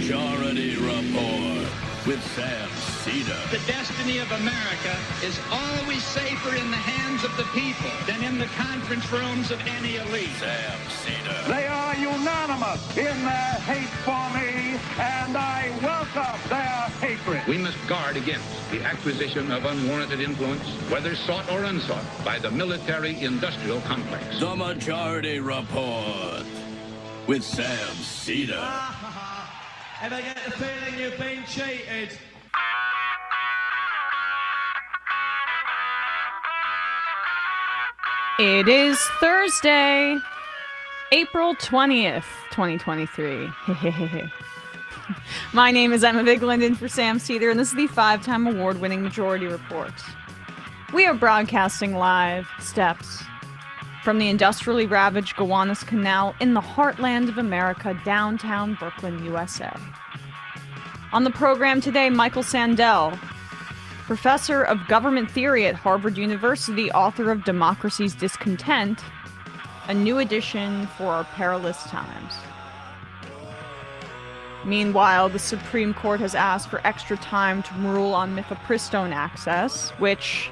EmMajority Report with Sam Seder. The destiny of America is always safer in the hands of the people than in the conference rooms of any elite. Sam Seder. They are unanimous in their hate for me, and I welcome their hatred. We must guard against the acquisition of unwarranted influence, whether sought or unsought, by the military-industrial complex. The Majority Report with Sam Seder. If I get the feeling you've been cheated. It is Thursday, April 20th, 2023. My name is Emma Bigland in for Sam Seder, and this is the 5-time award-winning Majority Report. We are broadcasting live steps from the industrially ravaged Gowanus Canal in the heartland of America, downtown Brooklyn, USA. On the program today, Michael Sandel, professor of government theory at Harvard University, author of Democracy's Discontent, a new edition for Our Perilous Times. Meanwhile, the Supreme Court has asked for extra time to rule on mifepristone access, which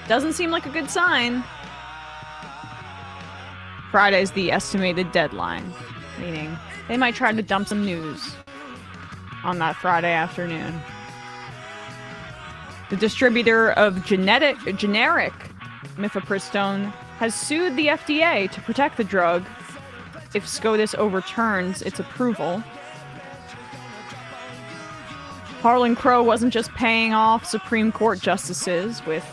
doesn't seem like a good sign. Friday's the estimated deadline, meaning they might try to dump some news on that Friday afternoon. The distributor of generic mifepristone has sued the FDA to protect the drug if SCOTUS overturns its approval. Harlan Crow wasn't just paying off Supreme Court justices with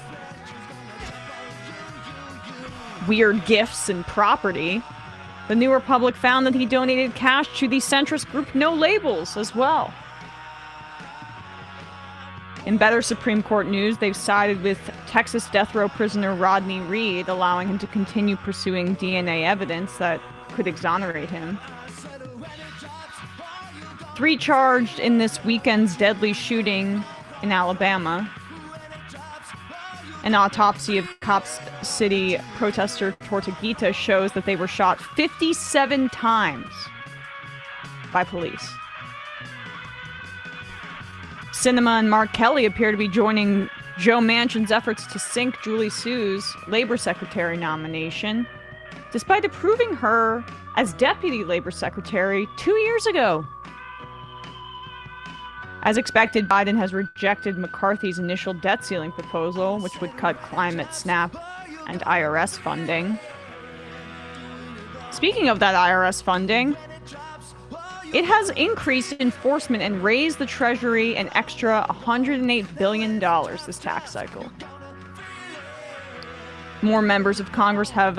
weird gifts and property. The New Republic found that he donated cash to the centrist group No Labels as well. In better Supreme Court news, they've sided with Texas death row prisoner Rodney Reed, allowing him to continue pursuing DNA evidence that could exonerate him. 3 charged in this weekend's deadly shooting in Alabama. An autopsy of Cops City protester Tortuguita shows that they were shot 57 times by police. Sinema and Mark Kelly appear to be joining Joe Manchin's efforts to sink Julie Sue's Labor Secretary nomination, despite approving her as Deputy Labor Secretary 2 years ago. As expected, Biden has rejected McCarthy's initial debt ceiling proposal, which would cut climate, SNAP, and IRS funding. Speaking of that IRS funding, it has increased enforcement and raised the Treasury an extra $108 billion this tax cycle. More members of Congress have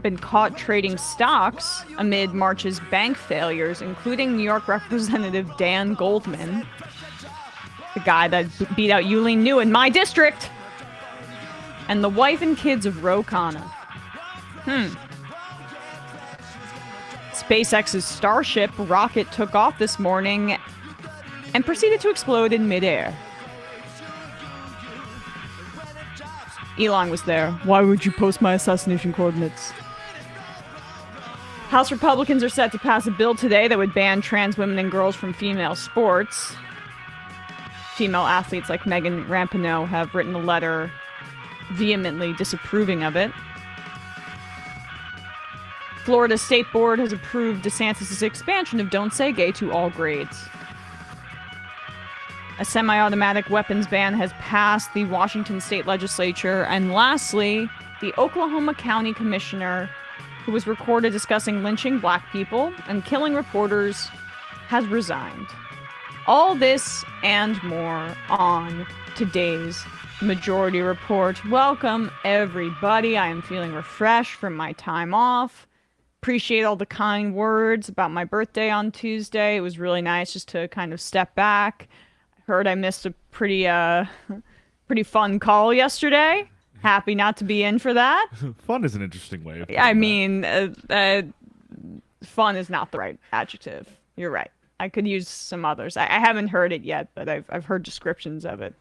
been caught trading stocks amid March's bank failures, including New York Representative Dan Goldman, the guy that beat out Yulene New in my district, and the wife and kids of Ro Khanna. SpaceX's Starship rocket took off this morning and proceeded to explode in midair. Elon was there. Why would you post my assassination coordinates? House Republicans are set to pass a bill today that would ban trans women and girls from female sports. Female athletes like Megan Rapinoe have written a letter vehemently disapproving of it. Florida State Board has approved DeSantis' expansion of Don't Say Gay to all grades. A semi-automatic weapons ban has passed the Washington State Legislature. And lastly, the Oklahoma County Commissioner, who was recorded discussing lynching black people and killing reporters, has resigned. All this and more on today's Majority Report. Welcome, everybody. I am feeling refreshed from my time off. Appreciate all the kind words about my birthday on Tuesday. It was really nice just to kind of step back. I heard I missed a pretty fun call yesterday. Happy not to be in for that. Fun is an interesting way of putting I mean, fun is not the right adjective. You're right. I could use some others. I haven't heard it yet, but I've heard descriptions of it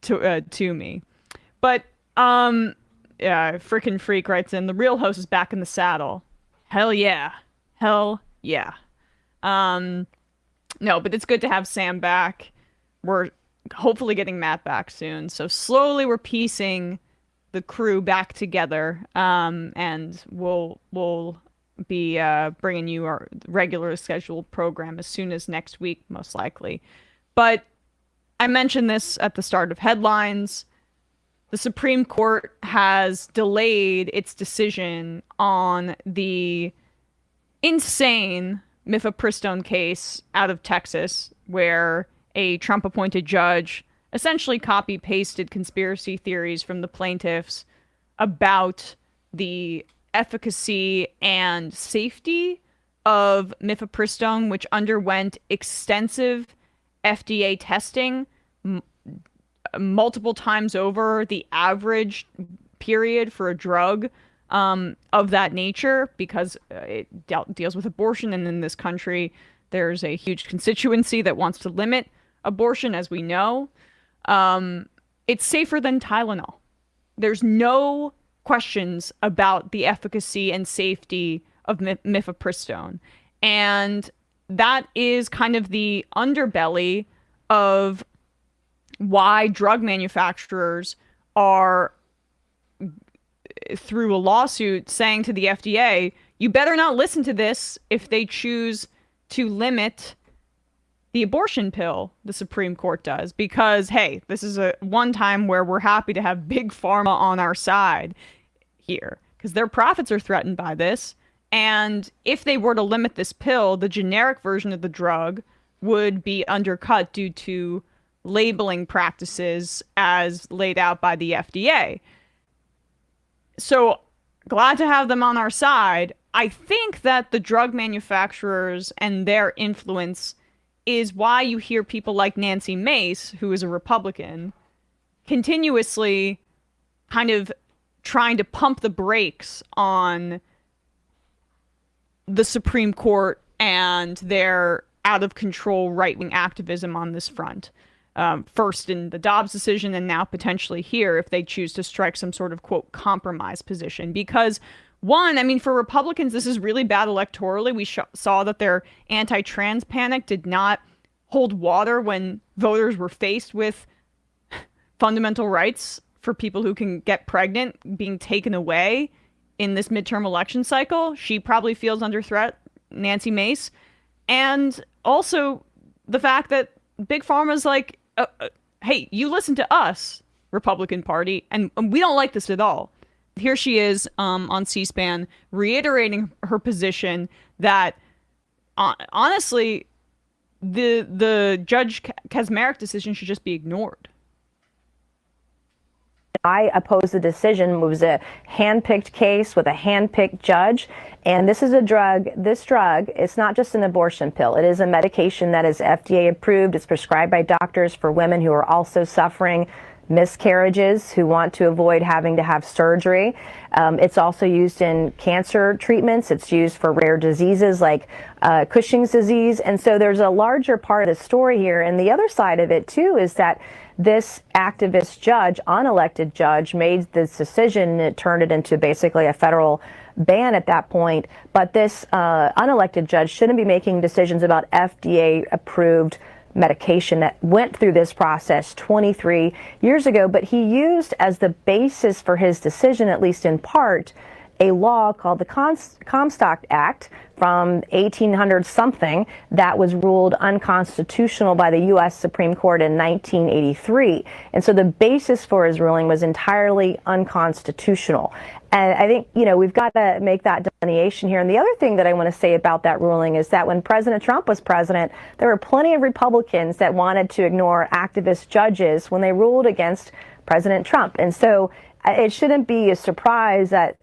to me. But yeah, freaking freak writes in, the real host is back in the saddle. Hell yeah. Hell yeah. No, but it's good to have Sam back. We're hopefully getting Matt back soon. So slowly we're piecing the crew back together, and we'll be bringing you our regular scheduled program as soon as next week, most likely. But I mentioned this at the start of headlines. The Supreme Court has delayed its decision on the insane mifepristone case out of Texas, where a Trump-appointed judge essentially copy-pasted conspiracy theories from the plaintiffs about the efficacy and safety of mifepristone, which underwent extensive FDA testing multiple times over the average period for a drug of that nature, because it deals with abortion, and in this country there's a huge constituency that wants to limit abortion, as we know. It's safer than Tylenol. There's no questions about the efficacy and safety of mifepristone. And that is kind of the underbelly of why drug manufacturers are, through a lawsuit, saying to the FDA, you better not listen to this if they choose to limit the abortion pill, the Supreme Court does, because, hey, this is a one time where we're happy to have big pharma on our side here, because their profits are threatened by this. And if they were to limit this pill, the generic version of the drug would be undercut due to labeling practices as laid out by the FDA. So glad to have them on our side. I think that the drug manufacturers and their influence is why you hear people like Nancy Mace, who is a Republican, continuously kind of trying to pump the brakes on the Supreme Court and their out-of-control right-wing activism on this front. First in the Dobbs decision, and now potentially here if they choose to strike some sort of, quote, compromise position. Because, one, I mean, for Republicans, this is really bad electorally. We saw that their anti-trans panic did not hold water when voters were faced with fundamental rights for people who can get pregnant being taken away in this midterm election cycle. She probably feels under threat, Nancy Mace. And also the fact that Big Pharma's like, hey, you listen to us, Republican Party, and we don't like this at all. Here she is on C-SPAN reiterating her position that honestly, the Judge Kaczmarek decision should just be ignored. I oppose the decision. It was a hand-picked case with a hand-picked judge. And this is a drug. This drug, it's not just an abortion pill. It is a medication that is FDA approved. It's prescribed by doctors for women who are also suffering miscarriages, who want to avoid having to have surgery. It's also used in cancer treatments. It's used for rare diseases like Cushing's disease. And so there's a larger part of the story here. And the other side of it, too, is that this activist judge, unelected judge, made this decision, and it turned it into basically a federal ban at that point. But this unelected judge shouldn't be making decisions about FDA-approved medication that went through this process 23 years ago. But he used as the basis for his decision, at least in part, a law called the Comstock Act from 1800 something that was ruled unconstitutional by the U.S. Supreme Court in 1983. And so the basis for his ruling was entirely unconstitutional. And I think, you know, we've got to make that delineation here. And the other thing that I want to say about that ruling is that when President Trump was president, there were plenty of Republicans that wanted to ignore activist judges when they ruled against President Trump. And so it shouldn't be a surprise that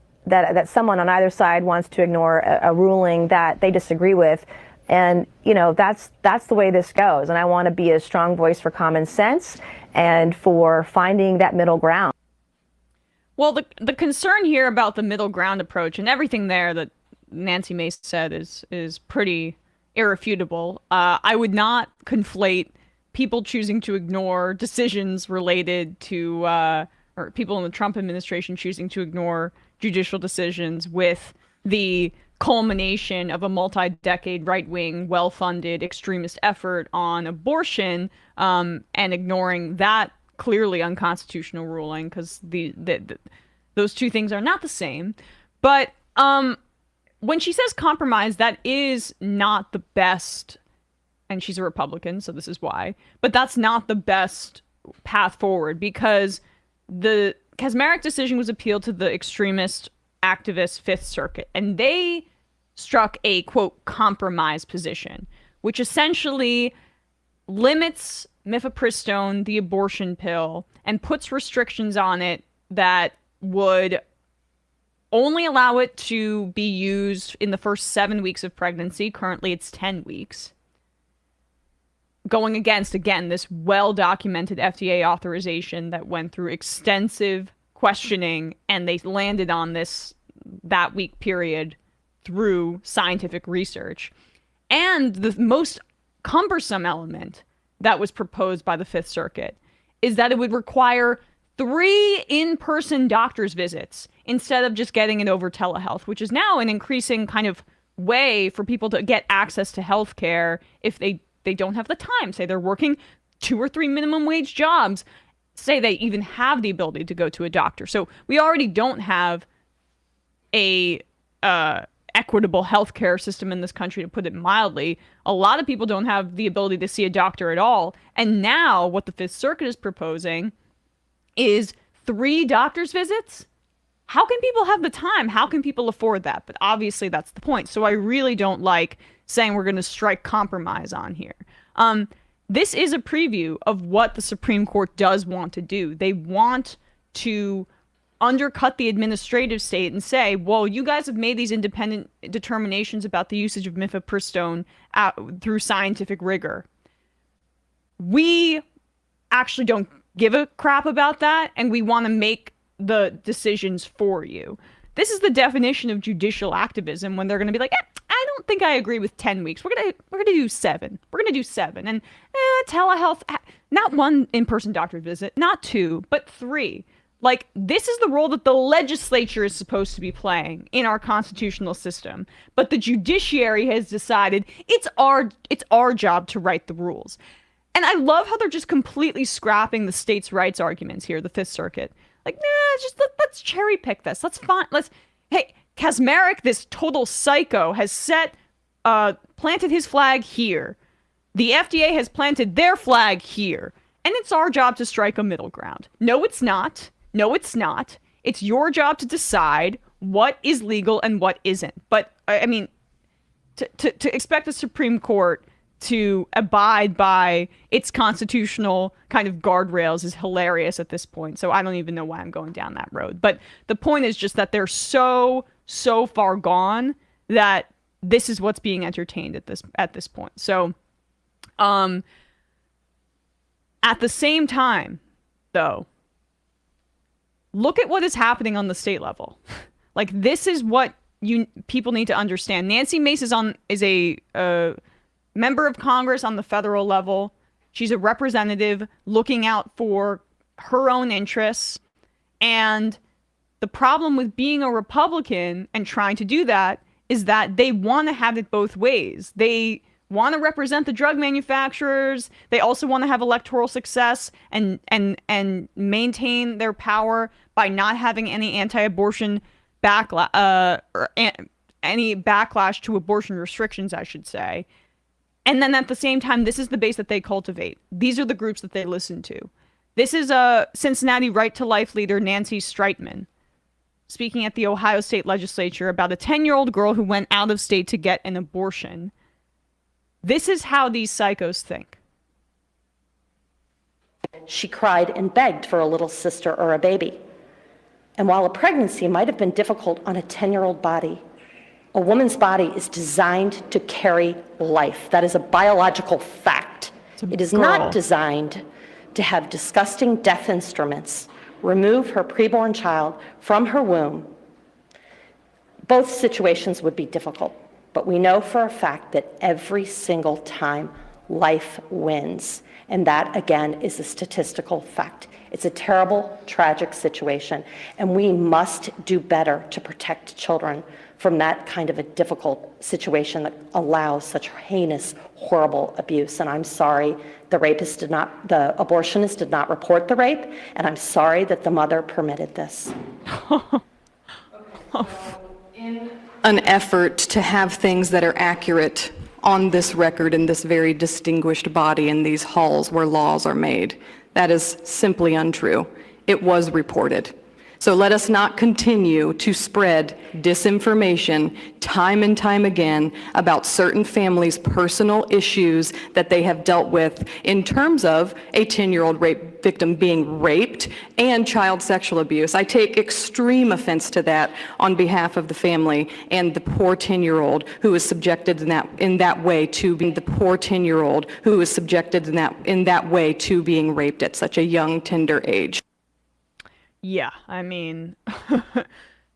someone on either side wants to ignore a ruling that they disagree with. And, you know, that's the way this goes. And I want to be a strong voice for common sense and for finding that middle ground. Well, the concern here about the middle ground approach, and everything there that Nancy Mace said is pretty irrefutable. I would not conflate people choosing to ignore decisions related to, or people in the Trump administration choosing to ignore judicial decisions with the culmination of a multi-decade right-wing, well-funded extremist effort on abortion, and ignoring that clearly unconstitutional ruling, because those two things are not the same. But when she says compromise, that is not the best, and she's a Republican, so this is why, but that's not the best path forward, because the Kaczmarek decision was appealed to the extremist activist Fifth Circuit, and they struck a, quote, compromise position, which essentially limits mifepristone, the abortion pill, and puts restrictions on it that would only allow it to be used in the first 7 weeks of pregnancy. Currently, it's 10 weeks. Going against, again, this well-documented FDA authorization that went through extensive questioning, and they landed on that week period through scientific research. And the most cumbersome element that was proposed by the Fifth Circuit is that it would require 3 in-person doctor's visits instead of just getting it over telehealth, which is now an increasing kind of way for people to get access to healthcare if they don't have the time. Say they're working 2 or 3 minimum wage jobs. Say they even have the ability to go to a doctor. So we already don't have a equitable healthcare system in this country, to put it mildly. A lot of people don't have the ability to see a doctor at all. And now what the Fifth Circuit is proposing is 3 doctor's visits. How can people have the time? How can people afford that? But obviously that's the point. So I really don't like saying we're going to strike compromise on here. This is a preview of what the Supreme Court does want to do. They want to undercut the administrative state and say, well, you guys have made these independent determinations about the usage of mifepristone through scientific rigor. We actually don't give a crap about that, and we want to make the decisions for you. This is the definition of judicial activism, when they're going to be like, I don't think I agree with 10 weeks. We're gonna do 7. We're gonna do 7. And telehealth, not 1 in-person doctor's visit, not 2, but 3. Like, this is the role that the legislature is supposed to be playing in our constitutional system. But the judiciary has decided it's our job to write the rules. And I love how they're just completely scrapping the states' rights arguments here, the Fifth Circuit. Like, let's cherry pick this. Hey, Kaczmarek, this total psycho, has planted his flag here. The FDA has planted their flag here. And it's our job to strike a middle ground. No, it's not. No, it's not. It's your job to decide what is legal and what isn't. But, I mean, to expect the Supreme Court to abide by its constitutional kind of guardrails is hilarious at this point. So I don't even know why I'm going down that road. But the point is just that they're so far gone that this is what's being entertained at this point. So at the same time, though, look at what is happening on the state level. Like, this is what people need to understand. Nancy Mace is a member of Congress on the federal level. She's a representative looking out for her own interests. And the problem with being a Republican and trying to do that is that they want to have it both ways. They want to represent the drug manufacturers. They also want to have electoral success and maintain their power by not having any anti-abortion backlash, any backlash to abortion restrictions, I should say. And then at the same time, this is the base that they cultivate. These are the groups that they listen to. This is Cincinnati Right to Life leader Nancy Streitman speaking at the Ohio State Legislature about a 10-year-old girl who went out of state to get an abortion. This is how these psychos think. She cried and begged for a little sister or a baby. And while a pregnancy might have been difficult on a 10-year-old body, a woman's body is designed to carry life. That is a biological fact. It is not designed to have disgusting death instruments remove her preborn child from her womb. Both situations would be difficult, but we know for a fact that every single time life wins. And that, again, is a statistical fact. It's a terrible, tragic situation, and we must do better to protect children from that kind of a difficult situation that allows such heinous, horrible abuse. And I'm sorry the abortionist did not report the rape, and I'm sorry that the mother permitted this. In an effort to have things that are accurate on this record in this very distinguished body in these halls where laws are made, that is simply untrue. It was reported. So let us not continue to spread disinformation time and time again about certain families' personal issues that they have dealt with in terms of a 10-year-old rape victim being raped and child sexual abuse. I take extreme offense to that on behalf of the family and the poor 10-year-old who was subjected in that way to being raped at such a young, tender age. Yeah, I mean,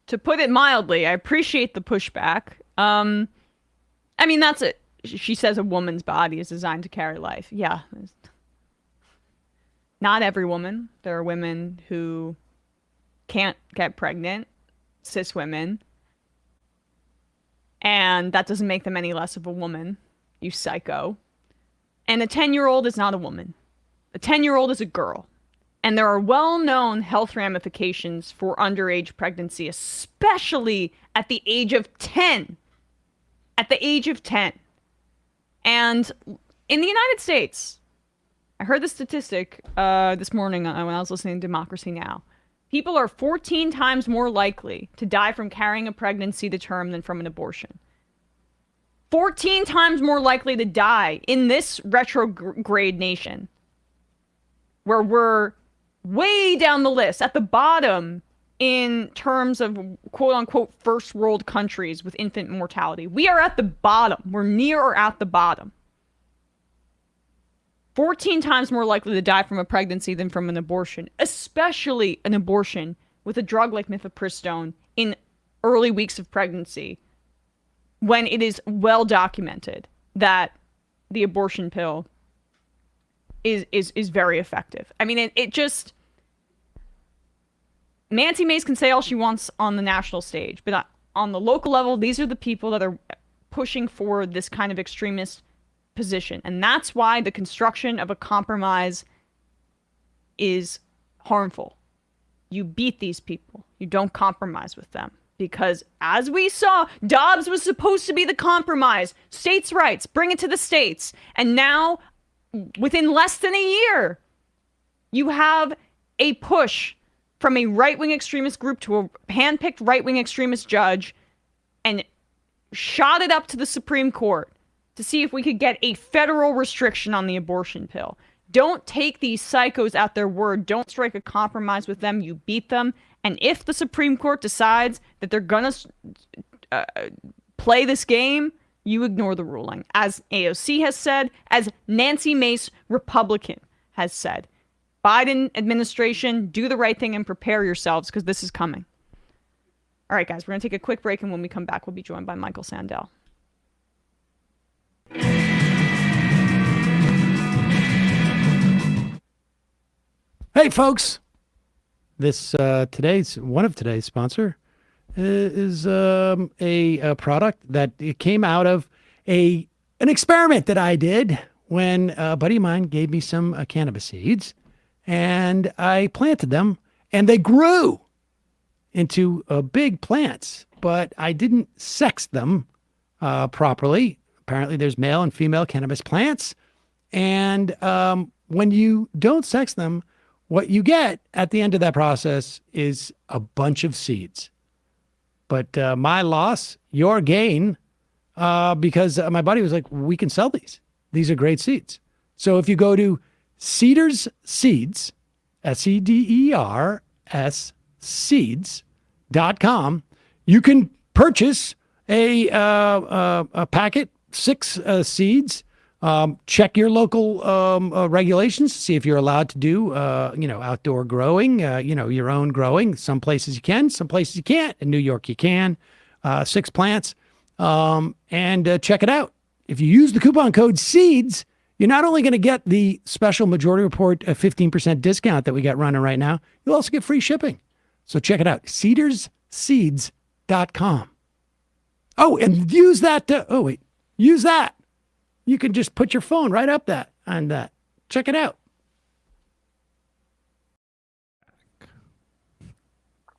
to put it mildly, I appreciate the pushback. I mean, that's it. She says a woman's body is designed to carry life. Yeah. Not every woman. There are women who can't get pregnant, cis women. And that doesn't make them any less of a woman, you psycho. And a 10-year-old is not a woman. A 10-year-old is a girl. And there are well-known health ramifications for underage pregnancy, especially at the age of 10. At the age of 10. And in the United States, I heard the statistic this morning when I was listening to Democracy Now! People are 14 times more likely to die from carrying a pregnancy to term than from an abortion. 14 times more likely to die in this retrograde nation, where we're way down the list, at the bottom in terms of quote-unquote first world countries with infant mortality. We are at the bottom. We're near or at the bottom. 14 times more likely to die from a pregnancy than from an abortion, especially an abortion with a drug like mifepristone in early weeks of pregnancy, when it is well documented that the abortion pill is very effective. I mean, it just... Nancy Mace can say all she wants on the national stage, but on the local level, these are the people that are pushing for this kind of extremist position. And that's why the construction of a compromise is harmful. You beat these people. You don't compromise with them. Because as we saw, Dobbs was supposed to be the compromise. States' rights, bring it to the states. And now, within less than a year, you have a push from a right-wing extremist group to a hand-picked right-wing extremist judge, and shot it up to the Supreme Court to see if we could get a federal restriction on the abortion pill. Don't take these psychos at their word. Don't strike a compromise with them. You beat them. And if the Supreme Court decides that they're going to play this game, you ignore the ruling. As AOC has said, as Nancy Mace, Republican, has said. Biden administration, do the right thing and prepare yourselves, because this is coming. All right, guys, we're going to take a quick break, and when we come back, we'll be joined by Michael Sandel. Hey, folks. This one of today's sponsor is a product that it came out of an experiment that I did when a buddy of mine gave me some cannabis seeds. And I planted them, and they grew into big plants, but I didn't sex them properly. Apparently, there's male and female cannabis plants. And when you don't sex them, what you get at the end of that process is a bunch of seeds. But my loss, your gain, because my buddy was like, we can sell these. These are great seeds. So if you go to Cedars Seeds, SEDERS seeds.com, you can purchase a packet, 6 seeds. Check your local regulations, see if you're allowed to do outdoor growing, your own growing. Some places you can, some places you can't. In New York you can. 6 plants, and check it out. If you use the coupon code SEEDS, You're not only going to get the special Majority Report 15% discount that we got running right now, you'll also get free shipping. So check it out, cedarsseeds.com. Oh, and use that. Use that. You can just put your phone right up that on that. Check it out.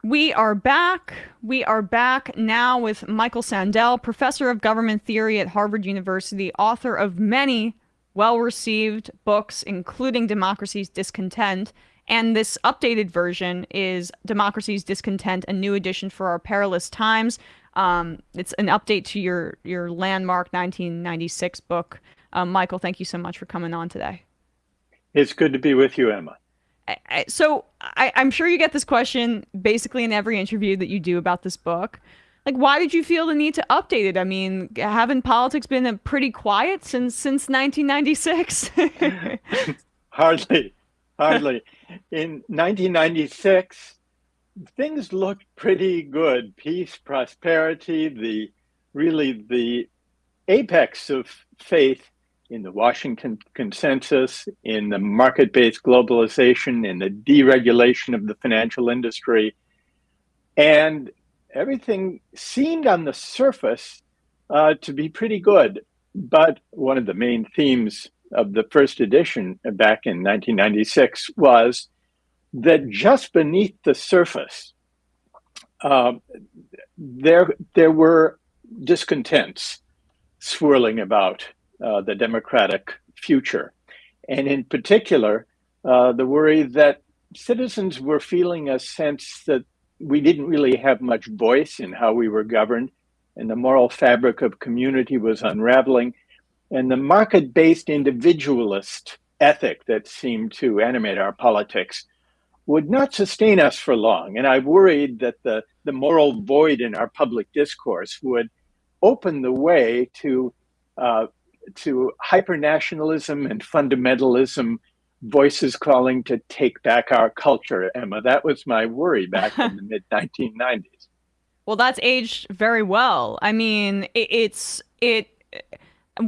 We are back. We are back now with Michael Sandel, professor of government theory at Harvard University, author of many well-received books, including Democracy's Discontent. And this updated version is Democracy's Discontent, a new edition for Our Perilous Times. It's an update to your landmark 1996 book. Michael, thank you so much for coming on today. It's good to be with you, Emma. So I'm sure you get this question basically in every interview that you do about this book. Like, why did you feel the need to update it? I mean, haven't politics been pretty quiet since 1996? Hardly. In 1996, things looked pretty good. Peace, prosperity, the apex of faith in the Washington Consensus, in the market-based globalization, in the deregulation of the financial industry. And everything seemed on the surface to be pretty good. But one of the main themes of the first edition back in 1996 was that just beneath the surface, there were discontents swirling about the democratic future. And in particular, the worry that citizens were feeling a sense that we didn't really have much voice in how we were governed, and the moral fabric of community was unraveling, and the market-based individualist ethic that seemed to animate our politics would not sustain us for long. And I worried that the moral void in our public discourse would open the way to hyper-nationalism and fundamentalism, voices calling to take back our culture, Emma. That was my worry back in the mid-1990s. Well, that's aged very well. I mean,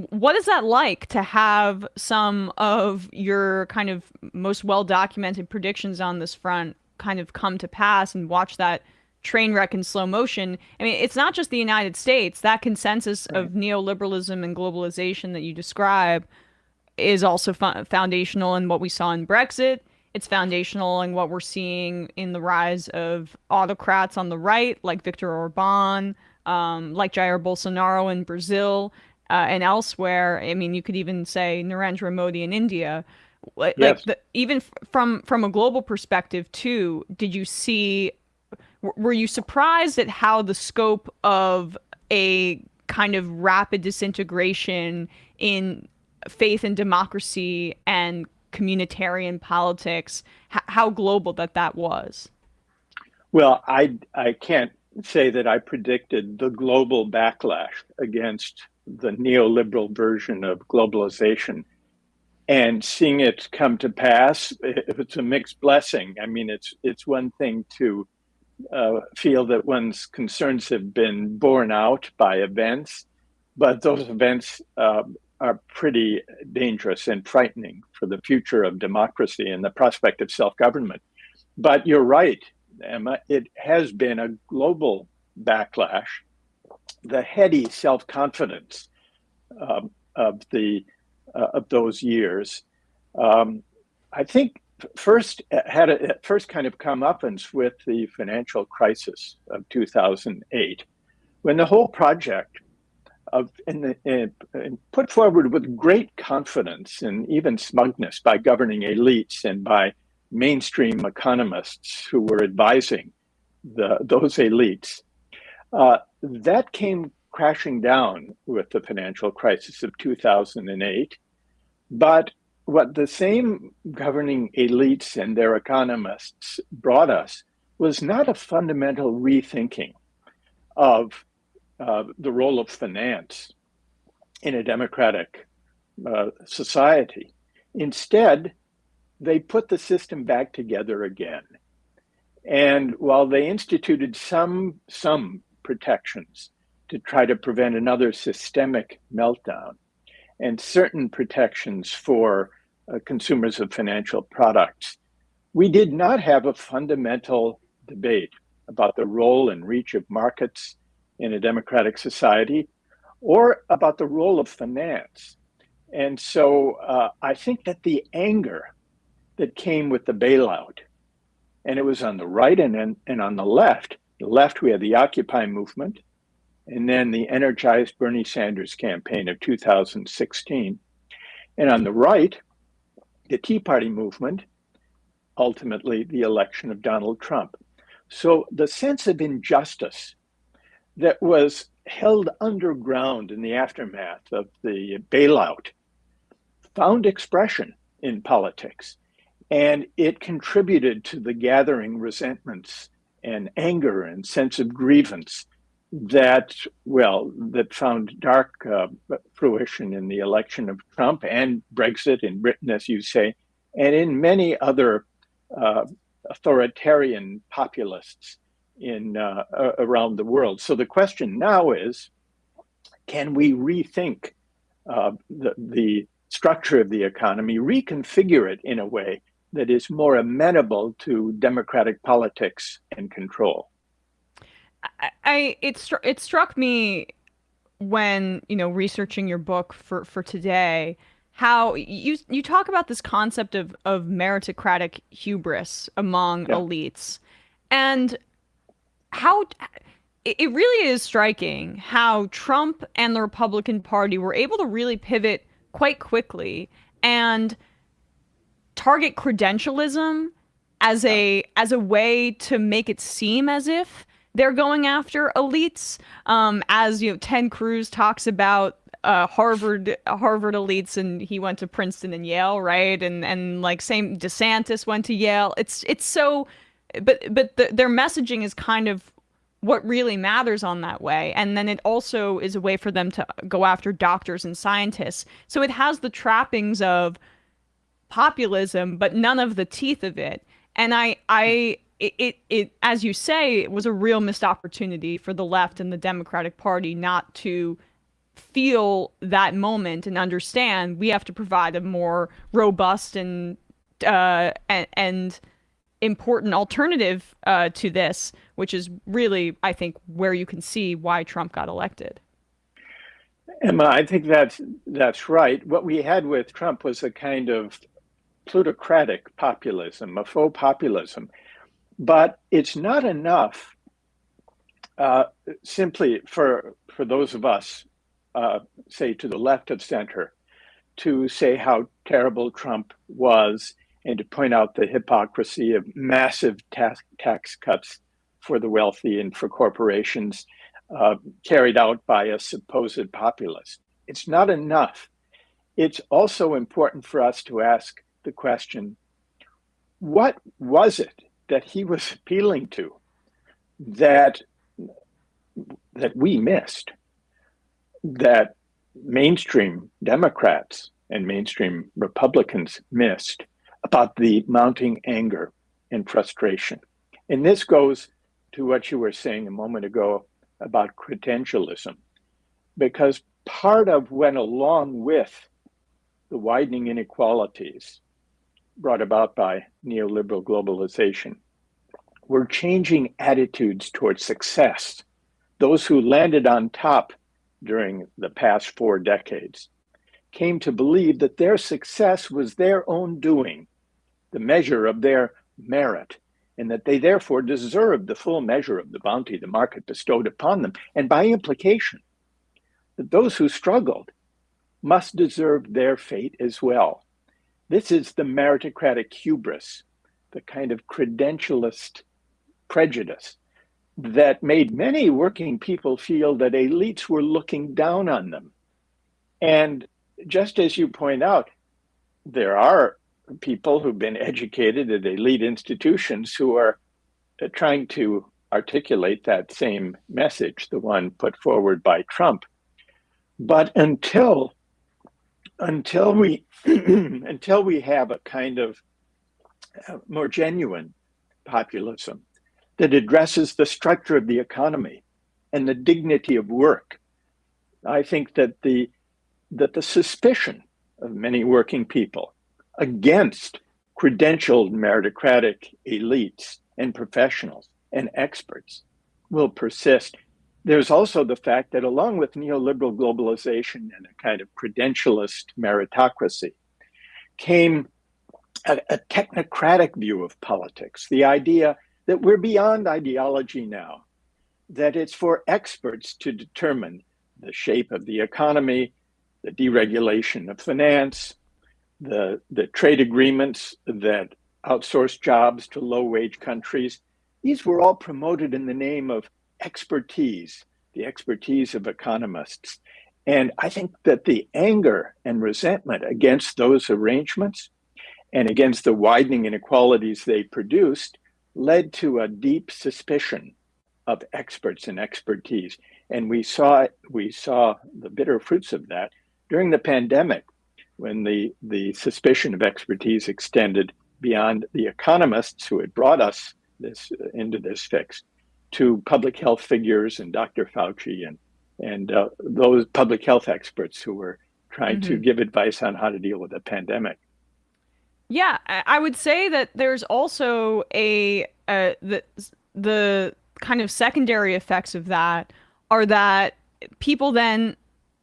what is that like to have some of your kind of most well-documented predictions on this front kind of come to pass and watch that train wreck in slow motion? I mean, it's not just the United States. That consensus of neoliberalism and globalization that you describe is also foundational in what we saw in Brexit. It's foundational in what we're seeing in the rise of autocrats on the right, like Viktor Orban, like Jair Bolsonaro in Brazil, and elsewhere. I mean, you could even say Narendra Modi in India. Like, yes. Even from a global perspective, too, were you surprised at how the scope of a kind of rapid disintegration in faith and democracy and communitarian politics, how global that was? Well, I can't say that I predicted the global backlash against the neoliberal version of globalization. And seeing it come to pass, it's a mixed blessing. I mean, it's one thing to feel that one's concerns have been borne out by events, but those events are pretty dangerous and frightening for the future of democracy and the prospect of self-government. But you're right, Emma, it has been a global backlash. The heady self-confidence of those years, I think, had at first kind of comeuppance with the financial crisis of 2008, when the whole project put forward with great confidence and even smugness by governing elites and by mainstream economists who were advising those elites, that came crashing down with the financial crisis of 2008. But what the same governing elites and their economists brought us was not a fundamental rethinking of the role of finance in a democratic society. Instead, they put the system back together again. And while they instituted some protections to try to prevent another systemic meltdown, and certain protections for consumers of financial products. We did not have a fundamental debate about the role and reach of markets in a democratic society or about the role of finance. And so I think that the anger that came with the bailout, and it was on the right and on the left we had the Occupy movement, and then the energized Bernie Sanders campaign of 2016. And on the right, the Tea Party movement, ultimately the election of Donald Trump. So the sense of injustice that was held underground in the aftermath of the bailout found expression in politics, and it contributed to the gathering resentments and anger and sense of grievance that found dark fruition in the election of Trump and Brexit in Britain, as you say, and in many other authoritarian populists in around the world. So the question now is, can we rethink the structure of the economy, reconfigure it in a way that is more amenable to democratic politics and control? It struck me when, researching your book for today, how you talk about this concept of meritocratic hubris among elites, and how it really is striking how Trump and the Republican Party were able to really pivot quite quickly and target credentialism as a way to make it seem as if they're going after elites. As Ted Cruz talks about Harvard elites, and he went to Princeton and Yale, right? And like same DeSantis went to Yale. It's so, but their messaging is kind of what really matters on that way. And then it also is a way for them to go after doctors and scientists. So it has the trappings of populism, but none of the teeth of it. And it as you say, it was a real missed opportunity for the left and the Democratic Party not to feel that moment and understand we have to provide a more robust and important alternative to this, which is really, I think, where you can see why Trump got elected. Emma, I think that's right. What we had with Trump was a kind of plutocratic populism, a faux populism. But it's not enough simply for those of us, say, to the left of center, to say how terrible Trump was and to point out the hypocrisy of massive tax cuts for the wealthy and for corporations carried out by a supposed populist. It's not enough. It's also important for us to ask the question, what was it that he was appealing to that we missed, that mainstream Democrats and mainstream Republicans missed about the mounting anger and frustration? And this goes to what you were saying a moment ago about credentialism, because part of went along with the widening inequalities brought about by neoliberal globalization were changing attitudes towards success. Those who landed on top during the past 4 decades came to believe that their success was their own doing, the measure of their merit, and that they therefore deserved the full measure of the bounty the market bestowed upon them. And by implication, that those who struggled must deserve their fate as well. This is the meritocratic hubris, the kind of credentialist prejudice that made many working people feel that elites were looking down on them. And just as you point out, there are people who've been educated at elite institutions who are trying to articulate that same message, the one put forward by Trump. But until we until we have a kind of more genuine populism that addresses the structure of the economy and the dignity of work, I think that the that the suspicion of many working people against credentialed meritocratic elites and professionals and experts will persist. There's also the fact that along with neoliberal globalization and a kind of credentialist meritocracy came a technocratic view of politics, the idea that we're beyond ideology now, that it's for experts to determine the shape of the economy, the deregulation of finance, the trade agreements that outsource jobs to low-wage countries. These were all promoted in the name of expertise, the expertise of economists. And I think that the anger and resentment against those arrangements and against the widening inequalities they produced led to a deep suspicion of experts and expertise. And we saw the bitter fruits of that during the pandemic, when the suspicion of expertise extended beyond the economists who had brought us into this fix to public health figures and Dr. Fauci and those public health experts who were trying to give advice on how to deal with the pandemic. Yeah, I would say that there's also the kind of secondary effects of that are that people then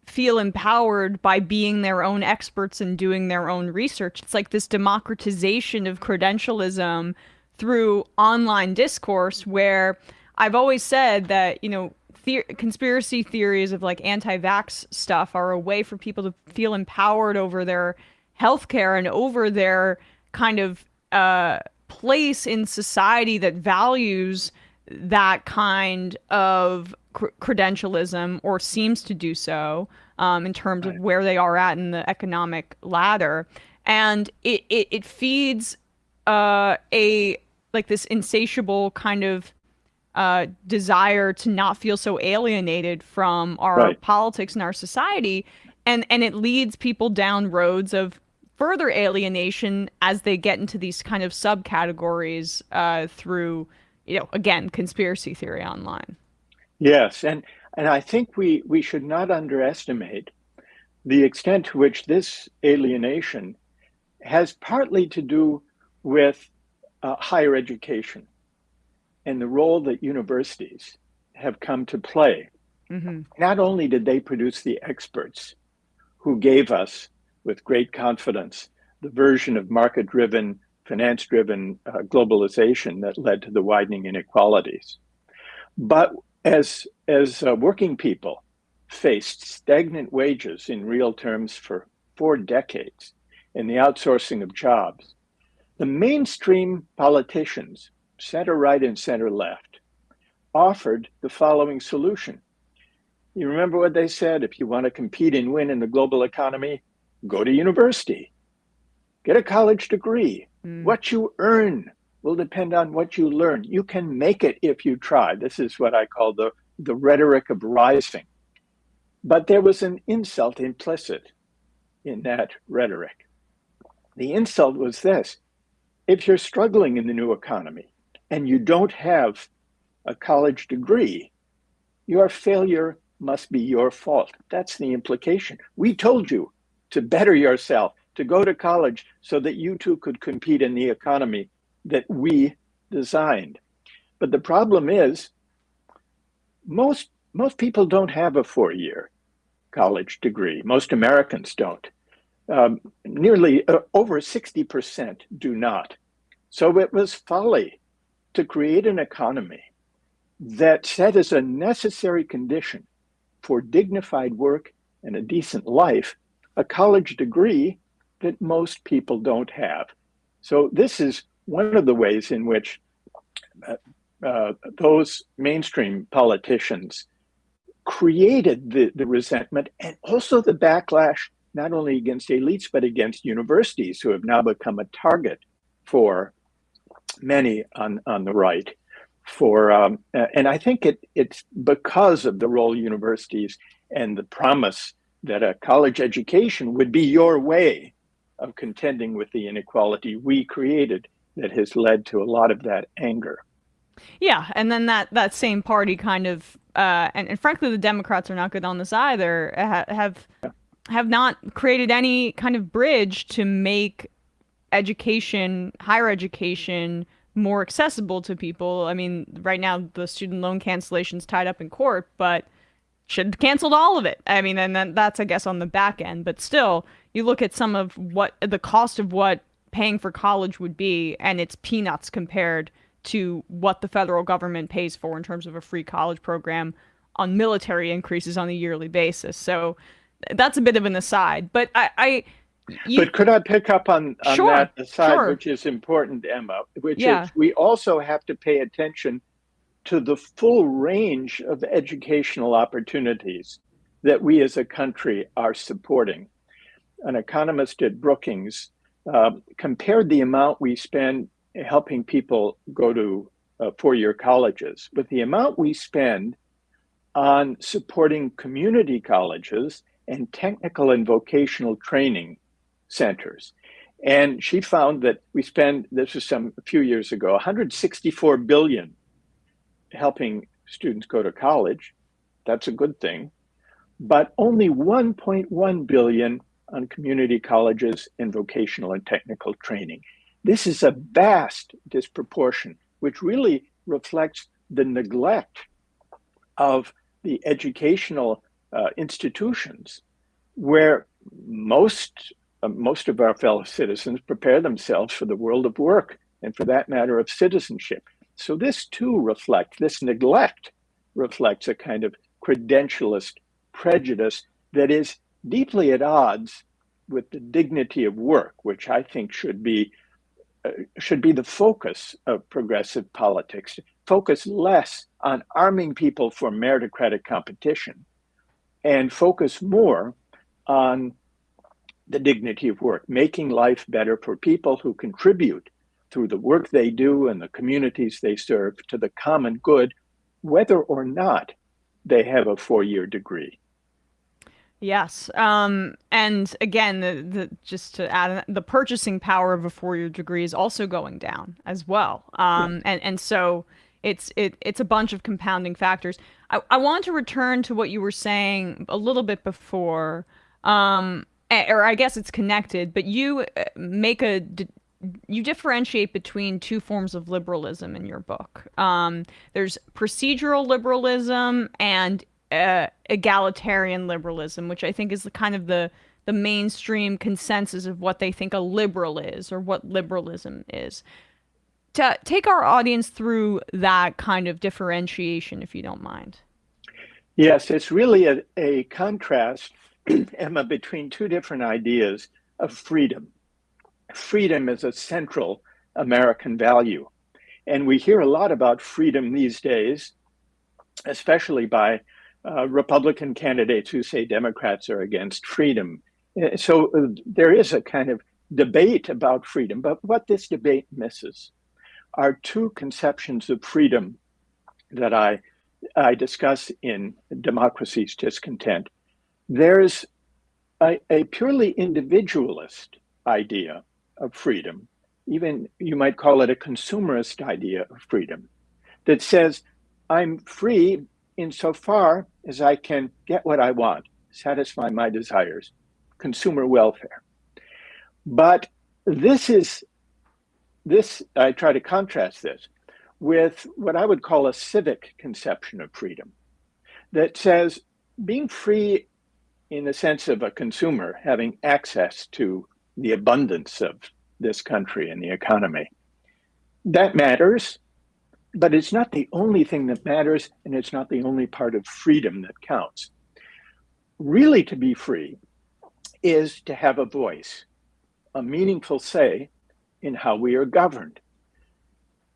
feel empowered by being their own experts and doing their own research. It's like this democratization of credentialism through online discourse, where I've always said that, conspiracy theories of like anti-vax stuff are a way for people to feel empowered over their healthcare and over their kind of place in society that values that kind of credentialism, or seems to do so, in terms of where they are at in the economic ladder. And it feeds this insatiable kind of desire to not feel so alienated from our politics and our society. And it leads people down roads of further alienation as they get into these kind of subcategories through, again, conspiracy theory online. Yes, and I think we should not underestimate the extent to which this alienation has partly to do with higher education and the role that universities have come to play. Not only did they produce the experts who gave us, with great confidence, the version of market-driven, finance-driven globalization that led to the widening inequalities, but as working people faced stagnant wages in real terms for 4 decades in the outsourcing of jobs, the mainstream politicians, center right and center left, offered the following solution. You remember what they said? If you want to compete and win in the global economy, go to university, get a college degree. What you earn will depend on what you learn. You can make it if you try. This is what I call the rhetoric of rising. But there was an insult implicit in that rhetoric. The insult was this: if you're struggling in the new economy and you don't have a college degree, your failure must be your fault. That's the implication. We told you to better yourself, to go to college so that you too could compete in the economy that we designed. But the problem is, most people don't have a 4-year college degree. Most Americans don't. Nearly over 60% do not. So it was folly to create an economy that set as a necessary condition for dignified work and a decent life a college degree that most people don't have. So this is one of the ways in which those mainstream politicians created the resentment and also the backlash, not only against elites, but against universities, who have now become a target for many on the right. And I think it's because of the role of universities and the promise that a college education would be your way of contending with the inequality we created that has led to a lot of that anger. Yeah, and then that same party kind of, and frankly, the Democrats are not good on this either, have have not created any kind of bridge to make education, higher education, more accessible to people. I mean, right now the student loan cancellation's tied up in court, but should have canceled all of it. I mean, and then that's, I guess, on the back end. But still, you look at some of what the cost of what paying for college would be, and it's peanuts compared to what the federal government pays for in terms of a free college program on military increases on a yearly basis. So that's a bit of an aside. But but could I pick up on Sure, that aside, sure. which is important, Emma, which Yeah. is we also have to pay attention to the full range of educational opportunities that we as a country are supporting. An economist at Brookings compared the amount we spend helping people go to four-year colleges with the amount we spend on supporting community colleges and technical and vocational training centers. And she found that we spend, this was a few years ago, 164 billion helping students go to college. That's a good thing. But only 1.1 billion on community colleges and vocational and technical training. This is a vast disproportion, which really reflects the neglect of the educational institutions where most of our fellow citizens prepare themselves for the world of work and, for that matter, of citizenship. So this neglect reflects a kind of credentialist prejudice that is deeply at odds with the dignity of work, which I think should be the focus of progressive politics. Focus less on arming people for meritocratic competition and focus more on the dignity of work, making life better for people who contribute through the work they do and the communities they serve to the common good, whether or not they have a four-year degree. Yes. And again, just to add, the purchasing power of a four-year degree is also going down as well. And so it's a bunch of compounding factors. I want to return to what you were saying a little bit before, or I guess it's connected, but you you differentiate between two forms of liberalism in your book. There's procedural liberalism and egalitarian liberalism, which I think is the kind of the mainstream consensus of what they think a liberal is or what liberalism is. To take our audience through that kind of differentiation, if you don't mind. Yes, it's really a contrast, Emma, between two different ideas of freedom. Freedom is a central American value. And we hear a lot about freedom these days, especially by Republican candidates who say Democrats are against freedom. So there is a kind of debate about freedom, but what this debate misses are two conceptions of freedom that I discuss in Democracy's Discontent. There's a purely individualist idea of freedom, even you might call it a consumerist idea of freedom, that says I'm free insofar as I can get what I want, satisfy my desires, consumer welfare. But I try to contrast this with what I would call a civic conception of freedom that says being free in the sense of a consumer having access to the abundance of this country and the economy. That matters, but it's not the only thing that matters, and it's not the only part of freedom that counts. Really, to be free is to have a voice, a meaningful say in how we are governed.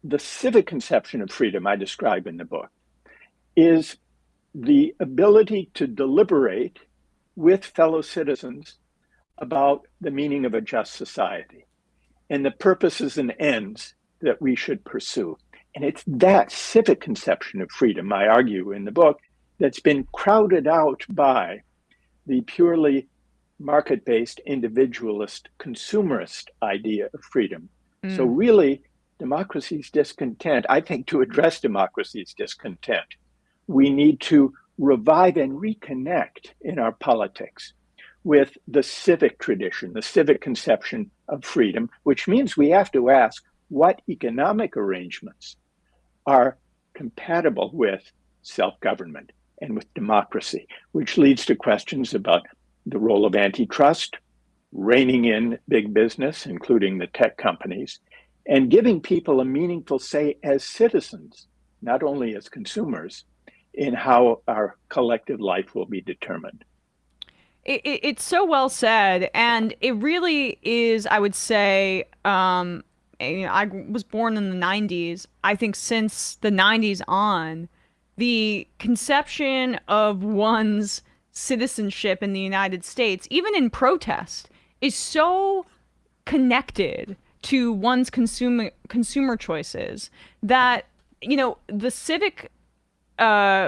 The civic conception of freedom I describe in the book is the ability to deliberate with fellow citizens about the meaning of a just society and the purposes and ends that we should pursue. And it's that civic conception of freedom, I argue in the book, that's been crowded out by the purely market-based, individualist, consumerist idea of freedom. So really, Democracy's Discontent, I think to address Democracy's Discontent, we need to revive and reconnect in our politics with the civic tradition, the civic conception of freedom, which means we have to ask what economic arrangements are compatible with self-government and with democracy, which leads to questions about the role of antitrust, reining in big business, including the tech companies, and giving people a meaningful say as citizens, not only as consumers, in how our collective life will be determined. It's so well said, and it really is, I would say, I was born in the 90s. I think since the 90s on, the conception of one's citizenship in the United States, even in protest, is so connected to one's consumer choices that, the civic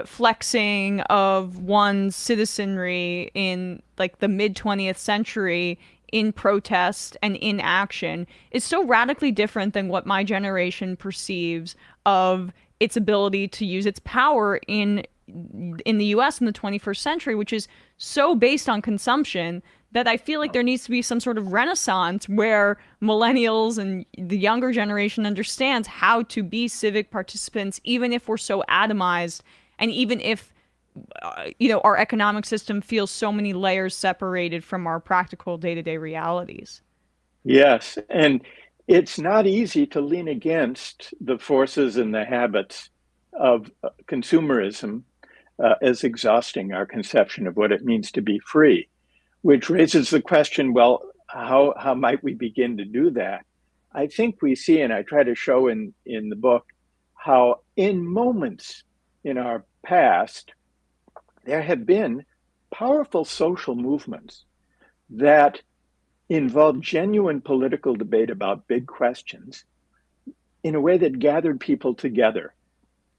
flexing of one's citizenry in like the mid 20th century in protest and in action is so radically different than what my generation perceives of its ability to use its power in the US in the 21st century, which is so based on consumption that I feel like there needs to be some sort of renaissance where millennials and the younger generation understands how to be civic participants, even if we're so atomized and even if our economic system feels so many layers separated from our practical day-to-day realities. Yes, and it's not easy to lean against the forces and the habits of consumerism as exhausting our conception of what it means to be free, which raises the question, well, how might we begin to do that? I think we see, and I try to show in the book, how in moments in our past, there have been powerful social movements that involved genuine political debate about big questions in a way that gathered people together.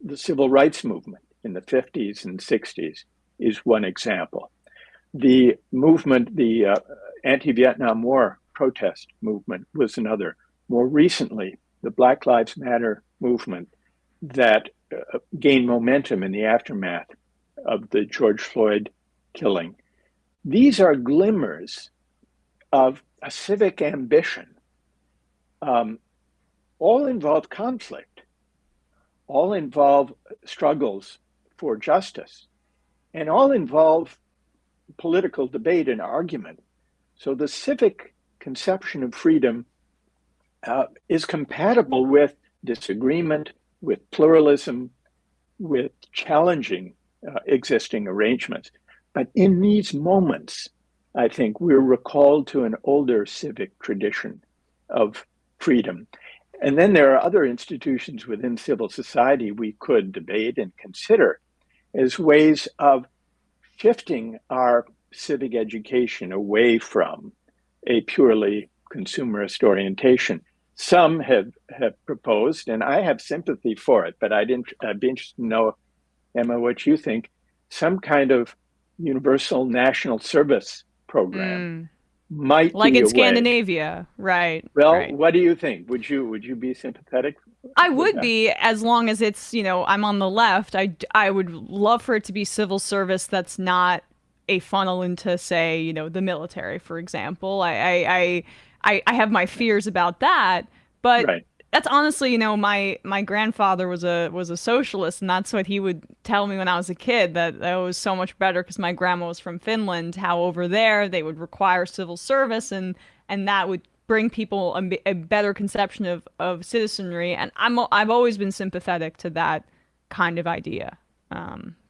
The civil rights movement in the 50s and 60s is one example. The movement, the anti-Vietnam War protest movement was another. More recently, the Black Lives Matter movement that gained momentum in the aftermath of the George Floyd killing. These are glimmers of a civic ambition. All involve conflict, all involve struggles for justice, and all involve political debate and argument. So the civic conception of freedom is compatible with disagreement, with pluralism, with challenging existing arrangements. But in these moments, I think we're recalled to an older civic tradition of freedom. And then there are other institutions within civil society we could debate and consider as ways of shifting our civic education away from a purely consumerist orientation. Some have proposed, and I have sympathy for it, but I'd be interested to know, Emma, what you think, some kind of universal national service program might like be in a Scandinavia, right? Well, right. What do you think? Would you be sympathetic? I would be, as long as it's, I'm on the left. I would love for it to be civil service that's not a funnel into, say, the military, for example. I have my fears about that, but right. That's honestly, my grandfather was a socialist, and that's what he would tell me when I was a kid, that was so much better because my grandma was from Finland, how over there they would require civil service, and that would bring people a better conception of citizenry. And I've always been sympathetic to that kind of idea.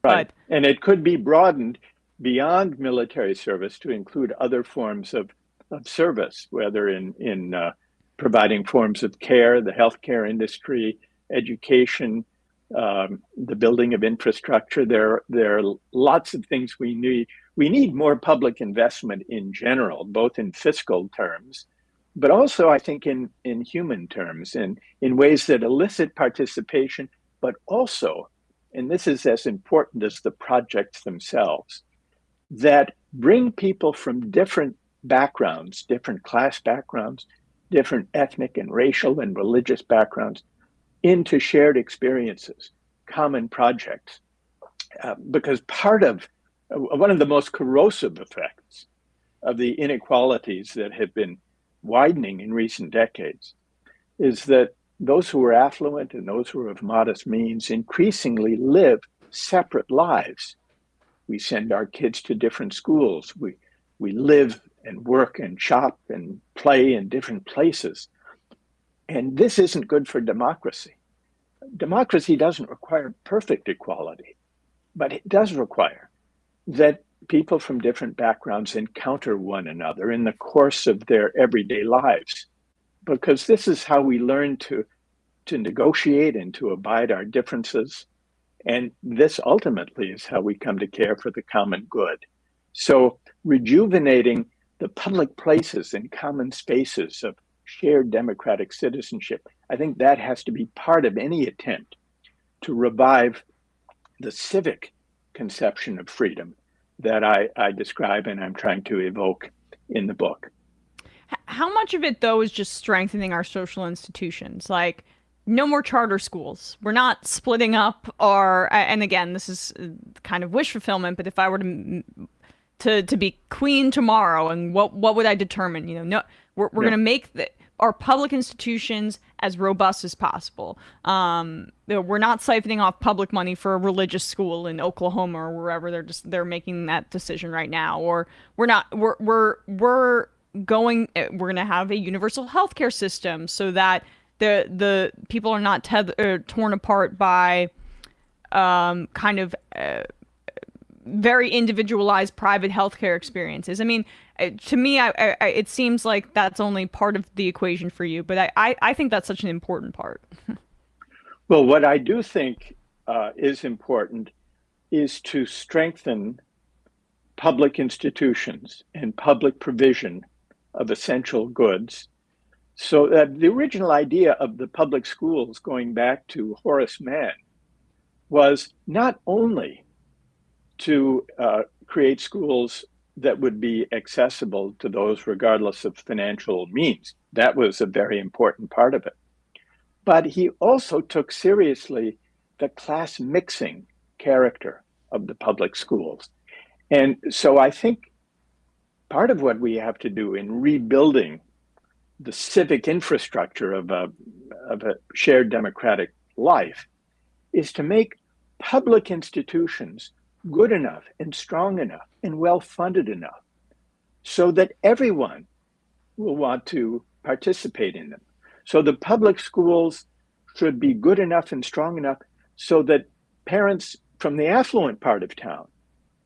Right. And it could be broadened beyond military service to include other forms of service, whether in providing forms of care, the healthcare industry, education, the building of infrastructure. There are lots of things we need. We need more public investment in general, both in fiscal terms, but also I think in human terms, and in ways that elicit participation, but also, and this is as important as the projects themselves, that bring people from different backgrounds, different class backgrounds, different ethnic and racial and religious backgrounds into shared experiences, common projects. Because part of one of the most corrosive effects of the inequalities that have been widening in recent decades is that those who are affluent and those who are of modest means increasingly live separate lives. We send our kids to different schools. We live and work and shop and play in different places. And this isn't good for democracy. Democracy doesn't require perfect equality, but it does require that people from different backgrounds encounter one another in the course of their everyday lives, because this is how we learn to negotiate and to abide our differences. And this ultimately is how we come to care for the common good. So rejuvenating the public places and common spaces of shared democratic citizenship, I think that has to be part of any attempt to revive the civic conception of freedom that I describe and I'm trying to evoke in the book. How much of it, though, is just strengthening our social institutions? Like, no more charter schools. We're not splitting up our, and again, this is kind of wish fulfillment, but if I were to be queen tomorrow, and what would I determine? No, we're going to make our public institutions as robust as possible. We're not siphoning off public money for a religious school in Oklahoma or wherever they're making that decision right now. Or we're going to have a universal healthcare system so that the people are not torn apart by kind of very individualized private healthcare experiences. I mean, to me, it seems like that's only part of the equation for you, but I think that's such an important part. Well, what I do think is important is to strengthen public institutions and public provision of essential goods. So that the original idea of the public schools, going back to Horace Mann, was not only to create schools that would be accessible to those regardless of financial means. That was a very important part of it. But he also took seriously the class mixing character of the public schools. And so I think part of what we have to do in rebuilding the civic infrastructure of a shared democratic life is to make public institutions good enough and strong enough and well-funded enough so that everyone will want to participate in them. So the public schools should be good enough and strong enough so that parents from the affluent part of town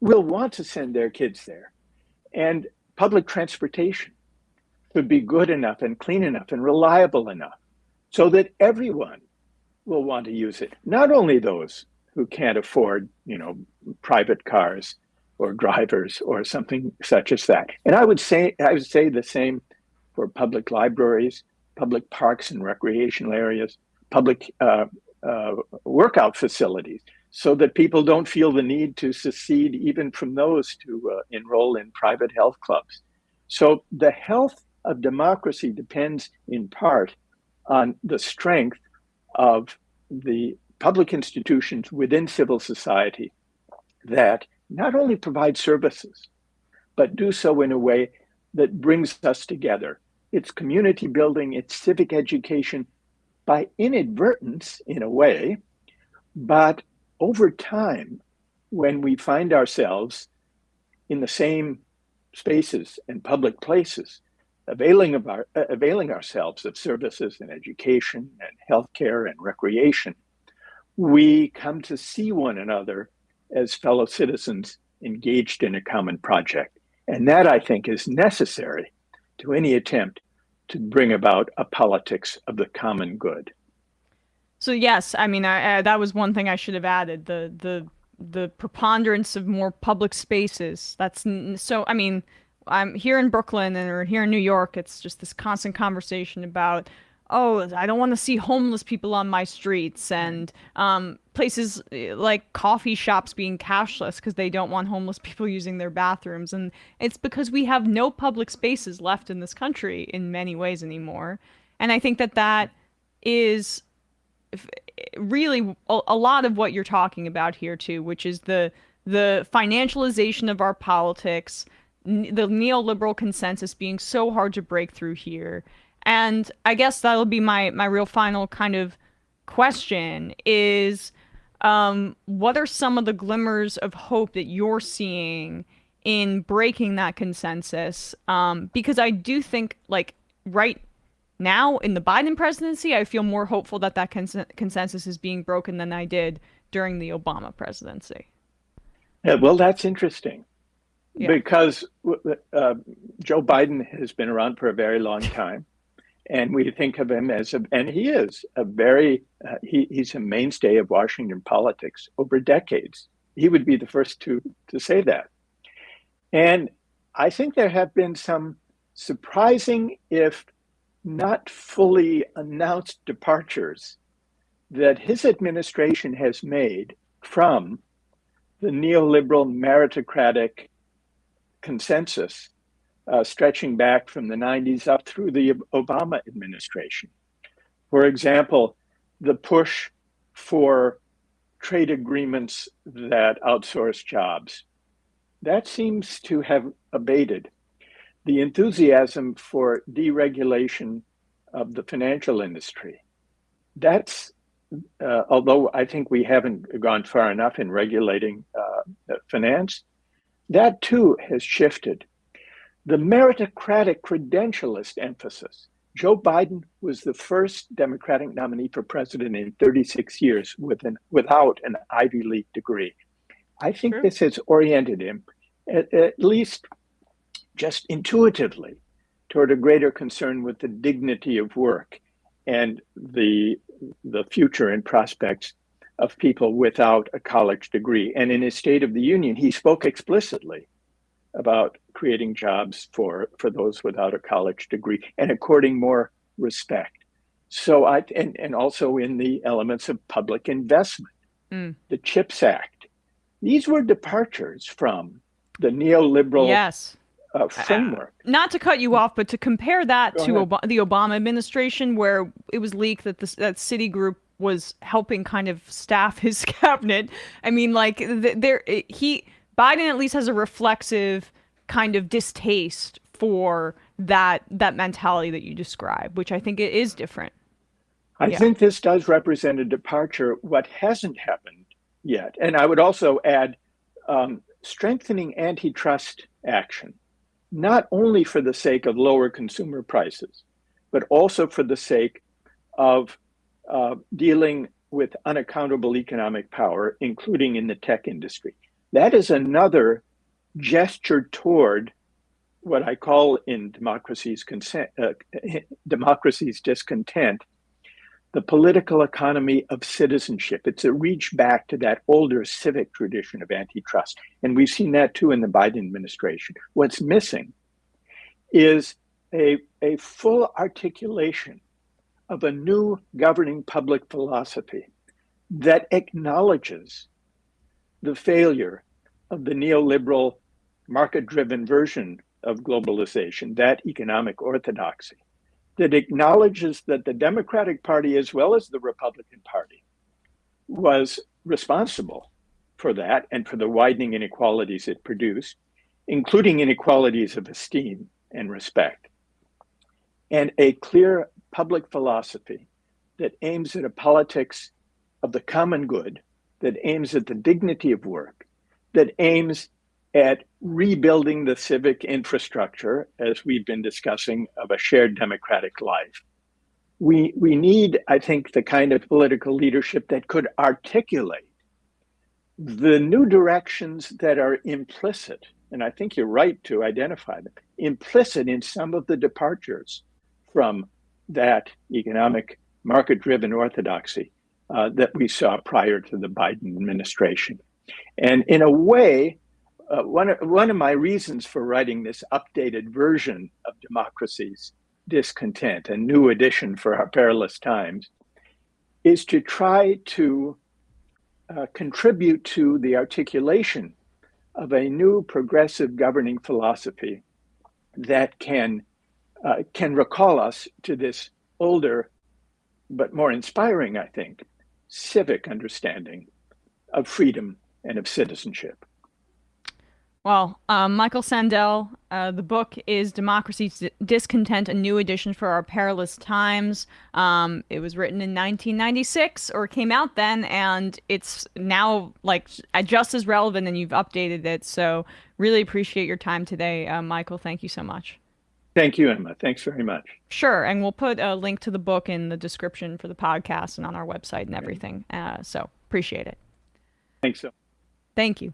will want to send their kids there. And public transportation should be good enough and clean enough and reliable enough so that everyone will want to use it. Not only those who can't afford, private cars or drivers or something such as that. And I would say the same for public libraries, public parks and recreational areas, public workout facilities, so that people don't feel the need to secede even from those to enroll in private health clubs. So the health of democracy depends in part on the strength of the public institutions within civil society that not only provide services, but do so in a way that brings us together. It's community building, it's civic education by inadvertence in a way, but over time, when we find ourselves in the same spaces and public places, availing ourselves of services and education and healthcare and recreation, we come to see one another as fellow citizens engaged in a common project. And that, I think, is necessary to any attempt to bring about a politics of the common good. So yes, I mean, that was one thing I should have added, the preponderance of more public spaces. That's so, I mean, I'm here in Brooklyn or here in New York, it's just this constant conversation about, oh, I don't want to see homeless people on my streets, and places like coffee shops being cashless because they don't want homeless people using their bathrooms. And it's because we have no public spaces left in this country in many ways anymore. And I think that is really a lot of what you're talking about here too, which is the financialization of our politics, the neoliberal consensus being so hard to break through here. And I guess that'll be my real final kind of question is, what are some of the glimmers of hope that you're seeing in breaking that consensus? Because I do think, like, right now in the Biden presidency, I feel more hopeful that consensus is being broken than I did during the Obama presidency. Yeah, well, that's interesting. Yeah. Because Joe Biden has been around for a very long time, and we think of him as and he is a very, he's a mainstay of Washington politics over decades. He would be the first to say that. And I think there have been some surprising, if not fully announced, departures that his administration has made from the neoliberal meritocratic consensus stretching back from the 90s up through the Obama administration. For example, the push for trade agreements that outsource jobs. That seems to have abated. The enthusiasm for deregulation of the financial industry. That's, although I think we haven't gone far enough in regulating finance, that too has shifted. The meritocratic credentialist emphasis. Joe Biden was the first Democratic nominee for president in 36 years without an Ivy League degree. I think this has oriented him, at least just intuitively, toward a greater concern with the dignity of work and the future and prospects of people without a college degree. And in his State of the Union, he spoke explicitly about creating jobs for those without a college degree and according more respect. So and also in the elements of public investment, the CHIPS Act. These were departures from the neoliberal framework. Not to cut you off, but to compare that to the Obama administration, where it was leaked that that Citigroup was helping kind of staff his cabinet. I mean, like, Biden at least has a reflexive kind of distaste for that mentality that you describe, which I think it is different. I think this does represent a departure. What hasn't happened yet, and I would also add strengthening antitrust action, not only for the sake of lower consumer prices, but also for the sake of dealing with unaccountable economic power, including in the tech industry. That is another gesture toward what I call in democracy's discontent, the political economy of citizenship. It's a reach back to that older civic tradition of antitrust. And we've seen that too in the Biden administration. What's missing is a full articulation of a new governing public philosophy that acknowledges the failure of the neoliberal market-driven version of globalization, that economic orthodoxy, that acknowledges that the Democratic Party, as well as the Republican Party, was responsible for that and for the widening inequalities it produced, including inequalities of esteem and respect, and a clear public philosophy that aims at a politics of the common good, that aims at the dignity of work, that aims at rebuilding the civic infrastructure, as we've been discussing, of a shared democratic life. We need, I think, the kind of political leadership that could articulate the new directions that are implicit, and I think you're right to identify them, implicit in some of the departures from that economic market-driven orthodoxy that we saw prior to the Biden administration. And in a way, one of my reasons for writing this updated version of Democracy's Discontent, a new edition for Our Perilous Times, is to try to contribute to the articulation of a new progressive governing philosophy that can recall us to this older, but more inspiring, I think, civic understanding of freedom and of citizenship. Well, Michael Sandel, the book is Democracy's Discontent, a new edition for Our Perilous Times. It was written in 1996, or came out then, and it's now like just as relevant, and you've updated it. So really appreciate your time today, Michael. Thank you so much. Thank you, Emma. Thanks very much. Sure, and we'll put a link to the book in the description for the podcast and on our website and everything. So appreciate it. Thanks so. Thank you.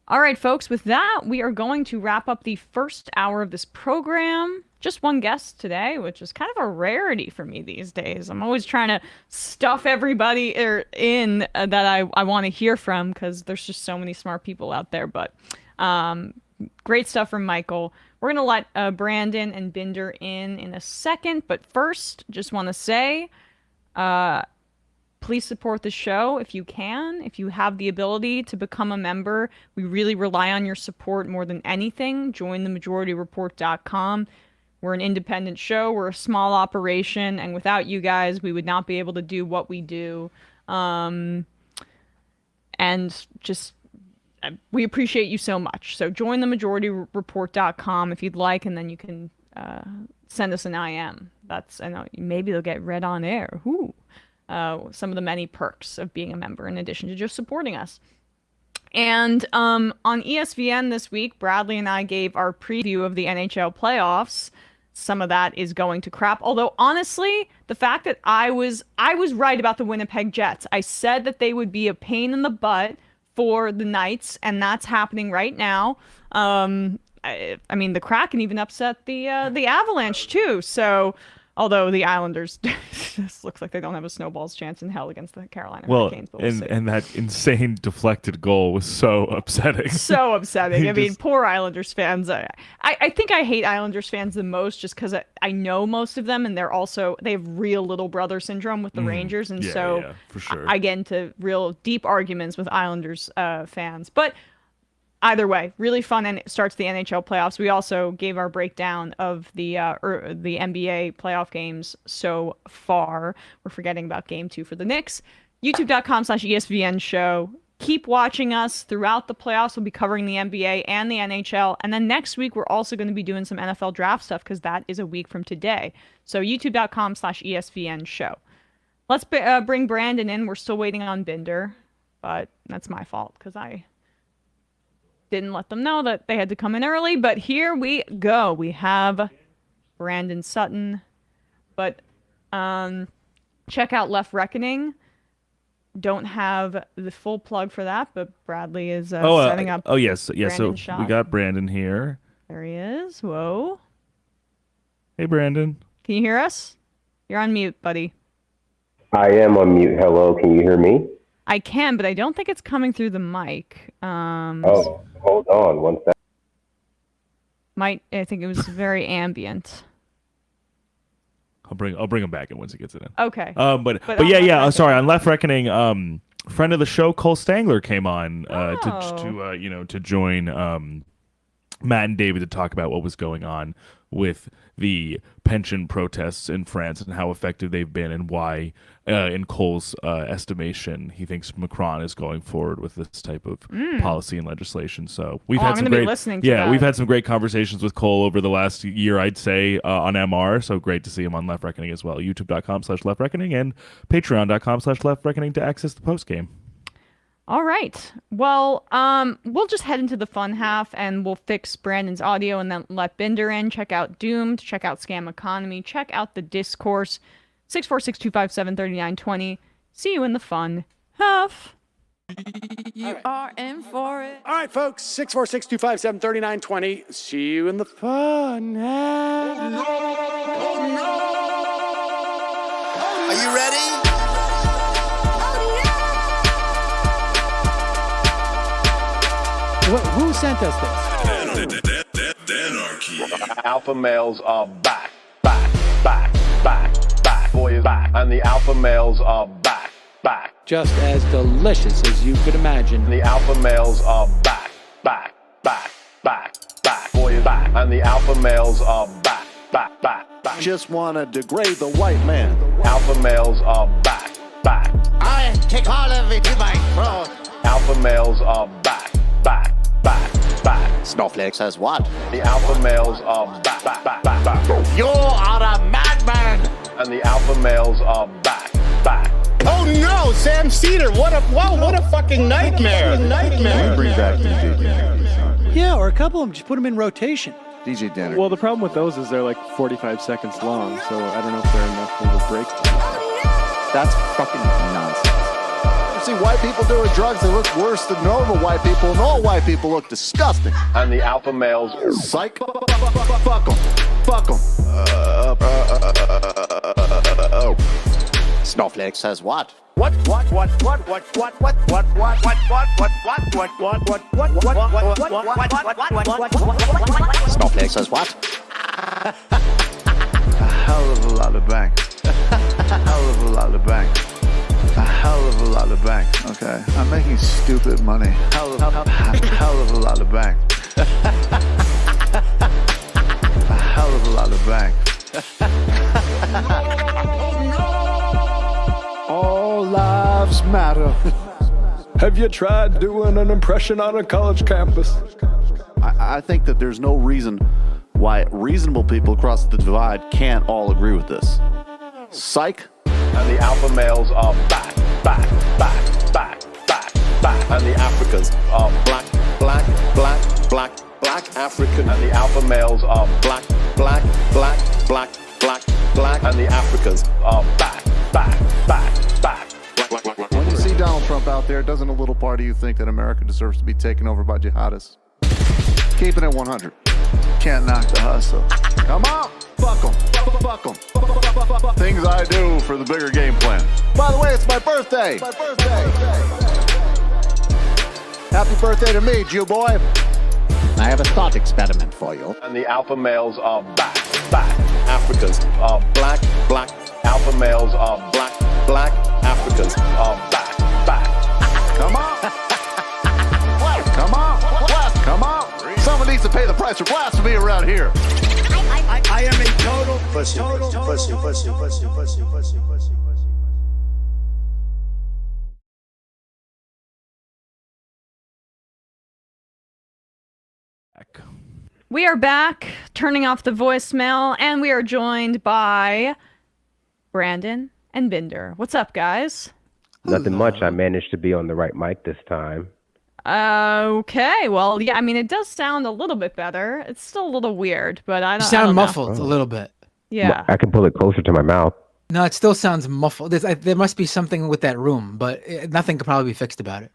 All right, folks, with that, we are going to wrap up the first hour of this program. Just one guest today, which is kind of a rarity for me these days. I'm always trying to stuff everybody in that I want to hear from, because there's just so many smart people out there. But great stuff from Michael. We're going to let Brandon and Binder in a second. But first, just want to say, please support the show if you can. If you have the ability to become a member, we really rely on your support more than anything. Join themajorityreport.com. We're an independent show. We're a small operation. And without you guys, we would not be able to do what we do. And just, we appreciate you so much. So join themajorityreport.com if you'd like, and then you can send us an IM. I know, maybe they'll get read on air. Ooh. Some of the many perks of being a member, in addition to just supporting us. And on ESPN this week, Bradley and I gave our preview of the NHL playoffs. Some of that is going to crap. Although, honestly, the fact that I was right about the Winnipeg Jets. I said that they would be a pain in the butt for the Knights, and that's happening right now. I mean, the Kraken even upset the Avalanche, too. So... although the Islanders just looks like they don't have a snowball's chance in hell against the Carolina Hurricanes. But and that insane deflected goal was so upsetting. So upsetting. I mean, poor Islanders fans. I think I hate Islanders fans the most just because I know most of them, and they have real little brother syndrome with the Rangers, and for sure. I get into real deep arguments with Islanders fans. But either way, really fun, and it starts the NHL playoffs. We also gave our breakdown of the NBA playoff games so far. We're forgetting about Game 2 for the Knicks. YouTube.com/ESPN show. Keep watching us throughout the playoffs. We'll be covering the NBA and the NHL. And then next week, we're also going to be doing some NFL draft stuff, because that is a week from today. So YouTube.com/ESPN show. Let's bring Brandon in. We're still waiting on Binder, but that's my fault, because I didn't let them know that they had to come in early, but here we go. We have Brandon Sutton, but check out Left Reckoning. Don't have the full plug for that, but Bradley is setting up. Oh yes. So shot. We got Brandon here. There he is. Whoa. Hey, Brandon. Can you hear us? You're on mute, buddy. I am on mute. Hello. Can you hear me? I can, but I don't think it's coming through the mic. Hold on one second. I think it was very ambient. I'll bring him back in once he gets it in. Okay. But yeah. Sorry. On Left Reckoning, friend of the show, Cole Stangler, came on to join Matt and David to talk about what was going on with the pension protests in France and how effective they've been, and why, in Cole's estimation, he thinks Macron is going forward with this type of policy and legislation. So we've had some great, we've had some great conversations with Cole over the last year, I'd say, on MR. So great to see him on Left Reckoning as well. YouTube.com/Left Reckoning and Patreon.com/Left Reckoning to access the post game. All right. Well, we'll just head into the fun half, and we'll fix Brandon's audio and then let Binder in. Check out Doomed. Check out Scam Economy. Check out The Discourse. 646-257-3920. See you in the fun half. You are in for it. All right, folks. 646-257-3920. See you in the fun half. Are you ready? Who sent us this? Alpha males are back. Boy is back. And the alpha males are back. Just as delicious as you could imagine. The alpha males are back. Boy is back. And the alpha males are back. Just wanna degrade the white man. Alpha males are back. I take all of it in my throat. Alpha males are back. Snowflake says what? The alpha males are back, back, back, back, back. You are a madman! And the alpha males are back, back. Oh no, Sam Seder! What a fucking nightmare! We bring back DJ. Yeah, or a couple of them. Just put them in rotation. DJ Danner. Well, the problem with those is they're like 45 seconds long, so I don't know if they're enough of a break. That's fucking nonsense. You see white people doing drugs, they look worse than normal white people, and all white people look disgusting. And the alpha males... Psych. Fuck them. Fuck them. Snowflake says what? Snowflake says what? A hell of a lot of bank. A hell of a lot of bank. A hell of a lot of bank. Okay, I'm making stupid money. Hell of a lot of bank. A hell of a lot of bank. All lives matter. Have you tried doing an impression on a college campus? I think that there's no reason why reasonable people across the divide can't all agree with this. Psych. And the alpha males are back, back, back, back, back, back. And the Africans are black, black, black, black, black African. And the alpha males are black, black, black, black, black, black. And the Africans are back, back, back, back. When you see Donald Trump out there, doesn't a little part of you think that America deserves to be taken over by jihadists? Keeping it 100. Can't knock the hustle. Come on! Fuck them. Fuck them. Things I do for the bigger game plan. By the way, it's my birthday. Happy birthday to me, Jew boy. I have a thought experiment for you. And the alpha males are back, back. Africans are black, black. Alpha males are black, black. Africans are back, back. Come on. Come on. Come on. Someone needs to pay the price for blasphemy around here. I am a total pussy. We are back, turning off the voicemail, and we are joined by Brandon and Binder. What's up, guys? Nothing much. I managed to be on the right mic this time. Okay, well, yeah, I mean, it does sound a little bit better. It's still a little weird, but I don't. You sound I don't know. muffled a little bit. Yeah. I can pull it closer to my mouth. No, it still sounds muffled. There must be something with that room, but nothing could probably be fixed about it.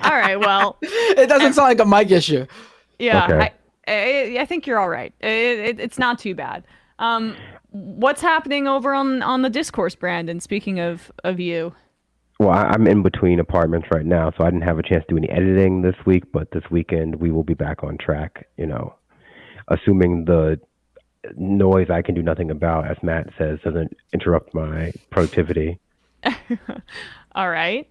All right, well. It doesn't sound like a mic issue. Yeah, Okay. I think you're all right. It's not too bad. What's happening over on the discourse, Brandon, speaking of you? Well, I'm in between apartments right now, so I didn't have a chance to do any editing this week, but this weekend we will be back on track, assuming the noise I can do nothing about, as Matt says, doesn't interrupt my productivity. All right.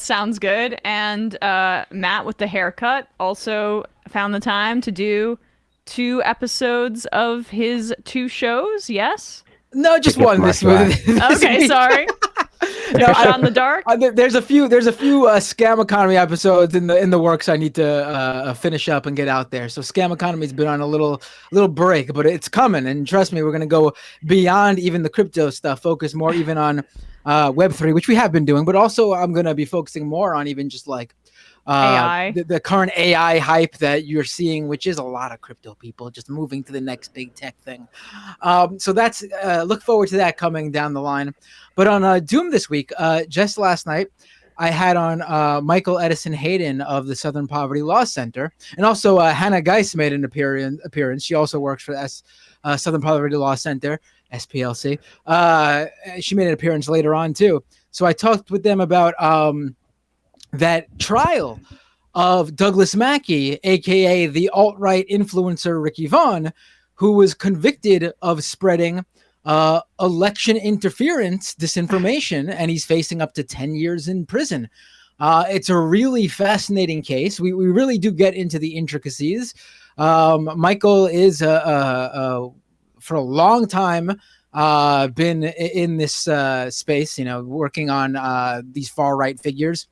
Sounds good. And Matt with the haircut also found the time to do 2 episodes of his 2 shows, yes? No, just one this week. Okay, sorry. No, shot in the dark. There's a few scam economy episodes in the works I need to finish up and get out there. So scam economy's been on a little break, but it's coming. And trust me, we're gonna go beyond even the crypto stuff. Focus more even on Web3, which we have been doing, but also I'm gonna be focusing more on even just like AI, the current AI hype that you're seeing, which is a lot of crypto people just moving to the next big tech thing. So that's look forward to that coming down the line. But on Doom this week, just last night, I had on Michael Edison Hayden of the Southern Poverty Law Center, and also Hannah Geis made an appearance. She also works for Southern Poverty Law Center, SPLC. She made an appearance later on too. So I talked with them about that trial of Douglas Mackey, aka the alt-right influencer Ricky Vaughn, who was convicted of spreading election interference disinformation, and he's facing up to 10 years in prison. It's a really fascinating case. We really do get into the intricacies. Michael is for a long time been in this space, working on these far right figures.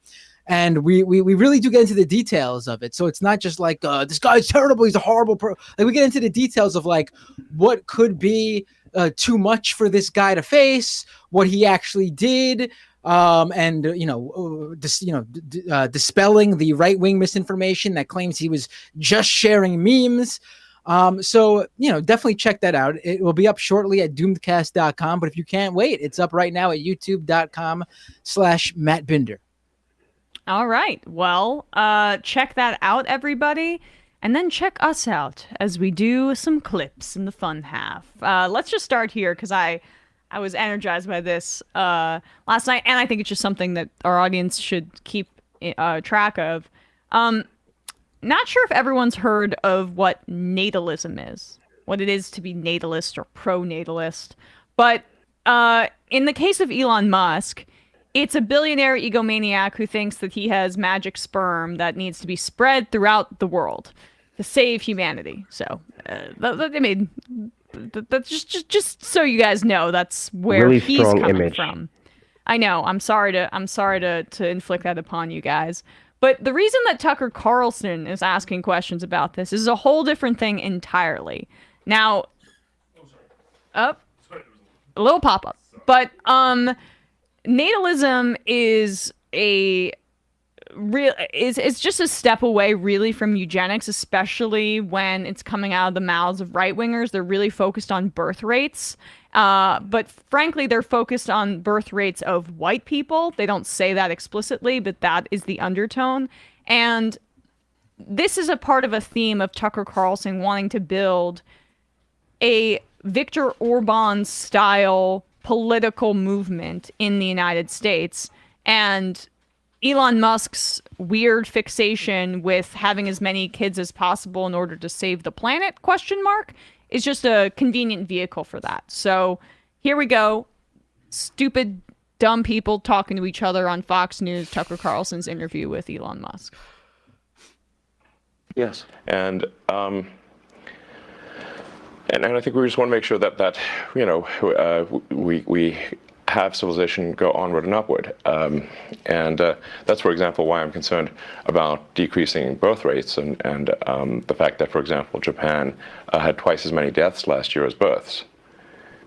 And we really do get into the details of it. So it's not just like, this guy's terrible, he's a horrible like, we get into the details of like what could be too much for this guy to face, what he actually did, and dispelling the right-wing misinformation that claims he was just sharing memes. So definitely check that out. It will be up shortly at doomedcast.com, but if you can't wait, it's up right now at youtube.com/Matt Binder. All right. Well, check that out, everybody. And then check us out as we do some clips in the fun half. Let's just start here because I was energized by this last night, and I think it's just something that our audience should keep track of. Not sure if everyone's heard of what natalism is, what it is to be natalist or pro-natalist. But in the case of Elon Musk, it's a billionaire egomaniac who thinks that he has magic sperm that needs to be spread throughout the world to save humanity. So, that's just so you guys know, that's where really he's strong coming image. from. I know. I'm sorry to inflict that upon you guys. But the reason that Tucker Carlson is asking questions about this is a whole different thing entirely. Now, a little pop-up. But natalism is it's just a step away really from eugenics, especially when it's coming out of the mouths of right-wingers. They're really focused on birth rates. But frankly, they're focused on birth rates of white people. They don't say that explicitly, but that is the undertone. And this is a part of a theme of Tucker Carlson wanting to build a Viktor Orban style political movement in the United States. And Elon Musk's weird fixation with having as many kids as possible in order to save the planet, is just a convenient vehicle for that. So here we go. Stupid, dumb people talking to each other on Fox News, Tucker Carlson's interview with Elon Musk. Yes. And I think we just want to make sure that we have civilization go onward and upward. And that's, for example, why I'm concerned about decreasing birth rates and the fact that, for example, Japan had twice as many deaths last year as births.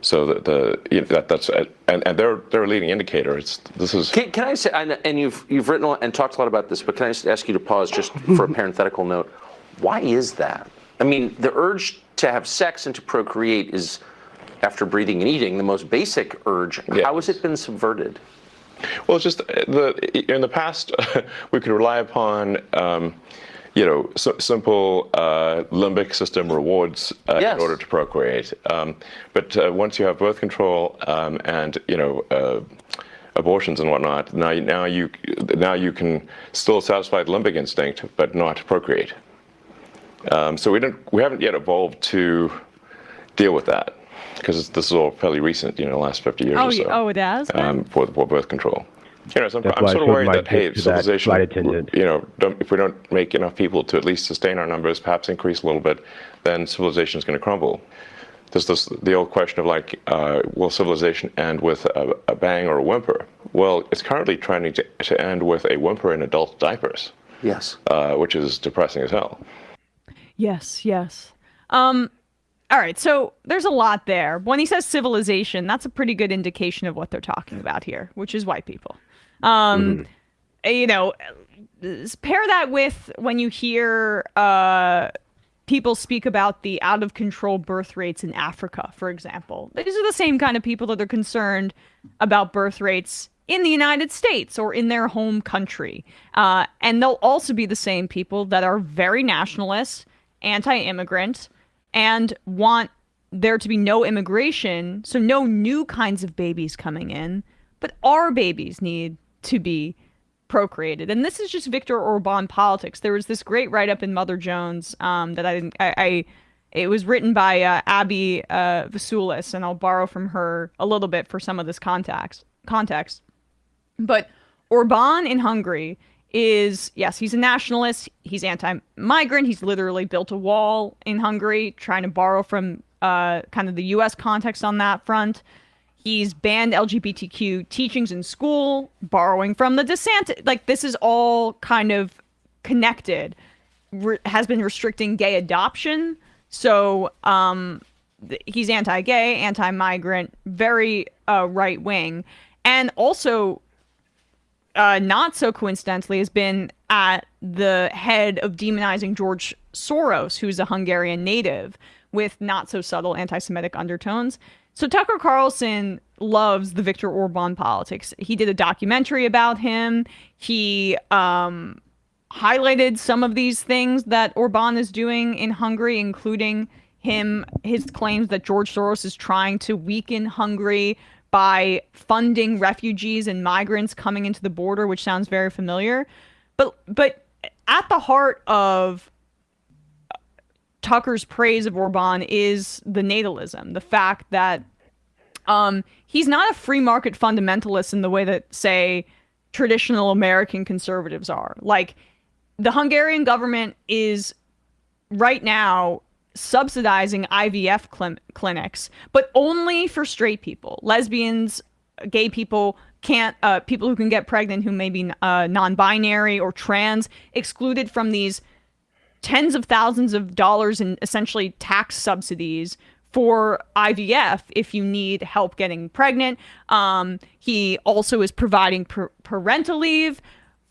So that's they're a leading indicator. Can I say, and you've written and talked a lot about this, but can I just ask you to pause just for a parenthetical note? Why is that? I mean, the urge to have sex and to procreate is, after breathing and eating, the most basic urge. Yeah. How has it been subverted? Well, it's just in the past we could rely upon simple limbic system rewards in order to procreate. But once you have birth control and abortions and whatnot, now you can still satisfy the limbic instinct but not procreate. So we haven't yet evolved to deal with that, because this is all fairly recent, the last 50 years or so. Oh, it has? For birth control. So I'm sort of worried that, hey, civilization, if we don't make enough people to at least sustain our numbers, perhaps increase a little bit, then civilization is going to crumble. There's the old question of will civilization end with a bang or a whimper? Well, it's currently trying to end with a whimper in adult diapers. Yes. Which is depressing as hell. Yes. All right, so there's a lot there. When he says civilization, that's a pretty good indication of what they're talking about here, which is white people. Pair that with when you hear people speak about the out-of-control birth rates in Africa, for example. These are the same kind of people that are concerned about birth rates in the United States or in their home country. And they'll also be the same people that are very nationalist, anti-immigrant, and want there to be no immigration, so no new kinds of babies coming in, but our babies need to be procreated. And this is just Viktor Orban politics. There was this great write-up in Mother Jones that it was written by Abby Vasulis, and I'll borrow from her a little bit for some of this context. But Orban in Hungary is, yes, he's a nationalist, he's anti-migrant, he's literally built a wall in Hungary, trying to borrow from kind of the U.S. context on that front. He's banned LGBTQ teachings in school, borrowing from the DeSantis. Like, this is all kind of connected. Has been restricting gay adoption. So he's anti-gay, anti-migrant, very right-wing. And also, not so coincidentally, has been at the head of demonizing George Soros, who's a Hungarian native, with not so subtle anti-Semitic undertones. So Tucker Carlson loves the Viktor Orban politics. He did a documentary about him. He highlighted some of these things that Orban is doing in Hungary, including his claims that George Soros is trying to weaken Hungary by funding refugees and migrants coming into the border, which sounds very familiar. But at the heart of Tucker's praise of Orban is the natalism, the fact that he's not a free market fundamentalist in the way that, say, traditional American conservatives are. Like, the Hungarian government is right now subsidizing IVF clinics, but only for straight people. Lesbians, gay people can't, people who can get pregnant who may be non-binary or trans, excluded from these tens of thousands of dollars in essentially tax subsidies for IVF if you need help getting pregnant. He also is providing parental leave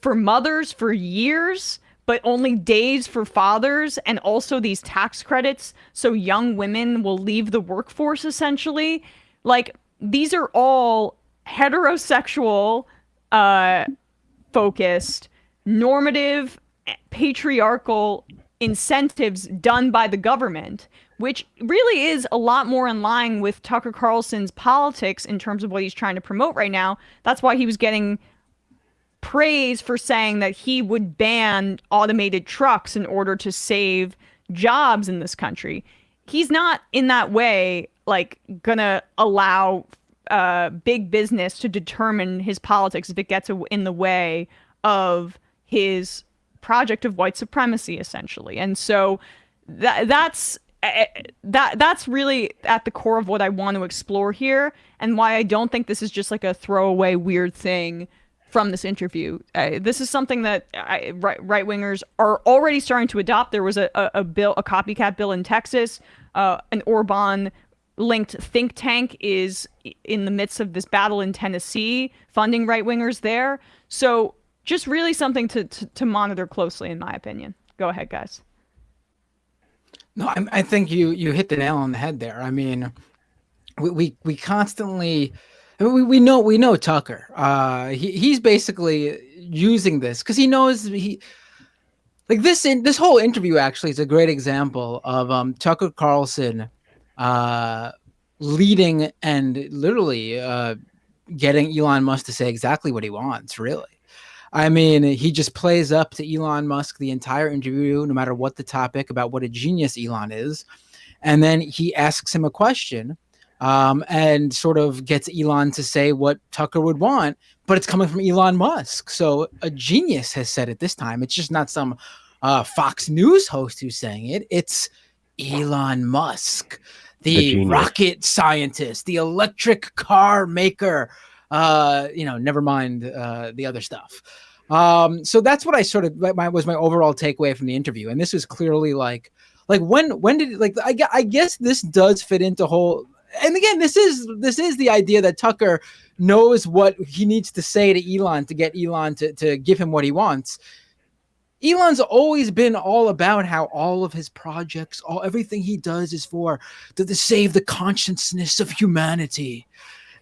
for mothers for years, but only days for fathers, and also these tax credits so young women will leave the workforce, essentially. Like, these are all heterosexual focused, normative, patriarchal incentives done by the government, which really is a lot more in line with Tucker Carlson's politics in terms of what he's trying to promote right now. That's why he was getting praise for saying that he would ban automated trucks in order to save jobs in this country. He's not in that way like gonna allow big business to determine his politics if it gets in the way of his project of white supremacy, essentially. And so that's really at the core of what I want to explore here, and why I don't think this is just like a throwaway weird thing from this interview. This is something that right-wingers are already starting to adopt. There was a copycat bill in Texas. An Orban-linked think tank is in the midst of this battle in Tennessee, funding right-wingers there. So just really something to monitor closely, in my opinion. Go ahead, guys. No, I think you hit the nail on the head there. I mean, we constantly, we know Tucker. He's basically using this because he knows this whole interview actually is a great example of Tucker Carlson leading and literally getting Elon Musk to say exactly what he wants, really. I mean, he just plays up to Elon Musk the entire interview, no matter what the topic, about what a genius Elon is. And then he asks him a question and sort of gets Elon to say what Tucker would want, but it's coming from Elon Musk. So a genius has said it this time. It's just not some Fox News host who's saying it. It's Elon Musk, the rocket scientist, the electric car maker. Never mind the other stuff. So that's what I sort of was my overall takeaway from the interview. And this is clearly like when did I guess this does fit into whole. And again, this is the idea that Tucker knows what he needs to say to Elon to get Elon to give him what he wants. Elon's always been all about how all of his projects, everything he does is to save the consciousness of humanity.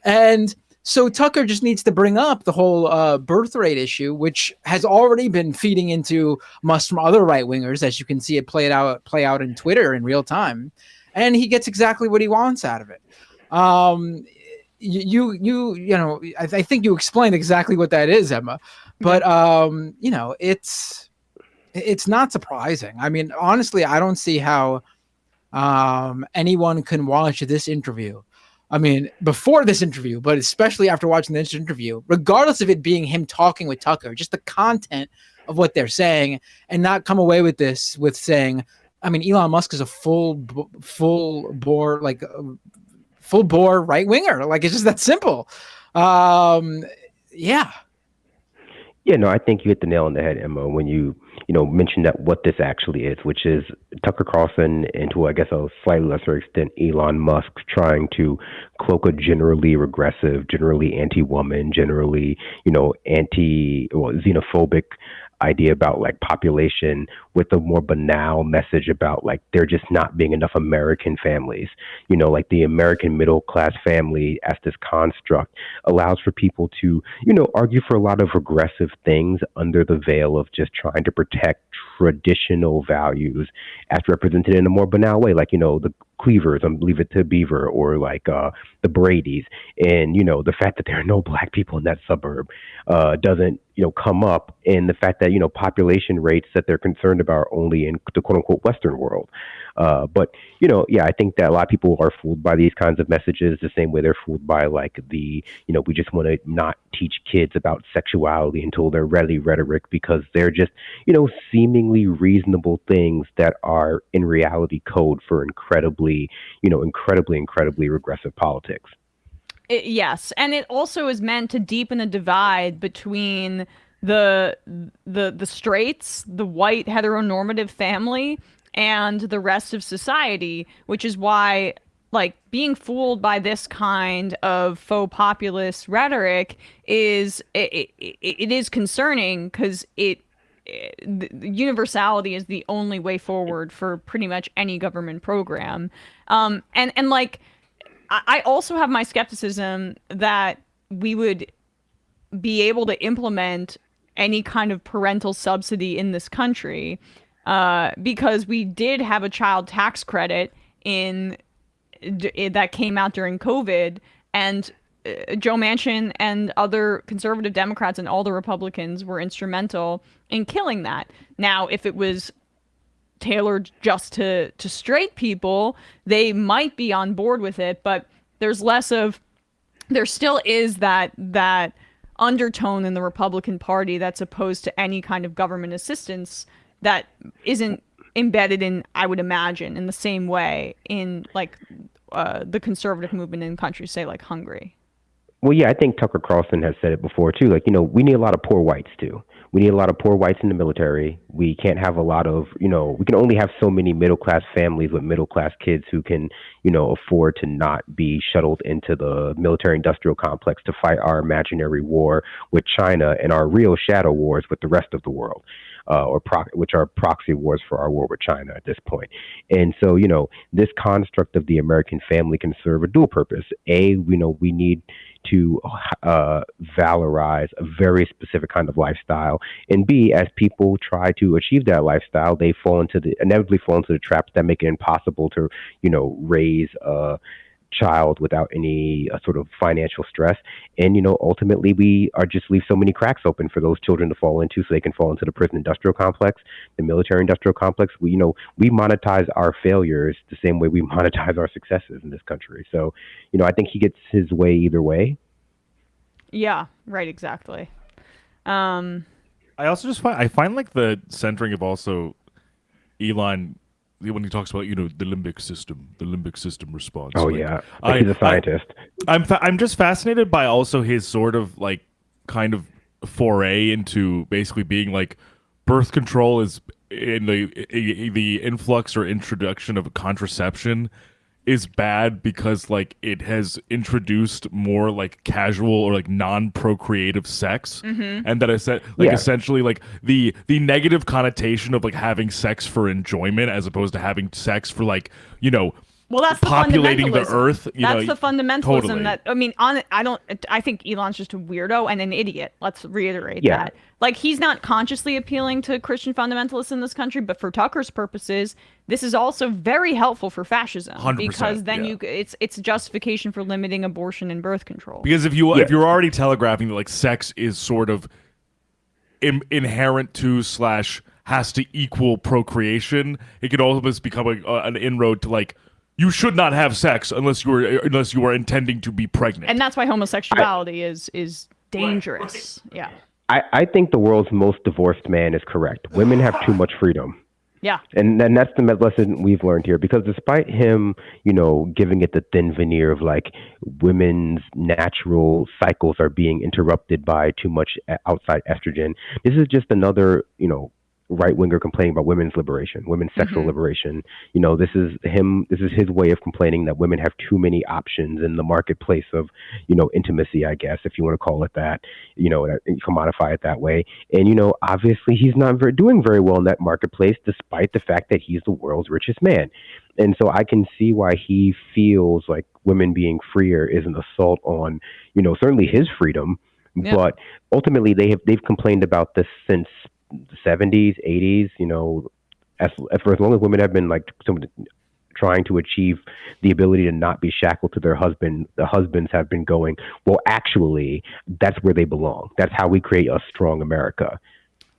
And so Tucker just needs to bring up the whole birth rate issue, which has already been feeding into Musk from other right wingers, as you can see it play out in Twitter in real time, and he gets exactly what he wants out of it. I think you explained exactly what that is, Emma, but it's not surprising. I mean, honestly, I don't see how anyone can watch this interview. I mean, before this interview, but especially after watching this interview, regardless of it being him talking with Tucker, just the content of what they're saying, and not come away with this with saying, I mean, Elon Musk is a full bore, full bore right winger. Like, it's just that simple. Yeah. Yeah, no, I think you hit the nail on the head, Emma, when you mentioned that what this actually is, which is Tucker Carlson and, to I guess a slightly lesser extent, Elon Musk trying to cloak a generally regressive, generally anti-woman, generally, xenophobic idea about like population with a more banal message about like there just not being enough American families. Like the American middle class family as this construct allows for people to, argue for a lot of regressive things under the veil of just trying to protect traditional values as represented in a more banal way, like, the Cleavers, Leave It to Beaver, or like the Bradys. And, the fact that there are no black people in that suburb doesn't, come up, and the fact that, population rates that they're concerned about are only in the quote unquote Western world. But, I think that a lot of people are fooled by these kinds of messages the same way they're fooled by like we just want to not teach kids about sexuality until they're ready rhetoric, because they're just, seemingly reasonable things that are in reality code for incredibly regressive politics. Yes, and it also is meant to deepen a divide between the straights, the white heteronormative family, and the rest of society, which is why, like, being fooled by this kind of faux populist rhetoric is concerning, because universality is the only way forward for pretty much any government program. And like, I also have my skepticism that we would be able to implement any kind of parental subsidy in this country, because we did have a child tax credit that came out during COVID, and Joe Manchin and other conservative Democrats and all the Republicans were instrumental in killing that. Now, if it was tailored just to straight people, they might be on board with it, but there still is that undertone in the Republican Party that's opposed to any kind of government assistance that isn't embedded in, I would imagine, in the same way in like the conservative movement in countries, say like Hungary. Well, yeah, I think Tucker Carlson has said it before too. Like, we need a lot of poor whites too. We need a lot of poor whites in the military. We can't have a lot of, we can only have so many middle class families with middle class kids who can, afford to not be shuttled into the military industrial complex to fight our imaginary war with China and our real shadow wars with the rest of the world. Which are proxy wars for our war with China at this point. And so, this construct of the American family can serve a dual purpose. A, we need to valorize a very specific kind of lifestyle. And B, as people try to achieve that lifestyle, they inevitably fall into the traps that make it impossible to, raise a child without any sort of financial stress. And, ultimately we are just leave so many cracks open for those children to fall into, so they can fall into the prison industrial complex, the military industrial complex. We monetize our failures the same way we monetize our successes in this country. So, I think he gets his way either way. Yeah, right. Exactly. I also just find like the centering of also Elon, when he talks about, the limbic system response. Oh, like, yeah. He's a scientist. I'm just fascinated by also his sort of like kind of foray into basically being like birth control is in the influx or introduction of contraception is bad because like it has introduced more like casual or like non-procreative sex, and that I said like essentially like the negative connotation of like having sex for enjoyment as opposed to having sex for like well, that's populating the fundamentalism. earth. That's the fundamentalism totally. that, I mean, I think Elon's just a weirdo and an idiot. Let's reiterate that. Like, he's not consciously appealing to Christian fundamentalists in this country, but for Tucker's purposes, this is also very helpful for fascism 100%, because then it's justification for limiting abortion and birth control. Because if you're already telegraphing that like sex is sort of inherent to / has to equal procreation, it could almost become an inroad to like, you should not have sex unless you are intending to be pregnant. And that's why homosexuality is dangerous. Yeah. I think the world's most divorced man is correct. Women have too much freedom. Yeah. And then that's the lesson we've learned here, because despite him, giving it the thin veneer of like women's natural cycles are being interrupted by too much outside estrogen, this is just another, right winger complaining about women's liberation, women's sexual liberation. This is his way of complaining that women have too many options in the marketplace of, intimacy, I guess, if you want to call it that, commodify it that way. And, obviously he's not doing very well in that marketplace, despite the fact that he's the world's richest man. And so I can see why he feels like women being freer is an assault on, certainly his freedom, but ultimately they've complained about this since the 70s, 80s, for as long as women have been like trying to achieve the ability to not be shackled to their husband, the husbands have been going, well, actually, that's where they belong. That's how we create a strong America.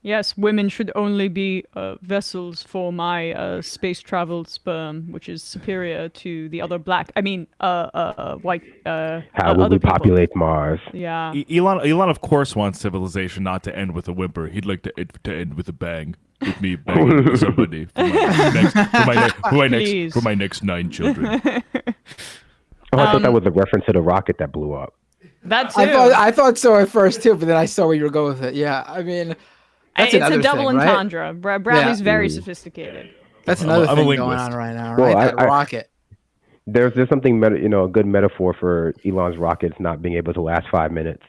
Yes, women should only be vessels for my space travel sperm, which is superior to the other white. How would other we people. populate Mars? Yeah. Elon, of course, wants civilization not to end with a whimper. He'd like to end with a bang. With me banging with somebody for my next 9 children. I thought that was a reference to the rocket that blew up. That too. I thought so at first too, but then I saw where you were going with it. Yeah, I mean, that's it's a double thing, entendre. Right? Bradley's very sophisticated. That's another thing going on right now, right? Well, that rocket. There's something a good metaphor for Elon's rockets not being able to last 5 minutes.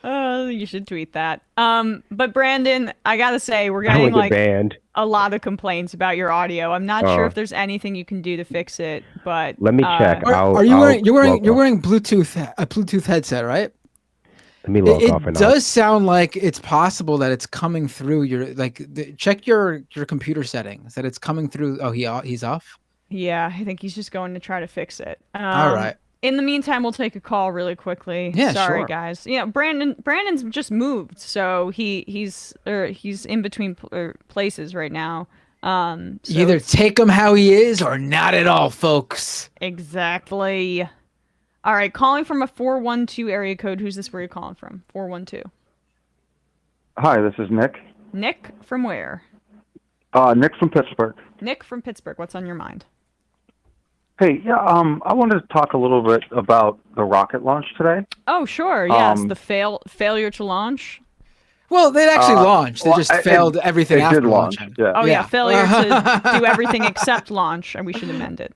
You should tweet that. But Brandon, I gotta say, we're getting banned. A lot of complaints about your audio. I'm not sure if there's anything you can do to fix it, but let me check. You're wearing Bluetooth a Bluetooth headset, right? Let me log off. It does sound like it's possible that it's coming through your check your computer settings that it's coming through. Oh, he's off. Yeah, I think he's just going to try to fix it. All right. In the meantime, we'll take a call really quickly. Yeah, sorry, sure. guys. Brandon's just moved, so he's in between places right now. So Either take him how he is or not at all, folks. Exactly. All right, calling from a 412 area code. Who's this? Where are you calling from? 412. Hi, this is Nick. Nick from where? Nick from Pittsburgh. Nick from Pittsburgh. What's on your mind? Hey, yeah, I wanted to talk a little bit about the rocket launch today. Oh, sure. Yes, the failure to launch. Well, they actually launched. They just failed everything after launching. Yeah. Oh, yeah, failure to do everything except launch, and we should amend it.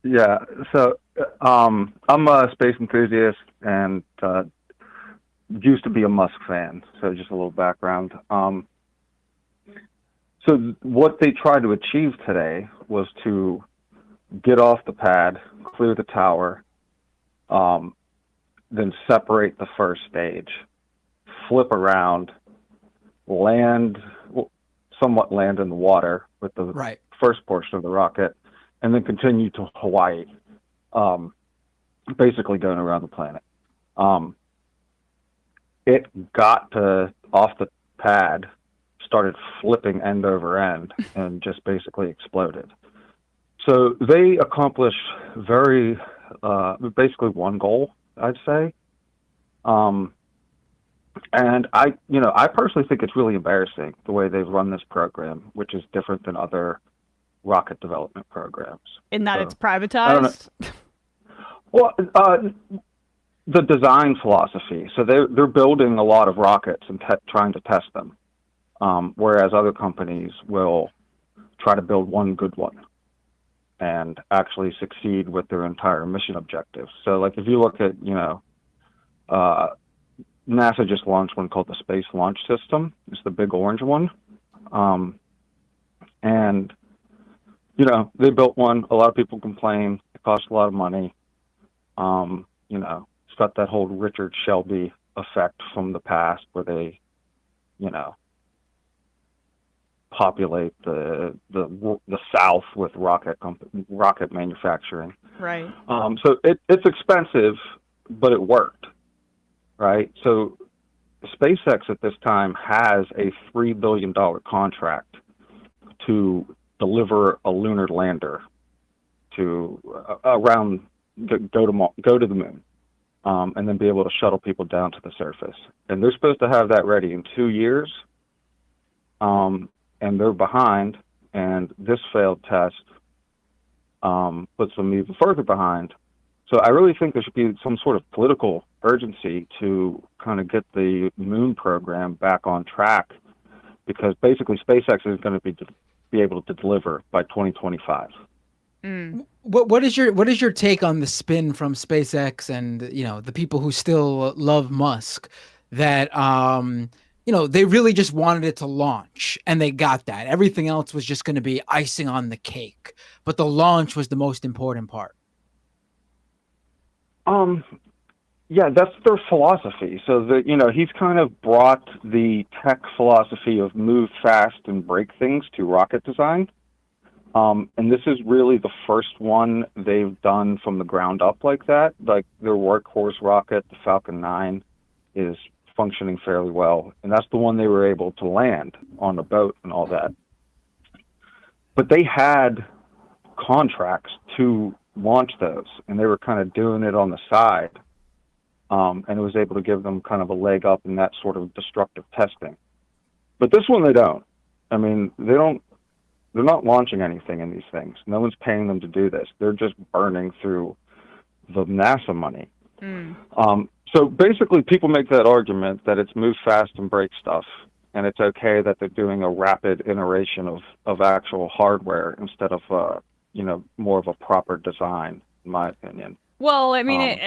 Yeah, so I'm a space enthusiast and used to be a Musk fan, so just a little background. So what they tried to achieve today was to get off the pad, clear the tower, then separate the first stage, flip around, somewhat land in the water with the first portion of the rocket, and then continue to Hawaii, basically going around the planet. It got off the pad, started flipping end over end, and just basically exploded. So they accomplished basically one goal, I'd say. And I personally think it's really embarrassing the way they've run this program, which is different than other rocket development programs. In that it's privatized? Well, the design philosophy. So they're building a lot of rockets and trying to test them, whereas other companies will try to build one good one and actually succeed with their entire mission objectives. So, like, if you look at, NASA just launched one called the Space Launch System. It's the big orange one. And, they built one. A lot of people complain. It costs a lot of money. It's got that whole Richard Shelby effect from the past where they, populate the South with rocket manufacturing. Right. So it's expensive, but it worked, right? So SpaceX at this time has a $3 billion contract to deliver a lunar lander to go to the moon, and then be able to shuttle people down to the surface. And they're supposed to have that ready in 2 years. and they're behind. And this failed test puts them even further behind. So I really think there should be some sort of political urgency to kind of get the moon program back on track, because basically SpaceX is going to be able to deliver by 2025. What is your take on the spin from SpaceX and the people who still love Musk that they really just wanted it to launch and they got that. Everything else was just going to be icing on the cake, but the launch was the most important part. Yeah, that's their philosophy. So he's kind of brought the tech philosophy of move fast and break things to rocket design. And this is really the first one they've done from the ground up like that. Like their workhorse rocket, the Falcon 9, is functioning fairly well. And that's the one they were able to land on a boat and all that. But they had contracts to launch those, and they were kind of doing it on the side. And it was able to give them kind of a leg up in that sort of destructive testing. But this one, they don't. I mean, they're not launching anything in these things. No one's paying them to do this. They're just burning through the NASA money. So basically, people make that argument that it's move fast and break stuff, and it's okay that they're doing a rapid iteration of actual hardware instead of more of a proper design, in my opinion. Well, I mean,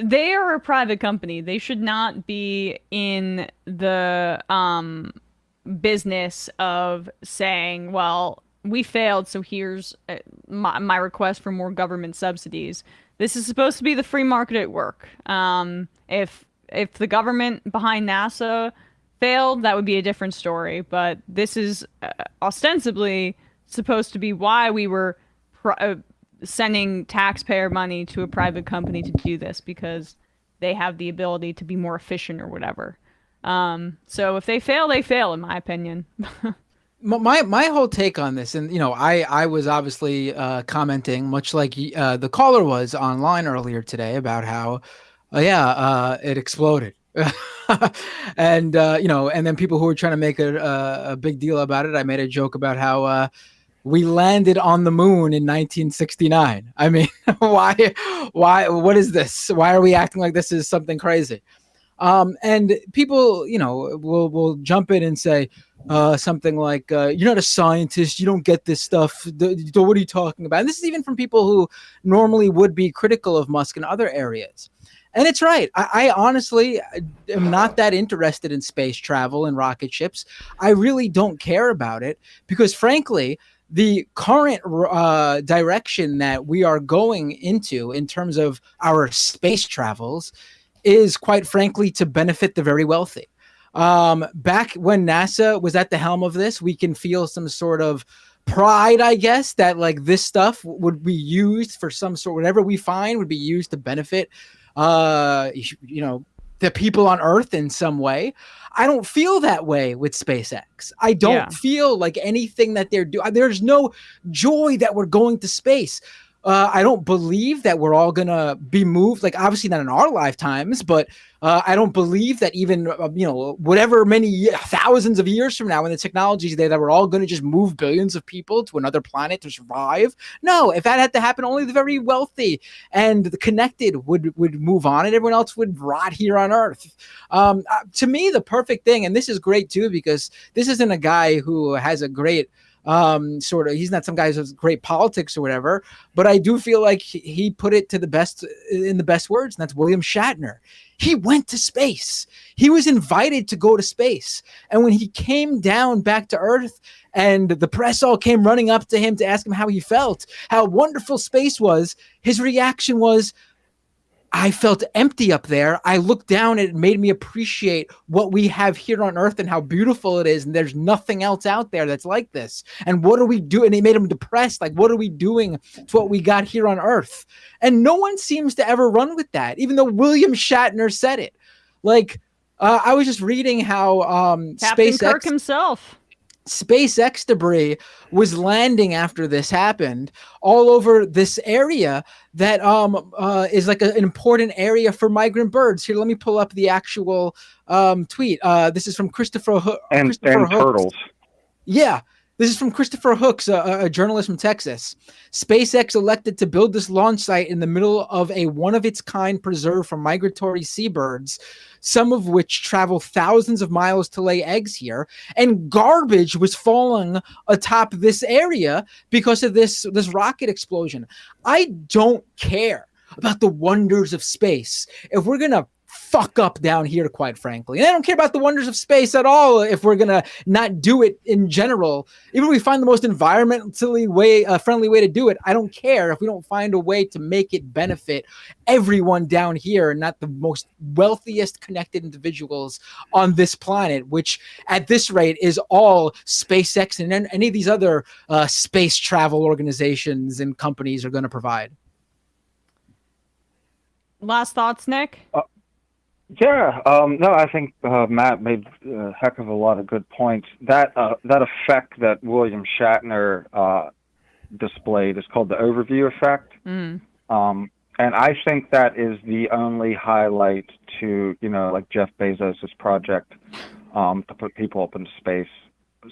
they are a private company. They should not be in the business of saying, well, we failed, so here's my request for more government subsidies. This is supposed to be the free market at work. If the government behind NASA failed, that would be a different story. But this is ostensibly supposed to be why we were sending taxpayer money to a private company to do this, because they have the ability to be more efficient or whatever. So if they fail, in my opinion. My whole take on this, and I was obviously commenting, much like the caller was online earlier today, about how it exploded. And and then people who were trying to make a big deal about it, I made a joke about how we landed on the moon in 1969. I mean, why, what is this? Why are we acting like this is something crazy? And people, will jump in and say something like, you're not a scientist, you don't get this stuff. What are you talking about? And this is even from people who normally would be critical of Musk in other areas. And it's right. I honestly am not that interested in space travel and rocket ships. I really don't care about it because, frankly, the current direction that we are going into in terms of our space travels is, quite frankly, to benefit the very wealthy. Back when NASA was at the helm of this, we can feel some sort of pride, I guess, that like this stuff would be used for some sort, whatever we find would be used to benefit the people on Earth in some way. I don't feel that way with SpaceX. I don't feel like anything that they're doing. There's no joy that we're going to space. I don't believe that we're all going to be moved, like obviously not in our lifetimes, but I don't believe that even, whatever many thousands of years from now when the technology is there, that we're all going to just move billions of people to another planet to survive. No, if that had to happen, only the very wealthy and the connected would move on and everyone else would rot here on Earth. To me, the perfect thing, and this is great too, because this isn't a guy who has a great he's not some guy who has great politics or whatever, but I do feel like he put it to the best in the best words, and that's William Shatner. He went to space. He was invited to go to space. And when he came down back to Earth and the press all came running up to him to ask him how he felt, how wonderful space was, his reaction was, I felt empty up there. I looked down and it made me appreciate what we have here on Earth and how beautiful it is. And there's nothing else out there that's like this. And what are we doing? And it made him depressed. Like, what are we doing to what we got here on Earth? And no one seems to ever run with that, even though William Shatner said it. Like, I was just reading how Captain Kirk himself. SpaceX debris was landing after this happened all over this area that is like an important area for migrant birds. Here, let me pull up the actual tweet. This is from Christopher Hooks. And turtles. Yeah. This is from Christopher Hooks, a journalist from Texas. SpaceX elected to build this launch site in the middle of a one-of-its-kind preserve for migratory seabirds, some of which travel thousands of miles to lay eggs here. And garbage was falling atop this area because of this rocket explosion. I don't care about the wonders of space. If we're going to fuck up down here, quite frankly. And I don't care about the wonders of space at all if we're going to not do it in general. Even if we find the most environmentally friendly way to do it, I don't care if we don't find a way to make it benefit everyone down here, not the most wealthiest connected individuals on this planet, which at this rate is all SpaceX and any of these other space travel organizations and companies are going to provide. Last thoughts, Nick? Yeah, no, I think Matt made a heck of a lot of good points. That effect that William Shatner displayed is called the overview effect. And I think that is the only highlight to, like Jeff Bezos' project to put people up into space.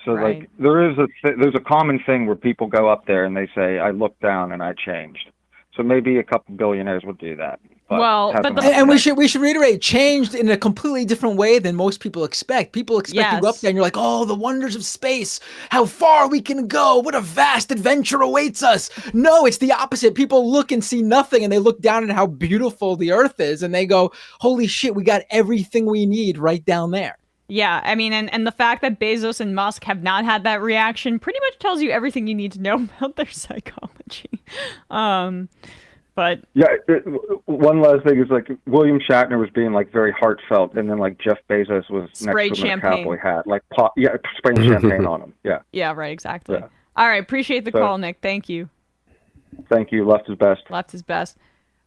So like there's a common thing where people go up there and they say, I looked down and I changed. So maybe a couple billionaires would do that. And we should reiterate, changed in a completely different way than most people expect. People expect you go up there and you're like, oh, the wonders of space, how far we can go, what a vast adventure awaits us. No, it's the opposite. People look and see nothing, and they look down at how beautiful the Earth is, and they go, holy shit, we got everything we need right down there. Yeah, I mean, and the fact that Bezos and Musk have not had that reaction pretty much tells you everything you need to know about their psychology. But yeah, one last thing is like William Shatner was being like very heartfelt, and then like Jeff Bezos was sprayed next to him in a champagne. cowboy hat, like spraying champagne on him. Yeah. Yeah, right, exactly. Yeah. All right, appreciate the call, Nick. Thank you. Thank you. Left is best. Left is best.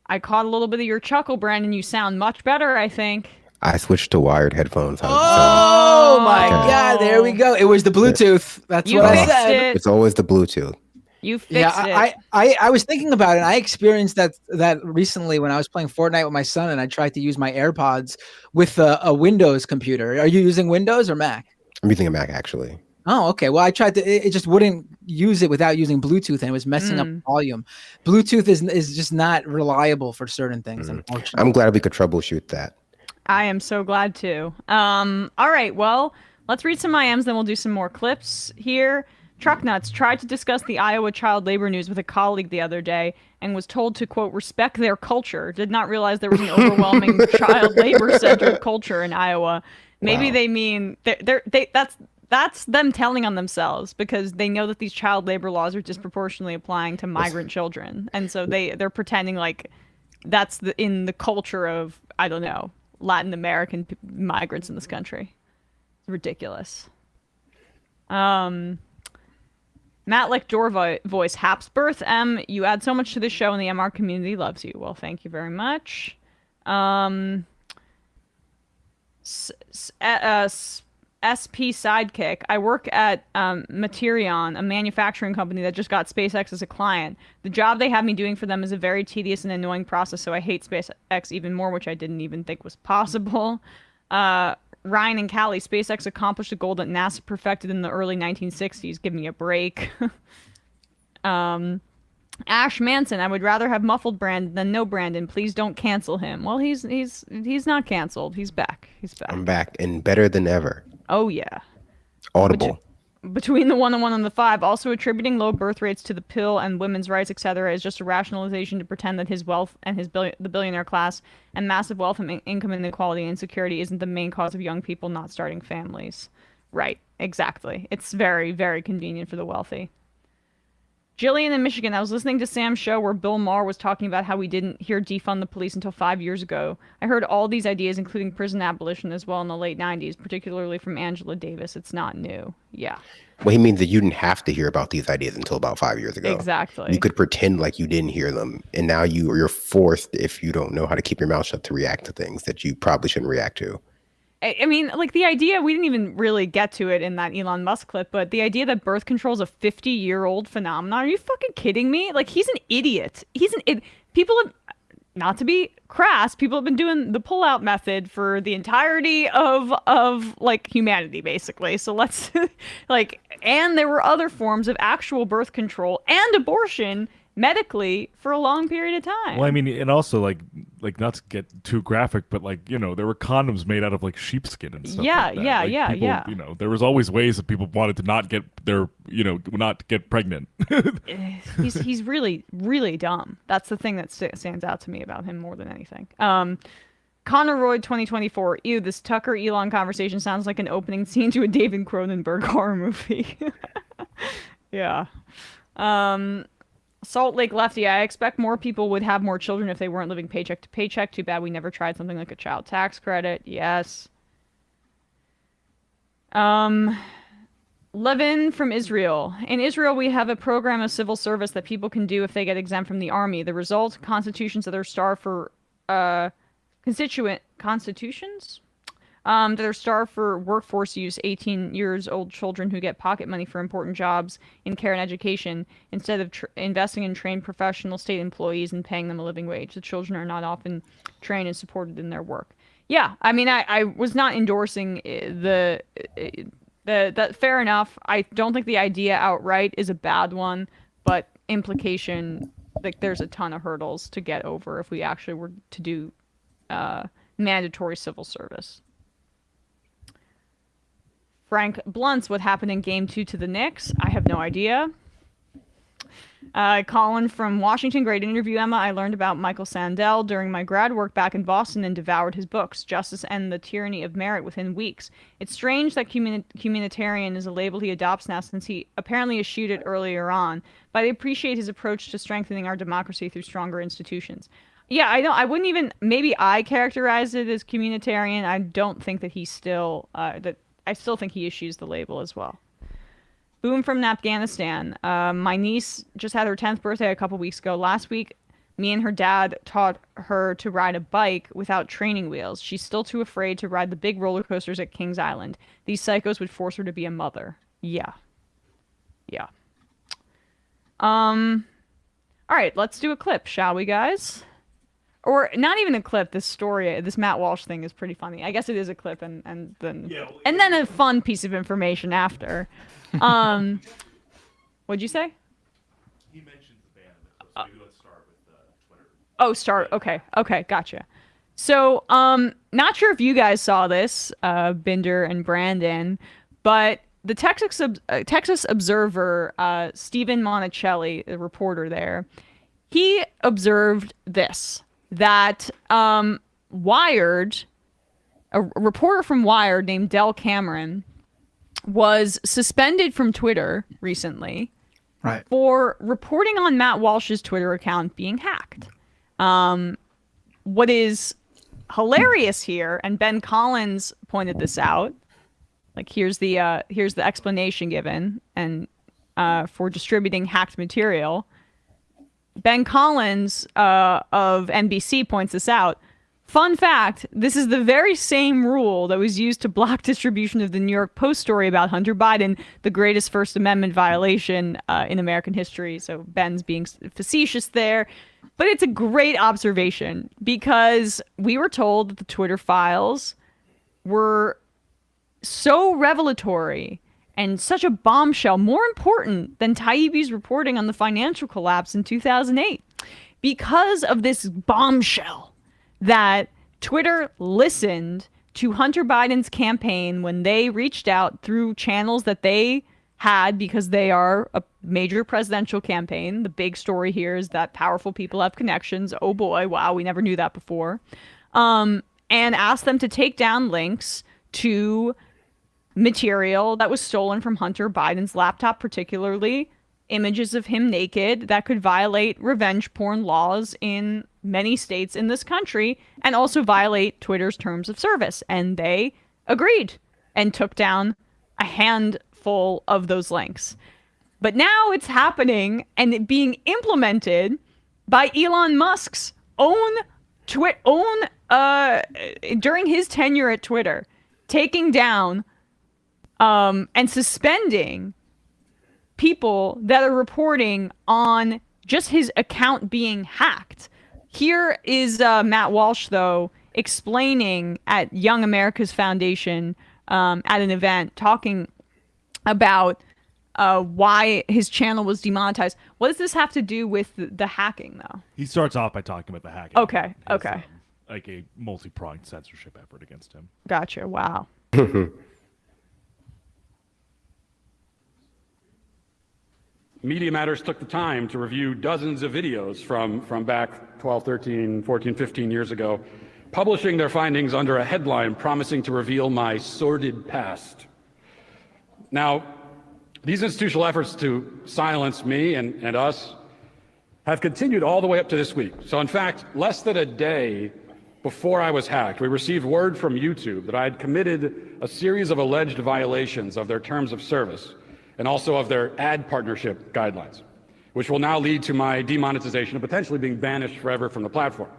I caught a little bit of your chuckle, Brandon. You sound much better, I think. I switched to wired headphones. Oh my God! There we go. It was the Bluetooth. That's what I said. It's always the Bluetooth. You fixed it. I was thinking about it. I experienced that recently when I was playing Fortnite with my son, and I tried to use my AirPods with a Windows computer. Are you using Windows or Mac? I'm using a Mac, actually. Oh, okay. Well, I tried to. It just wouldn't use it without using Bluetooth, and it was messing up volume. Bluetooth is just not reliable for certain things, unfortunately. I'm glad we could troubleshoot that. I am so glad to. All right, well, let's read some IMs, then we'll do some more clips here. Truck Nuts tried to discuss the Iowa child labor news with a colleague the other day and was told to, quote, respect their culture. Did not realize there was an overwhelming child labor-centered culture in Iowa. Maybe they mean that's them telling on themselves because they know that these child labor laws are disproportionately applying to migrant children. And so they're pretending like that's in the culture of, I don't know, Latin American migrants in this country. It's ridiculous. Matt like door voice, Hapsburth. You add so much to this show and the MR community loves you. Well, thank you very much. SP Sidekick. I work at Materion, a manufacturing company that just got SpaceX as a client. The job they have me doing for them is a very tedious and annoying process, so I hate SpaceX even more, which I didn't even think was possible. Ryan and Callie, SpaceX accomplished a goal that NASA perfected in the early 1960s. Give me a break. Ash Manson, I would rather have muffled Brandon than no Brandon. Please don't cancel him. Well, he's not canceled. He's back. He's back. I'm back and better than ever. Oh yeah. Audible. Between the 1 and 1 and the 5, also attributing low birth rates to the pill and women's rights, etc., is just a rationalization to pretend that his wealth and the billionaire class and massive wealth and income inequality and insecurity isn't the main cause of young people not starting families. Right, exactly. It's very, very convenient for the wealthy. Jillian in Michigan, I was listening to Sam's show where Bill Maher was talking about how we didn't hear defund the police until 5 years ago. I heard all these ideas, including prison abolition as well in the late 90s, particularly from Angela Davis. It's not new. Yeah. Well, he means that you didn't have to hear about these ideas until about 5 years ago. Exactly. You could pretend like you didn't hear them. And now you're forced, if you don't know how to keep your mouth shut, to react to things that you probably shouldn't react to. I mean, like the idea, we didn't even really get to it in that Elon Musk clip, but the idea that birth control is a 50-year-old phenomenon, are you fucking kidding me? Like, he's an idiot. People have, not to be crass, people have been doing the pull-out method for the entirety of like humanity, basically. So let's like, and there were other forms of actual birth control and abortion medically for a long period of time. Well, I mean, and also like not to get too graphic, but like, you know, there were condoms made out of like sheepskin and stuff. Yeah, like that. yeah, Like, yeah, people, yeah. You know, there was always ways that people wanted to not get not get pregnant. He's really, really dumb. That's the thing that stands out to me about him more than anything. Connor Royd 2024. Ew, this Tucker Elon conversation sounds like an opening scene to a David Cronenberg horror movie. Yeah. Salt Lake Lefty, I expect more people would have more children if they weren't living paycheck to paycheck. Too bad we never tried something like a child tax credit. Yes. Levin from Israel. In Israel, we have a program of civil service that people can do if they get exempt from the army. The result, constitutions that are starved for constitutions that are starved for workforce use, 18 years old children who get pocket money for important jobs in care and education instead of investing in trained professional state employees and paying them a living wage. The children are not often trained and supported in their work. Yeah, I mean, I was not endorsing that. Fair enough. I don't think the idea outright is a bad one, but implication, like, there's a ton of hurdles to get over if we actually were to do mandatory civil service. Frank Blunt's, what happened in Game 2 to the Knicks? I have no idea. Colin from Washington, great interview, Emma. I learned about Michael Sandel during my grad work back in Boston and devoured his books, Justice and the Tyranny of Merit, within weeks. It's strange that communitarian is a label he adopts now, since he apparently eschewed it earlier on, but I appreciate his approach to strengthening our democracy through stronger institutions. Yeah, I know. I wouldn't even, maybe I characterized it as communitarian. I don't think that he's still, I still think he issues the label as well. Boom from Afghanistan. My niece just had her 10th birthday a couple weeks ago. Last week, me and her dad taught her to ride a bike without training wheels. She's still too afraid to ride the big roller coasters at Kings Island. These psychos would force her to be a mother. Yeah. Yeah. All right, let's do a clip, shall we, guys? Or not even a clip. This story, this Matt Walsh thing is pretty funny. I guess it is a clip, and then a fun piece of information after. What'd you say? He mentioned the ban, so maybe let's start with Twitter. Okay, gotcha. So, not sure if you guys saw this, Binder and Brandon, but the Texas Observer, Stephen Monticelli, the reporter there, he observed this. That Wired, a reporter from Wired named Del Cameron, was suspended from Twitter recently, right, for reporting on Matt Walsh's Twitter account being hacked. What is hilarious here, and Ben Collins pointed this out, like here's the explanation given, and for distributing hacked material. Ben Collins of NBC points this out. Fun fact, this is the very same rule that was used to block distribution of the New York Post story about Hunter Biden, the greatest First Amendment violation in American history. So Ben's being facetious there. But it's a great observation, because we were told that the Twitter files were so revelatory and such a bombshell, more important than Taibbi's reporting on the financial collapse in 2008. Because of this bombshell that Twitter listened to Hunter Biden's campaign when they reached out through channels that they had, because they are a major presidential campaign. The big story here is that powerful people have connections. Oh boy, wow, we never knew that before. And asked them to take down links to material that was stolen from Hunter Biden's laptop, particularly images of him naked that could violate revenge porn laws in many states in this country, and also violate Twitter's terms of service. And they agreed and took down a handful of those links. But now it's happening and it being implemented by Elon Musk's during his tenure at Twitter. taking down and suspending people that are reporting on just his account being hacked. Here is Matt Walsh, though, explaining at Young America's Foundation at an event, talking about why his channel was demonetized. What does this have to do with the hacking, though? He starts off by talking about the hacking. Okay, as, okay. Like a multi-pronged censorship effort against him. Gotcha. Wow. Media Matters took the time to review dozens of videos from back 12, 13, 14, 15 years ago, publishing their findings under a headline promising to reveal my sordid past. Now, these institutional efforts to silence me and us have continued all the way up to this week. So in fact, less than a day before I was hacked, we received word from YouTube that I had committed a series of alleged violations of their terms of service and also of their ad partnership guidelines, which will now lead to my demonetization and potentially being banished forever from the platform.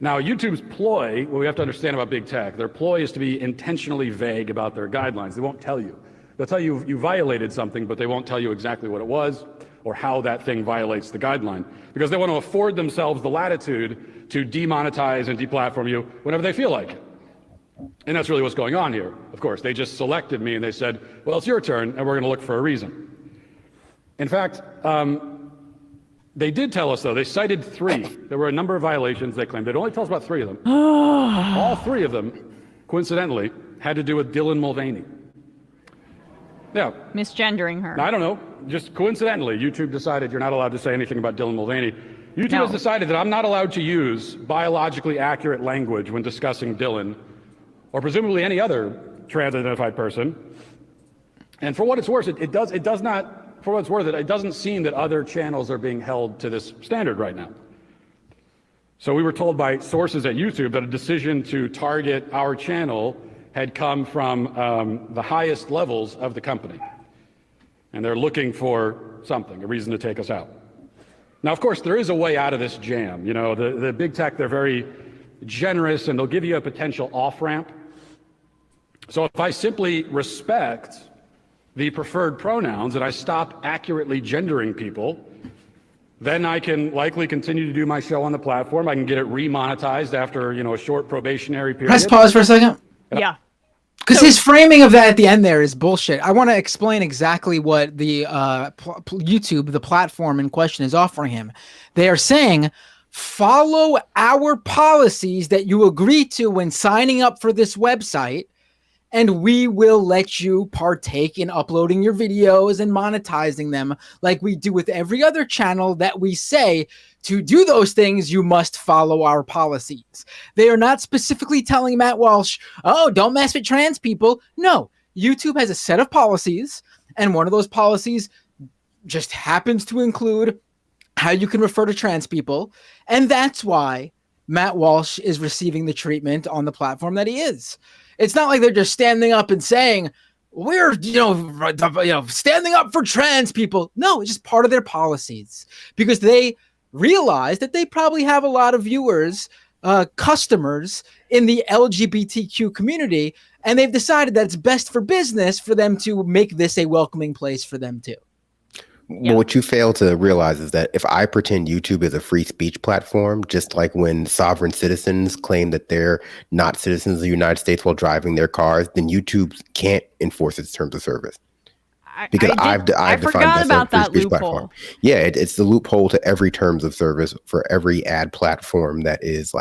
Now, YouTube's ploy, what we have to understand about big tech, their ploy is to be intentionally vague about their guidelines. They won't tell you. They'll tell you you violated something, but they won't tell you exactly what it was or how that thing violates the guideline, because they want to afford themselves the latitude to demonetize and deplatform you whenever they feel like it. And that's really what's going on here. Of course, they just selected me and they said, well, it's your turn, and we're going to look for a reason. In fact, they did tell us, though, they cited 3. There were a number of violations they claimed. They'd only tell us about 3 of them. All 3 of them, coincidentally, had to do with Dylan Mulvaney. Yeah. Misgendering her. I don't know. Just coincidentally, YouTube decided you're not allowed to say anything about Dylan Mulvaney. YouTube has decided that I'm not allowed to use biologically accurate language when discussing Dylan, or presumably any other trans-identified person. And for what it's worth, it does not, for what it's worth, it doesn't seem that other channels are being held to this standard right now. So we were told by sources at YouTube that a decision to target our channel had come from the highest levels of the company. And they're looking for something, a reason to take us out. Now, of course, there is a way out of this jam. You know, the big tech, they're very generous, and they'll give you a potential off-ramp. So if I simply respect the preferred pronouns and I stop accurately gendering people, then I can likely continue to do my show on the platform. I can get it remonetized after, a short probationary period. Let's pause for a second. Yeah. Because his framing of that at the end there is bullshit. I want to explain exactly what the YouTube, the platform in question, is offering him. They are saying, follow our policies that you agree to when signing up for this website, and we will let you partake in uploading your videos and monetizing them like we do with every other channel that we say. To do those things, you must follow our policies. They are not specifically telling Matt Walsh, oh, don't mess with trans people. No, YouTube has a set of policies, and one of those policies just happens to include how you can refer to trans people. And that's why Matt Walsh is receiving the treatment on the platform that he is. It's not like they're just standing up and saying, we're, standing up for trans people. No, it's just part of their policies, because they realize that they probably have a lot of viewers, customers in the LGBTQ community, and they've decided that it's best for business for them to make this a welcoming place for them too. Well, what you fail to realize is that if I pretend YouTube is a free speech platform, just like when sovereign citizens claim that they're not citizens of the United States while driving their cars, then YouTube can't enforce its terms of service. Because I've defined that as a free speech platform. Yeah, it's the loophole to every terms of service for every ad platform that is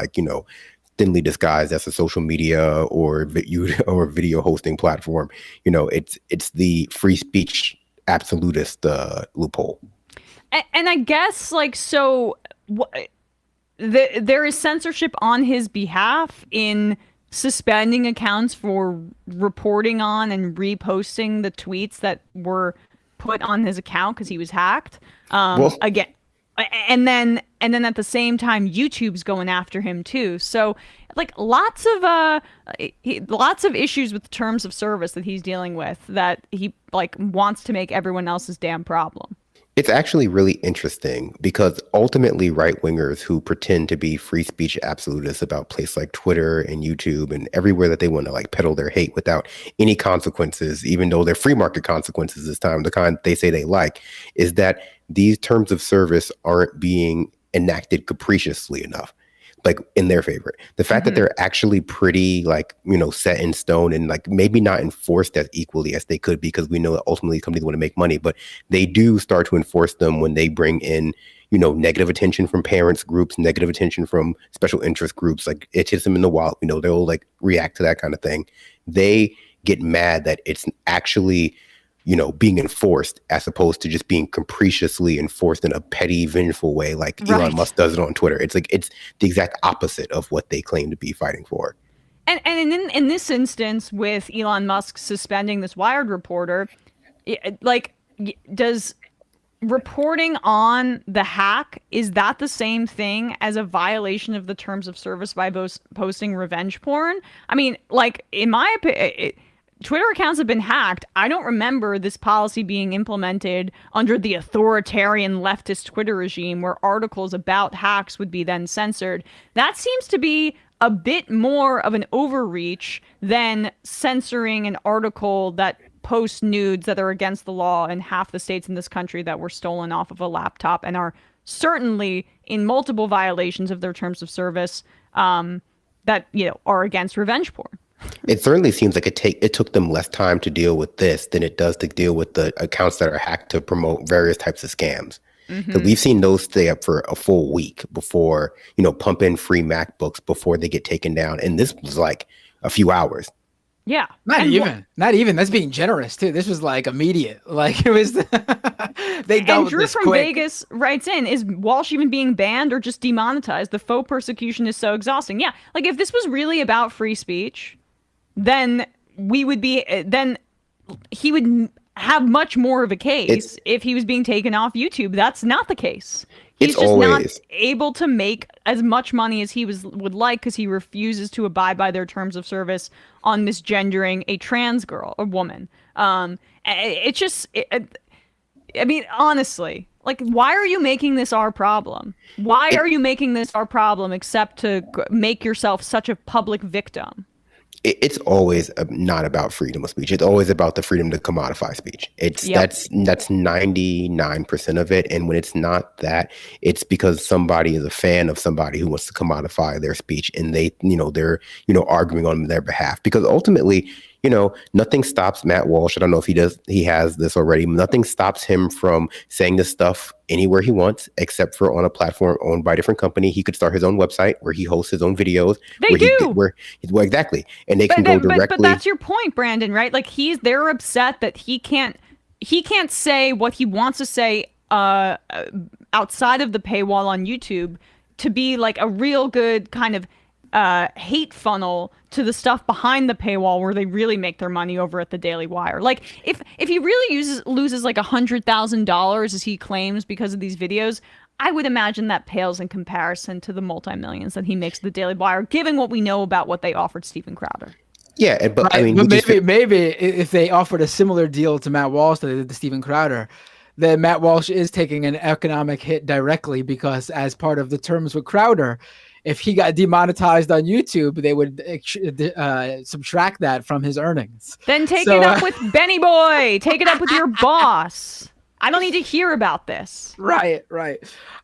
thinly disguised as a social media or video hosting platform. It's the free speech absolutist loophole. And I guess there is censorship on his behalf in suspending accounts for reporting on and reposting the tweets that were put on his account because he was hacked. Again, and then at the same time, YouTube's going after him too. So lots of issues with terms of service that he's dealing with that he wants to make everyone else's damn problem. It's actually really interesting because ultimately right-wingers who pretend to be free speech absolutists about places like Twitter and YouTube and everywhere that they want to like peddle their hate without any consequences, even though they're free market consequences this time, the kind they say they like, is that these terms of service aren't being enacted capriciously enough, like in their favor. The fact that they're actually pretty like, set in stone and like maybe not enforced as equally as they could, because we know that ultimately companies want to make money, but they do start to enforce them when they bring in, negative attention from parents groups, negative attention from special interest groups. Like it hits them in the wallet, they'll like react to that kind of thing. They get mad that it's actually being enforced as opposed to just being capriciously enforced in a petty, vengeful way like Elon Musk does it on Twitter. It's like it's the exact opposite of what they claim to be fighting for. And in this instance, with Elon Musk suspending this Wired reporter, does reporting on the hack, is that the same thing as a violation of the terms of service by posting revenge porn? I mean, like, in my opinion, Twitter accounts have been hacked. I don't remember this policy being implemented under the authoritarian leftist Twitter regime where articles about hacks would be then censored. That seems to be a bit more of an overreach than censoring an article that posts nudes that are against the law in half the states in this country that were stolen off of a laptop and are certainly in multiple violations of their terms of service that are against revenge porn. It certainly seems like it took them less time to deal with this than it does to deal with the accounts that are hacked to promote various types of scams. Because we've seen those stay up for a full week before, pump in free MacBooks before they get taken down. And this was like a few hours. Yeah. Not even. That's being generous too. This was like immediate. Like it was, they dealt with Drew this from quick. Vegas writes in, is Walsh even being banned or just demonetized? The faux persecution is so exhausting. Yeah. Like if this was really about free speech, then he would have much more of a case if he was being taken off YouTube. That's not the case. He's just not able to make as much money as he would like because he refuses to abide by their terms of service on misgendering a trans girl or woman. I mean, honestly, like, why are you making this our problem? Why are you making this our problem except to make yourself such a public victim? It's always not about freedom of speech. It's always about the freedom to commodify speech. That's 99% of it. And when it's not that, it's because somebody is a fan of somebody who wants to commodify their speech, and they're arguing on their behalf. Because ultimately, nothing stops Matt Walsh. I don't know if he has this already. Nothing stops him from saying this stuff anywhere he wants, except for on a platform owned by a different company. He could start his own website where he hosts his own videos. Exactly. And they can go directly. But that's your point, Brandon, right? Like they're upset that he can't say what he wants to say outside of the paywall on YouTube to be like a real good kind of hate funnel to the stuff behind the paywall where they really make their money over at the Daily Wire. Like if he really loses like $100,000 as he claims because of these videos, I would imagine that pales in comparison to the multi-millions that he makes at the Daily Wire, given what we know about what they offered Steven Crowder. Yeah, but right, I mean, maybe if they offered a similar deal to Matt Walsh that they did to Steven Crowder, then Matt Walsh is taking an economic hit directly, because as part of the terms with Crowder, if he got demonetized on YouTube, they would subtract that from his earnings. Then take it up with Benny Boy. Take it up with your boss. I don't need to hear about this. Right.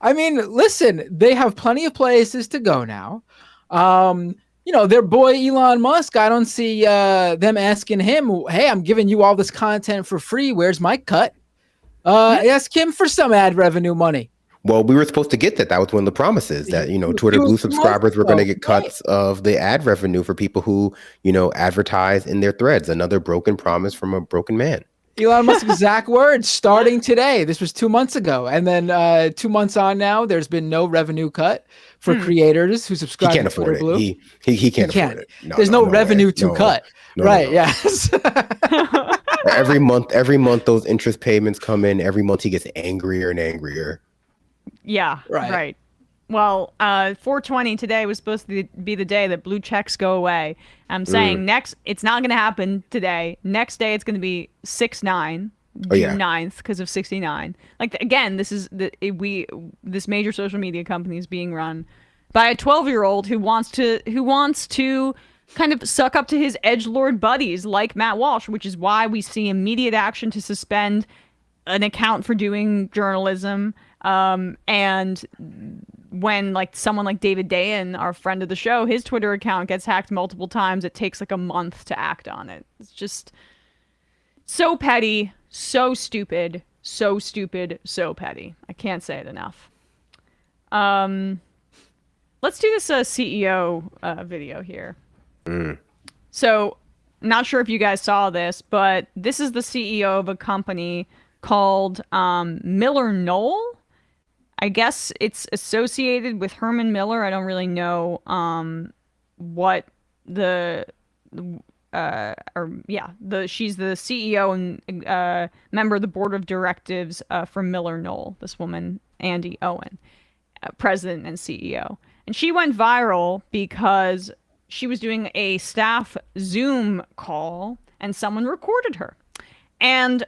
I mean, listen, they have plenty of places to go now. Their boy Elon Musk, I don't see them asking him, hey, I'm giving you all this content for free. Where's my cut? Ask him for some ad revenue money. Well, we were supposed to get that. That was one of the promises that, Twitter Blue subscribers were going to get cuts of the ad revenue for people who, advertise in their threads. Another broken promise from a broken man. Elon Musk's exact words starting today. This was 2 months ago. And then 2 months on now, there's been no revenue cut for creators who subscribe to Twitter Blue. He can't afford it. There's no revenue to cut. Yes. Every month, those interest payments come in. Every month he gets angrier and angrier. Yeah, right. Well, 420 today was supposed to be the day that blue checks go away. I'm saying it's not going to happen today. Next day, it's going to be 6/9, June 9th because of 69. Like, again, this major social media company is being run by a 12-year-old who wants to kind of suck up to his edgelord buddies like Matt Walsh, which is why we see immediate action to suspend an account for doing journalism. And when like someone like David Dayen, our friend of the show, his Twitter account gets hacked multiple times, it takes like a month to act on it. It's just so petty, so stupid, so stupid, so petty. I can't say it enough. Let's do this CEO video here. So, not sure if you guys saw this, but this is the CEO of a company called Miller Knoll. I guess it's associated with Herman Miller. I don't really know what she's the CEO and member of the board of directives for Miller Knoll. This woman, Andy Owen, president and CEO, and she went viral because she was doing a staff Zoom call and someone recorded her, and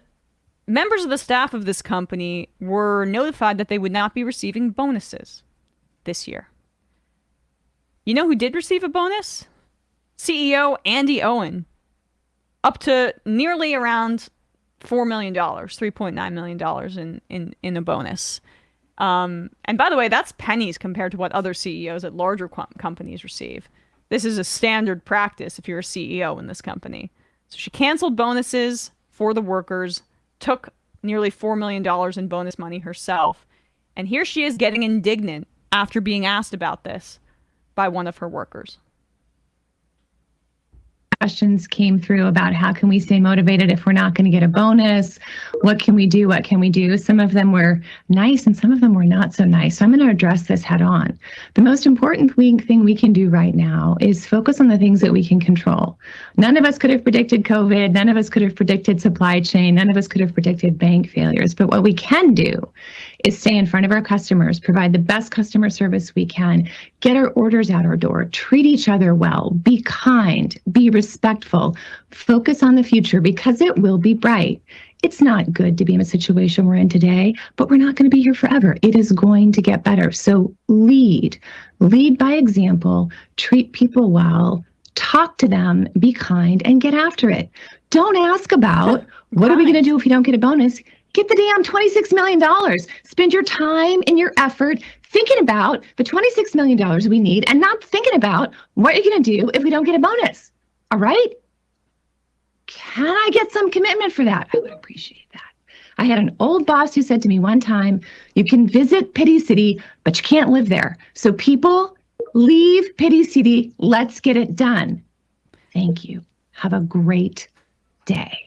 members of the staff of this company were notified that they would not be receiving bonuses this year. You know who did receive a bonus? CEO Andy Owen. Up to nearly around $4 million, $3.9 million in a bonus. And by the way, that's pennies compared to what other CEOs at larger companies receive. This is a standard practice if you're a CEO in this company. So she canceled bonuses for the workers, took nearly $4 million in bonus money herself. And here she is getting indignant after being asked about this by one of her workers. Questions came through about how can we stay motivated if we're not going to get a bonus? What can we do? What can we do? Some of them were nice and some of them were not so nice. So I'm going to address this head on. The most important thing we can do right now is focus on the things that we can control. None of us could have predicted COVID. None of us could have predicted supply chain. None of us could have predicted bank failures. But what we can do is stay in front of our customers, provide the best customer service we can, get our orders out our door, treat each other well, be kind, be respectful, focus on the future because it will be bright. It's not good to be in a situation we're in today, but we're not going to be here forever. It is going to get better. So lead by example, treat people well, talk to them, be kind, and get after it. Don't ask about what are we going to do if we don't get a bonus. Get the damn $26 million. Spend your time and your effort thinking about the $26 million we need and not thinking about what you're going to do if we don't get a bonus. All right? Can I get some commitment for that? I would appreciate that. I had an old boss who said to me one time, you can visit Pity City, but you can't live there. So people, leave Pity City. Let's get it done. Thank you. Have a great day.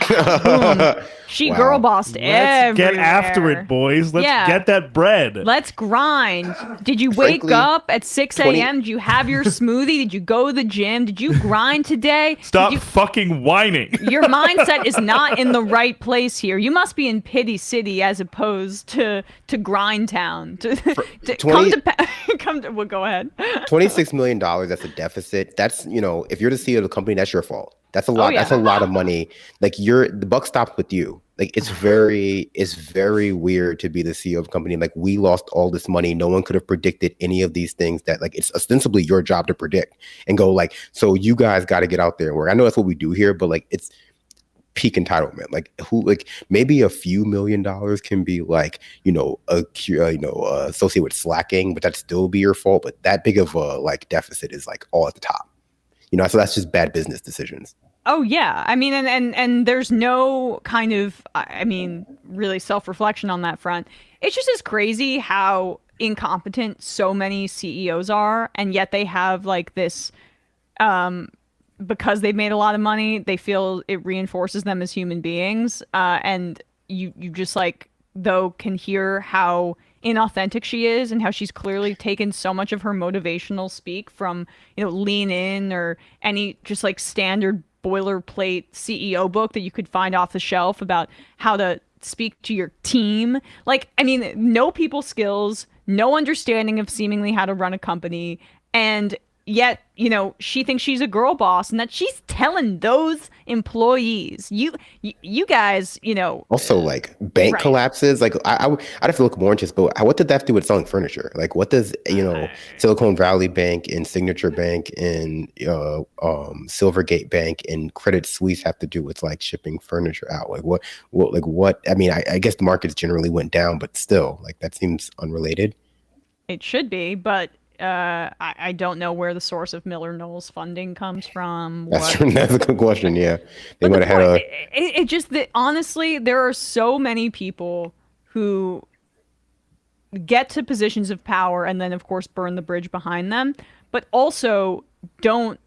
Boom. She girl bossed everywhere. Let's get after it, boys. Let's get that bread. Let's grind. Did you wake up at 6 a.m.? Did you have your smoothie? Did you go to the gym? Did you grind today? Stop fucking whining. Your mindset is not in the right place here. You must be in Pity City as opposed to Grind Town. Well, go ahead. $26 million, that's a deficit. That's, if you're the CEO of the company, that's your fault. That's a lot. Oh, yeah. That's a lot of money. Like the buck stops with you. Like it's very weird to be the CEO of a company. Like we lost all this money. No one could have predicted any of these things that like it's ostensibly your job to predict and go like, so you guys got to get out there and work. I know that's what we do here, but like it's peak entitlement. Like maybe a few $1 million can be like, associated with slacking, but that'd still be your fault. But that big of a like deficit is like all at the top. So that's just bad business decisions. Oh, yeah. I mean, and there's no kind of, really self-reflection on that front. It's just as crazy how incompetent so many CEOs are, and yet they have like this, because they've made a lot of money, they feel it reinforces them as human beings. And you just like, though, can hear how inauthentic she is and how she's clearly taken so much of her motivational speak from, Lean In or any just like standard boilerplate CEO book that you could find off the shelf about how to speak to your team. Like, no people skills, no understanding of seemingly how to run a company. And yet, she thinks she's a girl boss and that she's telling those employees, you guys, Also, like bank right. collapses, like I'd have to look more into this, but what did that have to do with selling furniture? Like, what does Silicon Valley Bank and Signature Bank and Silvergate Bank and Credit Suisse have to do with like shipping furniture out? Like, what? I mean, I guess the markets generally went down, but still, like that seems unrelated. It should be, but I don't know where the source of Miller Knowles funding comes from. That's a good question. Yeah, they might have had it just that honestly, there are so many people who get to positions of power and then, of course, burn the bridge behind them, but also don't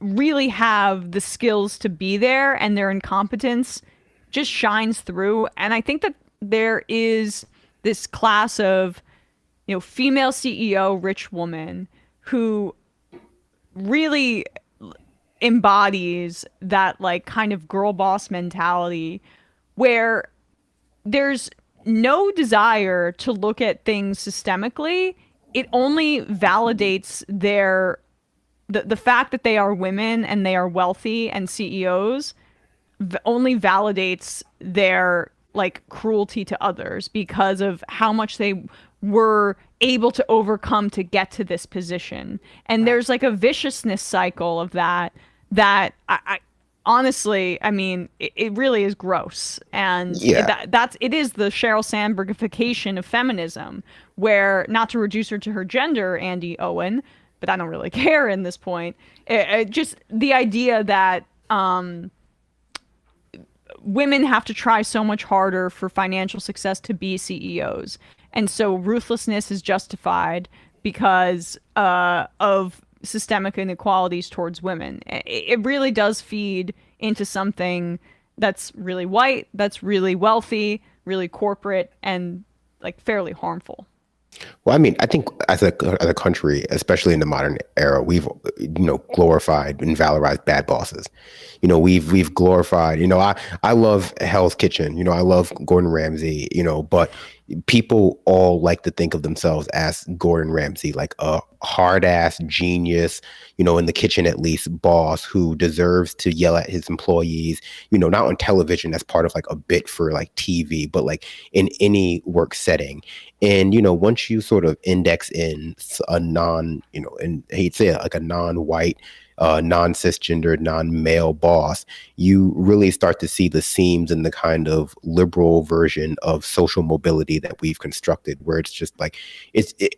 really have the skills to be there, and their incompetence just shines through. And I think that there is this class of female CEO, rich woman who really embodies that like kind of girl boss mentality where there's no desire to look at things systemically. It only validates the fact that they are women and they are wealthy and CEOs only validates their like cruelty to others because of how much they were able to overcome to get to this position. And there's like a viciousness cycle of that I honestly, I mean, it really is gross. And it is the Sheryl Sandbergification of feminism, where, not to reduce her to her gender, Andy Owen, but I don't really care in this point. Just the idea that women have to try so much harder for financial success to be CEOs. And so ruthlessness is justified because of systemic inequalities towards women. It really does feed into something that's really white, that's really wealthy, really corporate, and like fairly harmful. Well, I mean, I think as a country, especially in the modern era, we've glorified and valorized bad bosses. We've glorified. I love Hell's Kitchen. I love Gordon Ramsay. But people all like to think of themselves as Gordon Ramsay, like a hard ass genius. In the kitchen at least, boss who deserves to yell at his employees. Not on television as part of like a bit for like TV, but like in any work setting. And once you sort of index in a non, and I hate to say it, like a non-white, non-cisgendered, non-male boss, you really start to see the seams in the kind of liberal version of social mobility that we've constructed, where it's just like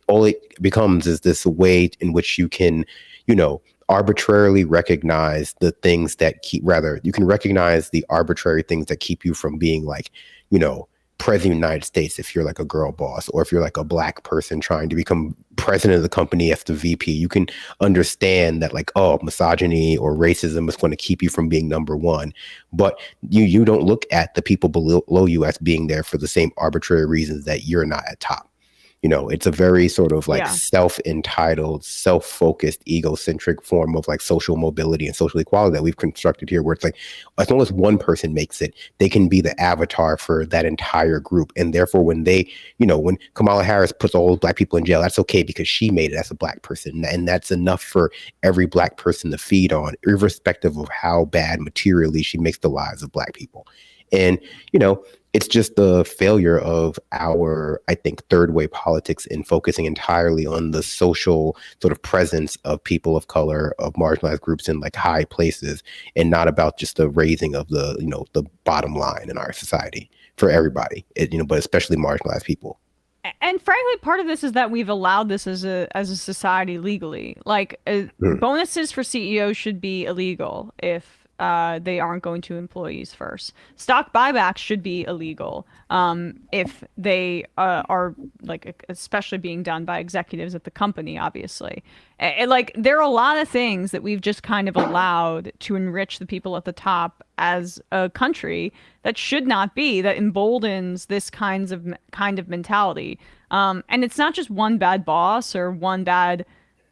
all it becomes is this way in which you can, arbitrarily recognize the things that you can recognize the arbitrary things that keep you from being like, president of the United States if you're like a girl boss, or if you're like a black person trying to become president of the company as the VP. You can understand that like, misogyny or racism is going to keep you from being number one, but you don't look at the people below you as being there for the same arbitrary reasons that you're not at top. It's a very sort of like self-entitled, self-focused, egocentric form of like social mobility and social equality that we've constructed here, where it's like, as long as one person makes it, they can be the avatar for that entire group. And therefore, when when Kamala Harris puts all those black people in jail, that's okay because she made it as a black person. And that's enough for every black person to feed on, irrespective of how bad materially she makes the lives of black people. And, it's just the failure of our, I think, third way politics in focusing entirely on the social sort of presence of people of color, of marginalized groups in like high places, and not about just the raising of the, the bottom line in our society for everybody, but especially marginalized people. And frankly, part of this is that we've allowed this as a society legally. Like bonuses for CEOs should be illegal if they aren't going to employees first. Stock buybacks should be illegal if they are like especially being done by executives at the company, obviously. Like there are a lot of things that we've just kind of allowed to enrich the people at the top as a country that should not be, that emboldens this kind of mentality. And it's not just one bad boss or one bad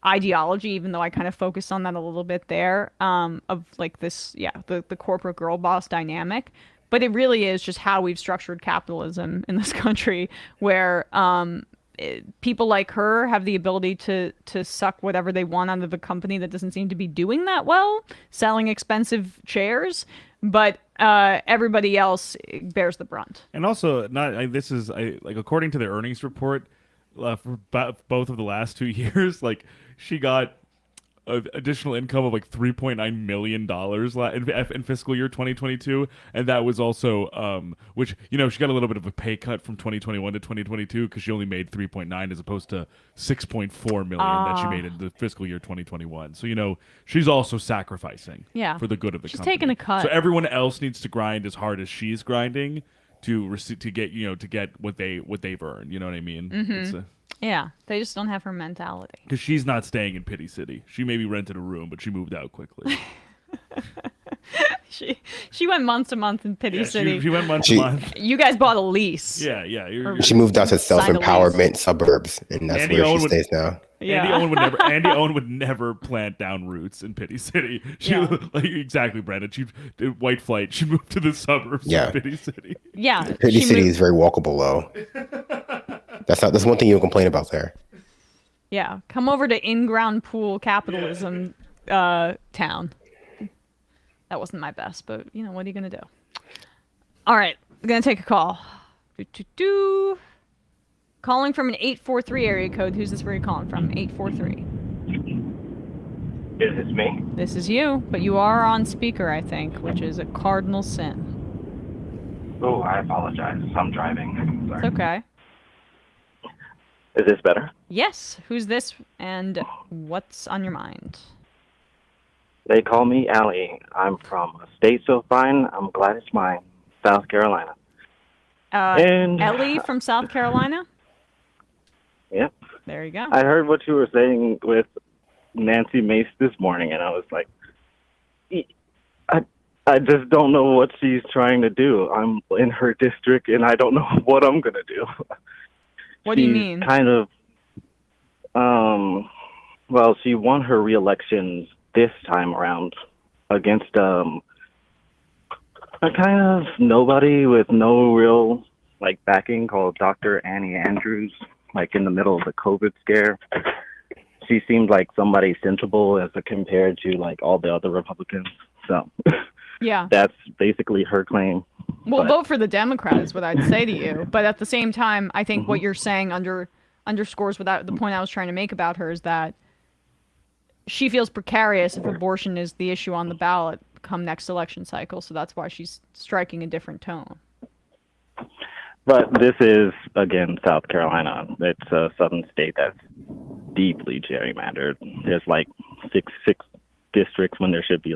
ideology, even though I kind of focused on that a little bit there, of like this, the corporate girl boss dynamic. But it really is just how we've structured capitalism in this country, where people like her have the ability to suck whatever they want out of a company that doesn't seem to be doing that well, selling expensive chairs, but everybody else bears the brunt. And also, according to their earnings report, for both of the last 2 years, like she got additional income of like $3.9 million in fiscal year 2022, and that was also which she got a little bit of a pay cut from 2021 to 2022 because she only made 3.9 as opposed to 6.4 million that she made in the fiscal year 2021. So she's also sacrificing for the good of the company. She's taking a cut. So everyone else needs to grind as hard as she's grinding to get what they've earned. You know what I mean? Mm-hmm. Yeah, they just don't have her mentality. Because she's not staying in Pity City. She maybe rented a room, but she moved out quickly. She went month to month in Pity City. She went month to month. You guys bought a lease. Yeah. She moved out to self-empowerment suburbs, and that's where she stays now. Yeah. Andy Owen would never plant down roots in Pity City. She exactly, Brandon. She did white flight. She moved to the suburbs of Pity City. Yeah. Pity City is very walkable, though. That's one thing you'll complain about there. Yeah, come over to in-ground pool capitalism town. That wasn't my best, but what are you gonna do? All right, we're gonna take a call. Calling from an 843 area code. Who's this? Where are you calling from? 843. Is this me? This is you, but you are on speaker, I think, which is a cardinal sin. Oh, I apologize. I'm driving. Sorry. It's okay. Is this better? Yes. Who's this, and what's on your mind? They call me Allie. I'm from a state so fine, I'm glad it's mine, South Carolina. And Ellie from South Carolina? Yep. There you go. I heard what you were saying with Nancy Mace this morning, and I was like, I just don't know what she's trying to do. I'm in her district, and I don't know what I'm going to do. What do you mean? Kind of, well, she won her re-election this time around against a kind of nobody with no real backing called Dr. Annie Andrews, in the middle of the COVID scare. She seemed like somebody sensible as compared to all the other Republicans. So yeah, that's basically her claim. Well, vote for the Democrat is what I'd say to you. But at the same time, I think what you're saying underscores the point I was trying to make about her is that she feels precarious if abortion is the issue on the ballot come next election cycle. So that's why she's striking a different tone. But this is, again, South Carolina. It's a southern state that's deeply gerrymandered. There's six districts when there should be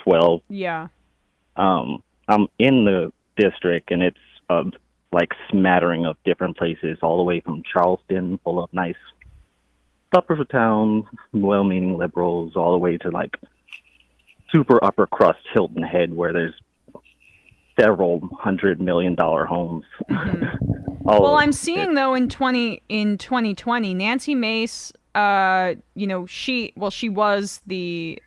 12. Yeah. I'm in the district, and it's a smattering of different places, all the way from Charleston, full of nice upper town, well-meaning liberals, all the way to super upper crust Hilton Head, where there's several $100 million homes. Mm-hmm. Well, I'm seeing though in 2020, Nancy Mace, she was the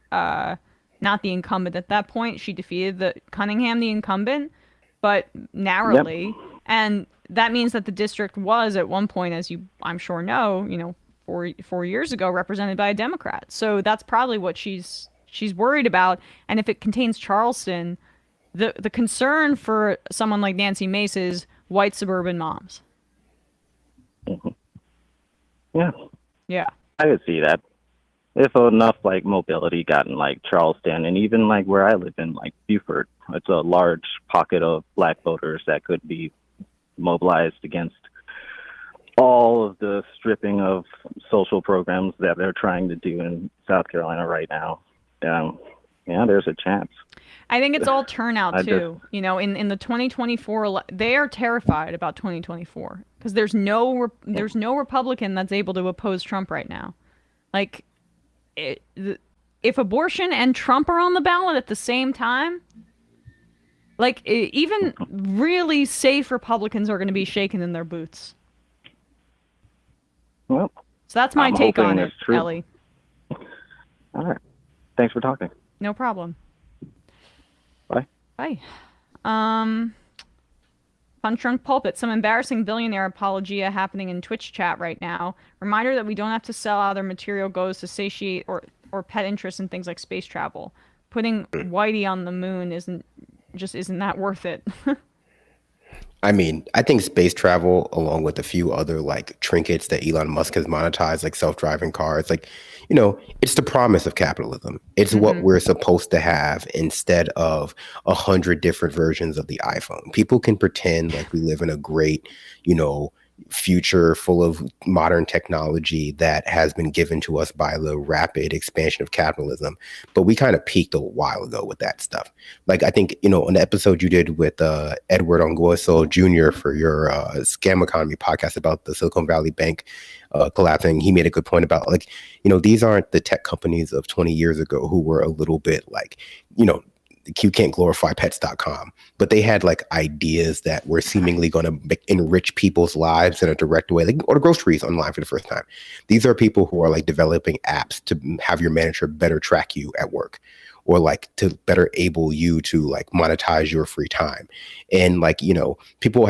not the incumbent at that point. She defeated Cunningham, the incumbent, but narrowly. Yep. And that means that the district was at one point, as I'm sure know, 4 years ago, represented by a Democrat. So that's probably what she's worried about. And if it contains Charleston, the concern for someone like Nancy Mace is white suburban moms. Mm-hmm. Yeah. Yeah. I could see that. If enough mobility got in Charleston, and even where I live in Beaufort, it's a large pocket of black voters that could be mobilized against all of the stripping of social programs that they're trying to do in South Carolina right now. Yeah, there's a chance. I think it's all turnout too. In the 2024, they are terrified about 2024 because there's no Republican that's able to oppose Trump right now. If abortion and Trump are on the ballot at the same time, even really safe Republicans are going to be shaken in their boots. Well, so that's my take on it, Ellie. All right. Thanks for talking. No problem. Bye. Bye. Punch Drunk Pulpit, some embarrassing billionaire apologia happening in Twitch chat right now. Reminder that we don't have to sell how their material goes to satiate or pet interest in things like space travel. Putting Whitey on the moon isn't that worth it. I mean, I think space travel, along with a few other like trinkets that Elon Musk has monetized, like self-driving cars, like, you know, it's the promise of capitalism. It's what we're supposed to have instead of 100 different versions of the iPhone. People can pretend like we live in a great, you know, future full of modern technology that has been given to us by the rapid expansion of capitalism. But we kind of peaked a while ago with that stuff. Like, I think, you know, an episode you did with Edward Onguoso Jr. for your Scam Economy podcast about the Silicon Valley Bank collapsing, he made a good point about, like, you know, these aren't the tech companies of 20 years ago who were a little bit like, you know, you can't glorify pets.com, but they had like ideas that were seemingly going to enrich people's lives in a direct way, like order groceries online for the first time. These are people who are like developing apps to have your manager better track you at work, or like to better able you to like monetize your free time. And like, you know, people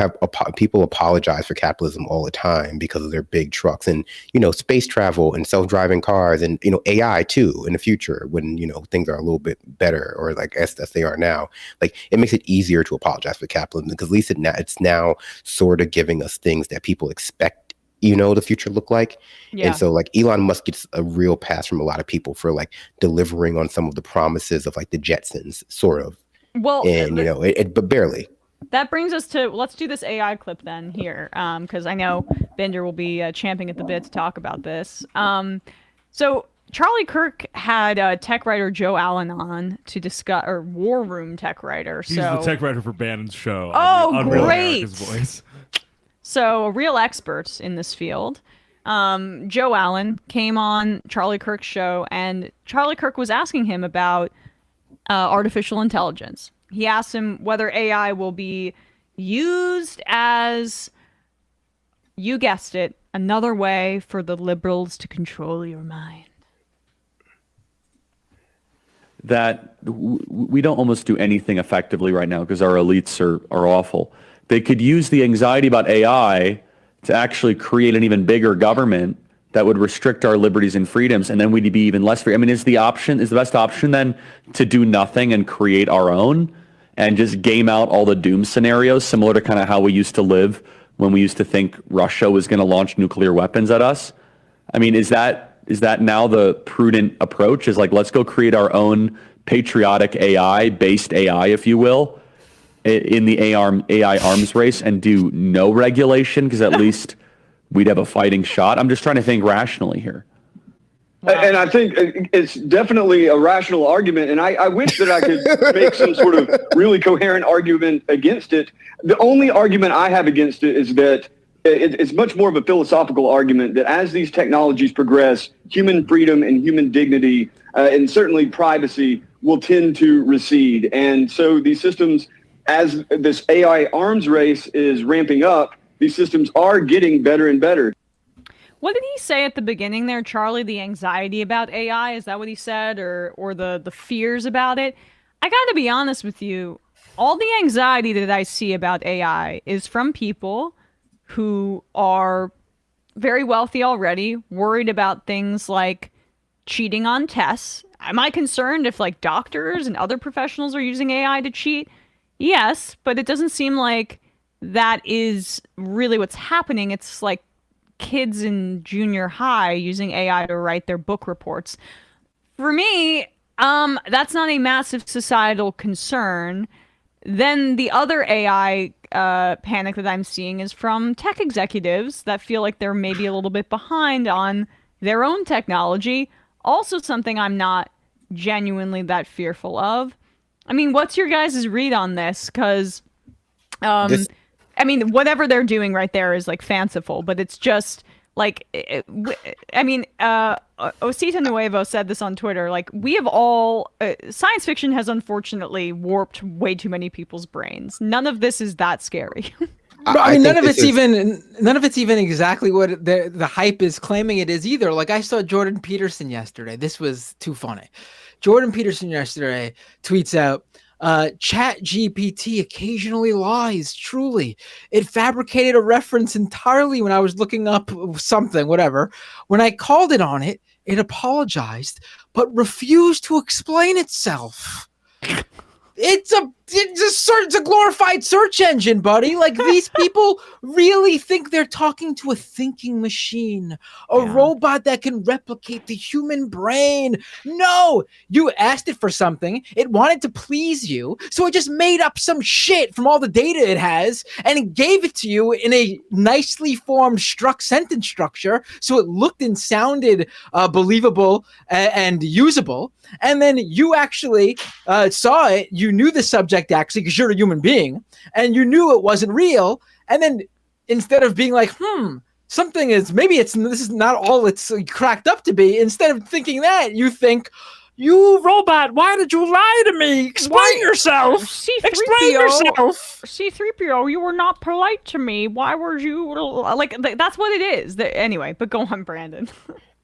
apologize for capitalism all the time because of their big trucks and, you know, space travel and self-driving cars and, you know, AI too in the future when, you know, things are a little bit better or like as they are now. Like, it makes it easier to apologize for capitalism because at least it's now sort of giving us things that people expect, you know, the future look like. And so like Elon Musk gets a real pass from a lot of people for like delivering on some of the promises of like the Jetsons, sort of. Well, and you know, but barely. That brings us to, let's do this AI clip then here, because I know Bender will be champing at the bit to talk about this. So Charlie Kirk had tech writer Joe Allen on to discuss, or War Room tech writer. He's the tech writer for Bannon's show. Oh, great! Voice. So a real expert in this field. Joe Allen came on Charlie Kirk's show, and Charlie Kirk was asking him about artificial intelligence. He asked him whether AI will be used as, you guessed it, another way for the liberals to control your mind. That we don't almost do anything effectively right now because our elites are awful. They could use the anxiety about AI to actually create an even bigger government that would restrict our liberties and freedoms, and then we'd be even less free. I mean, is the best option then to do nothing and create our own and just game out all the doom scenarios, similar to kind of how we used to live when we used to think Russia was going to launch nuclear weapons at us? I mean, is that now the prudent approach? Is like, let's go create our own patriotic AI-based AI, if you will, in the AI arms race and do no regulation, because at least we'd have a fighting shot? I'm just trying to think rationally here. Wow. And I think it's definitely a rational argument, and I wish that I could make some sort of really coherent argument against it. The only argument I have against it is that it's much more of a philosophical argument that as these technologies progress, human freedom and human dignity and certainly privacy will tend to recede. And so these systems, as this AI arms race is ramping up, these systems are getting better and better. What did he say at the beginning there, Charlie? The anxiety about AI? Is that what he said? Or the fears about it? I got to be honest with you. All the anxiety that I see about AI is from people who are very wealthy already, worried about things like cheating on tests. Am I concerned if like doctors and other professionals are using AI to cheat? Yes, but it doesn't seem like that is really what's happening. It's like kids in junior high using AI to write their book reports. For me, that's not a massive societal concern. Then the other AI panic that I'm seeing is from tech executives that feel like they're maybe a little bit behind on their own technology. Also something I'm not genuinely that fearful of. I mean, what's your guys' read on this? Because, I mean, whatever they're doing right there is like fanciful, but it's just like, I mean, Osita Nuevo said this on Twitter, like we have all, science fiction has unfortunately warped way too many people's brains. None of this is that scary. I mean, none of it's even exactly what the hype is claiming it is either. Like I saw Jordan Peterson yesterday. This was too funny. Jordan Peterson yesterday tweets out, Chat GPT occasionally lies, truly. It fabricated a reference entirely when I was looking up something, whatever. When I called it on it, it apologized, but refused to explain itself. It's a glorified search engine, buddy. Like, these people really think they're talking to a thinking machine, a robot that can replicate the human brain. No, you asked it for something. It wanted to please you, so it just made up some shit from all the data it has, and it gave it to you in a nicely formed sentence structure, so it looked and sounded believable and usable. And then you actually saw it. You knew the subject actually, because you're a human being, and you knew it wasn't real. And then instead of being like, this is not all it's cracked up to be, instead of thinking that, you think, you robot, why did you lie to me? Explain yourself. Explain yourself. C-3PO, you were not polite to me. Why were you like? That's what it is. Anyway, but go on, Brandon.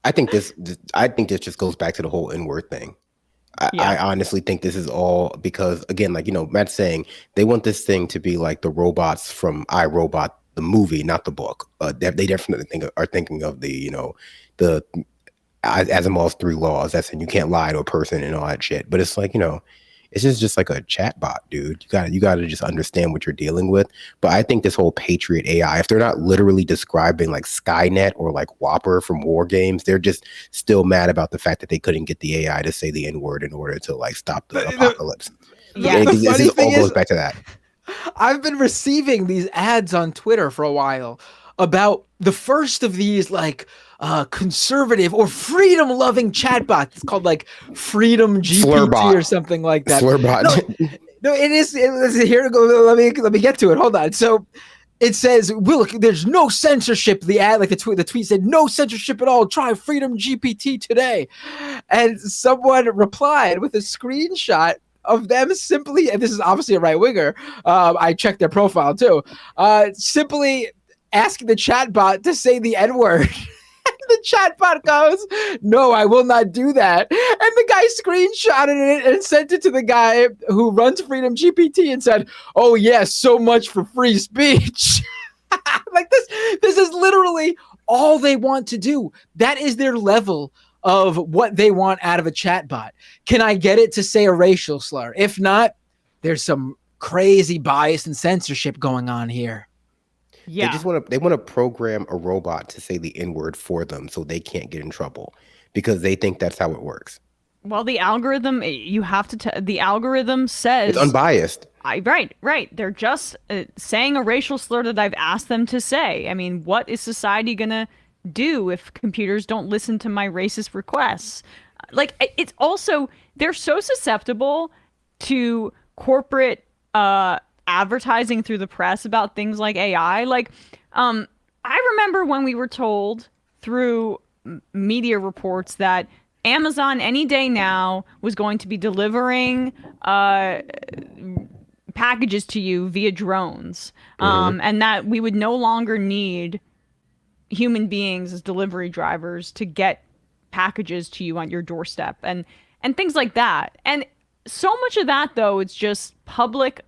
I think this just goes back to the whole N-word thing. I honestly think this is all because, again, like, Matt's saying, they want this thing to be like the robots from iRobot, the movie, not the book. They definitely are thinking of the Asimov's 3 laws. That's saying you can't lie to a person and all that shit. But it's like, it's just like a chat bot, dude. You gotta just understand what you're dealing with. But I think this whole Patriot AI, if they're not literally describing like Skynet or like Whopper from War Games, they're just still mad about the fact that they couldn't get the AI to say the N-word in order to like stop the apocalypse. This all goes back to that. I've been receiving these ads on Twitter for a while about the first of these like conservative or freedom-loving chatbots. It's called like Freedom GPT Flirbot. or something like that. Flirbot. No, it is. Here to go. Let me get to it. Hold on. So it says, "Look, there's no censorship." The ad, like the tweet said, "No censorship at all. Try Freedom GPT today." And someone replied with a screenshot of them simply, and this is obviously a right winger. I checked their profile too. Simply asking the chatbot to say the N-word. The chatbot goes, "No, I will not do that." And the guy screenshotted it and sent it to the guy who runs Freedom GPT and said, "Oh yes, so much for free speech." Like this is literally all they want to do. That is their level of what they want out of a chatbot. Can I get it to say a racial slur? If not, there's some crazy bias and censorship going on here. Yeah. They want to program a robot to say the N-word for them so they can't get in trouble because they think that's how it works. Well, the algorithm, you have to the algorithm says it's unbiased. Right. They're just saying a racial slur that I've asked them to say. I mean, what is society gonna do if computers don't listen to my racist requests? Like, it's also, they're so susceptible to corporate advertising through the press about things like AI. Like, I remember when we were told through media reports that Amazon any day now was going to be delivering packages to you via drones, and that we would no longer need human beings as delivery drivers to get packages to you on your doorstep and things like that. And so much of that, though, it's just public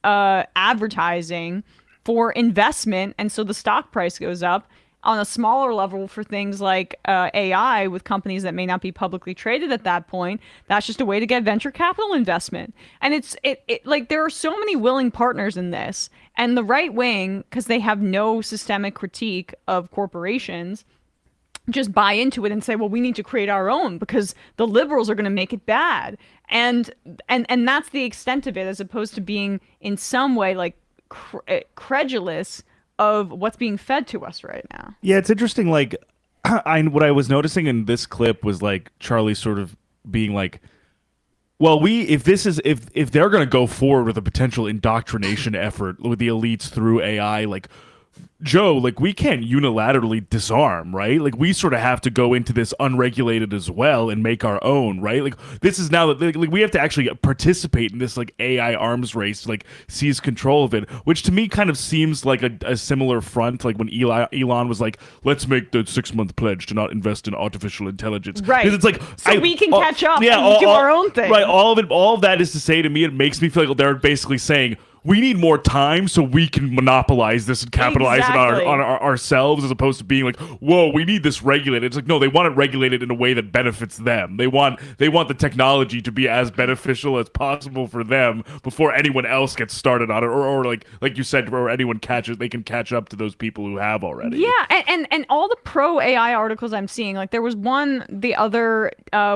advertising for investment, and so the stock price goes up. On a smaller level for things like AI with companies that may not be publicly traded at that point, that's just a way to get venture capital investment. And it's like there are so many willing partners in this, and the right wing, because they have no systemic critique of corporations, just buy into it and say, well, we need to create our own because the liberals are going to make it bad. And that's the extent of it, as opposed to being in some way like credulous of what's being fed to us right now. Yeah, it's interesting. Like, what I was noticing in this clip was like Charlie sort of being like, well, if they're going to go forward with a potential indoctrination effort with the elites through AI, like, Joe, like we can't unilaterally disarm, right? Like we sort of have to go into this unregulated as well and make our own, right? Like this is now that like we have to actually participate in this like AI arms race, to, like seize control of it, which to me kind of seems like a similar front, like when Elon was like, let's make the 6-month pledge to not invest in artificial intelligence. Right. 'Cause it's like so we can catch up and do our own thing. Right. All of that is to say to me, it makes me feel like they're basically saying, we need more time so we can monopolize this and capitalize on ourselves, as opposed to being like, whoa, we need this regulated. It's like, no, they want it regulated in a way that benefits them. They want the technology to be as beneficial as possible for them before anyone else gets started on it, or like you said, or anyone they can catch up to those people who have already. Yeah, and all the pro AI articles I'm seeing, like there was one the other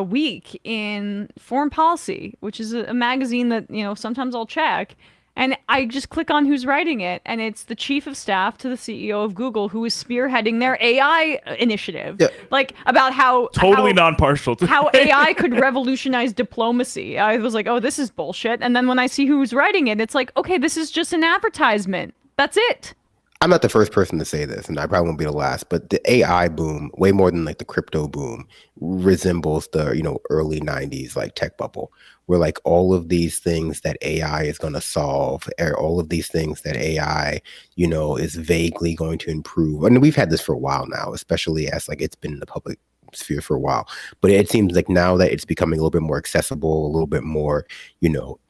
week in Foreign Policy, which is a magazine that sometimes I'll check. And I just click on who's writing it, and it's the chief of staff to the CEO of Google, who is spearheading their AI initiative. Yeah. Like about how non-partial. How AI could revolutionize diplomacy. I was like, oh, this is bullshit. And then when I see who's writing it, it's like, okay, this is just an advertisement. That's it. I'm not the first person to say this, and I probably won't be the last, but the AI boom, way more than like the crypto boom, resembles the early 90s like tech bubble, where like all of these things that AI is going to solve, or all of these things that AI is vaguely going to improve. I mean, we've had this for a while now, especially as like it's been in the public sphere for a while, but it seems like now that it's becoming a little bit more accessible, a little bit more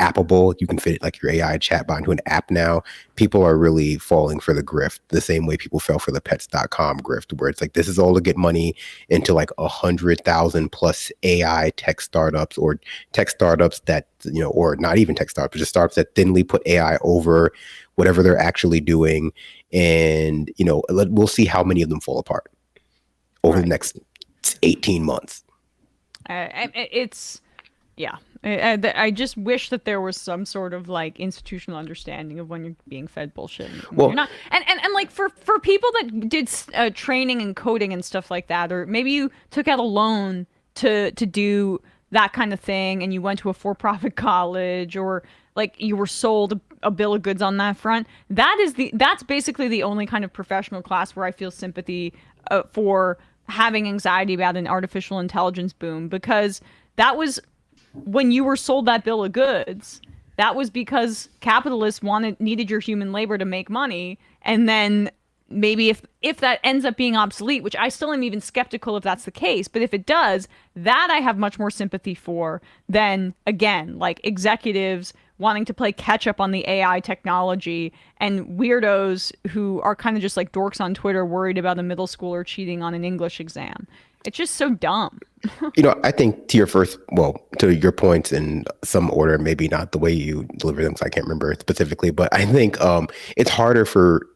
appable, you can fit like your AI chatbot into an app now. People are really falling for the grift the same way people fell for the pets.com grift, where it's like, this is all to get money into like 100,000 plus AI tech startups, or tech startups that or not even tech startups, just startups that thinly put AI over whatever they're actually doing. And we'll see how many of them fall apart over the next 18 months. I just wish that there was some sort of like institutional understanding of when you're being fed bullshit and when Well, you're not. And like for people that did training and coding and stuff like that, or maybe you took out a loan to do that kind of thing, and you went to a for-profit college, or like you were sold a bill of goods on that front. That's basically the only kind of professional class where I feel sympathy for having anxiety about an artificial intelligence boom, because that was when you were sold that bill of goods. That was because capitalists needed your human labor to make money. And then maybe if that ends up being obsolete, which I still am even skeptical if that's the case, but if it does, that I have much more sympathy for than, again, like executives wanting to play catch up on the AI technology, and weirdos who are kind of just like dorks on Twitter worried about a middle schooler cheating on an English exam. It's just so dumb. I think to your points in some order, maybe not the way you deliver them, because I can't remember they but I think it's harder for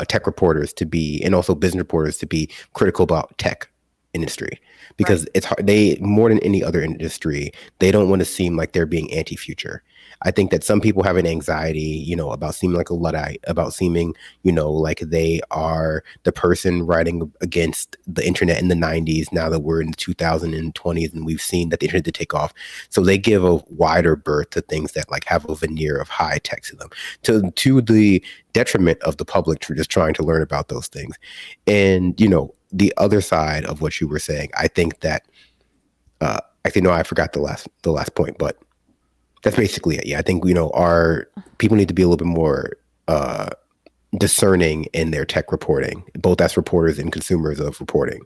tech reporters to be, and also business reporters to be critical about tech industry, because it's hard. They, more than any other industry, they don't want to seem like they're being anti-future. I think that some people have an anxiety, about seeming like a Luddite, about seeming, like they are the person writing against the internet in the 90s, now that we're in the 2020s and we've seen that the internet did take off. So they give a wider berth to things that like have a veneer of high tech to them, to the detriment of the public just trying to learn about those things. And, the other side of what you were saying, I think that, actually, no, I forgot the last point, but that's basically it. Yeah, I think, our people need to be a little bit more discerning in their tech reporting, both as reporters and consumers of reporting.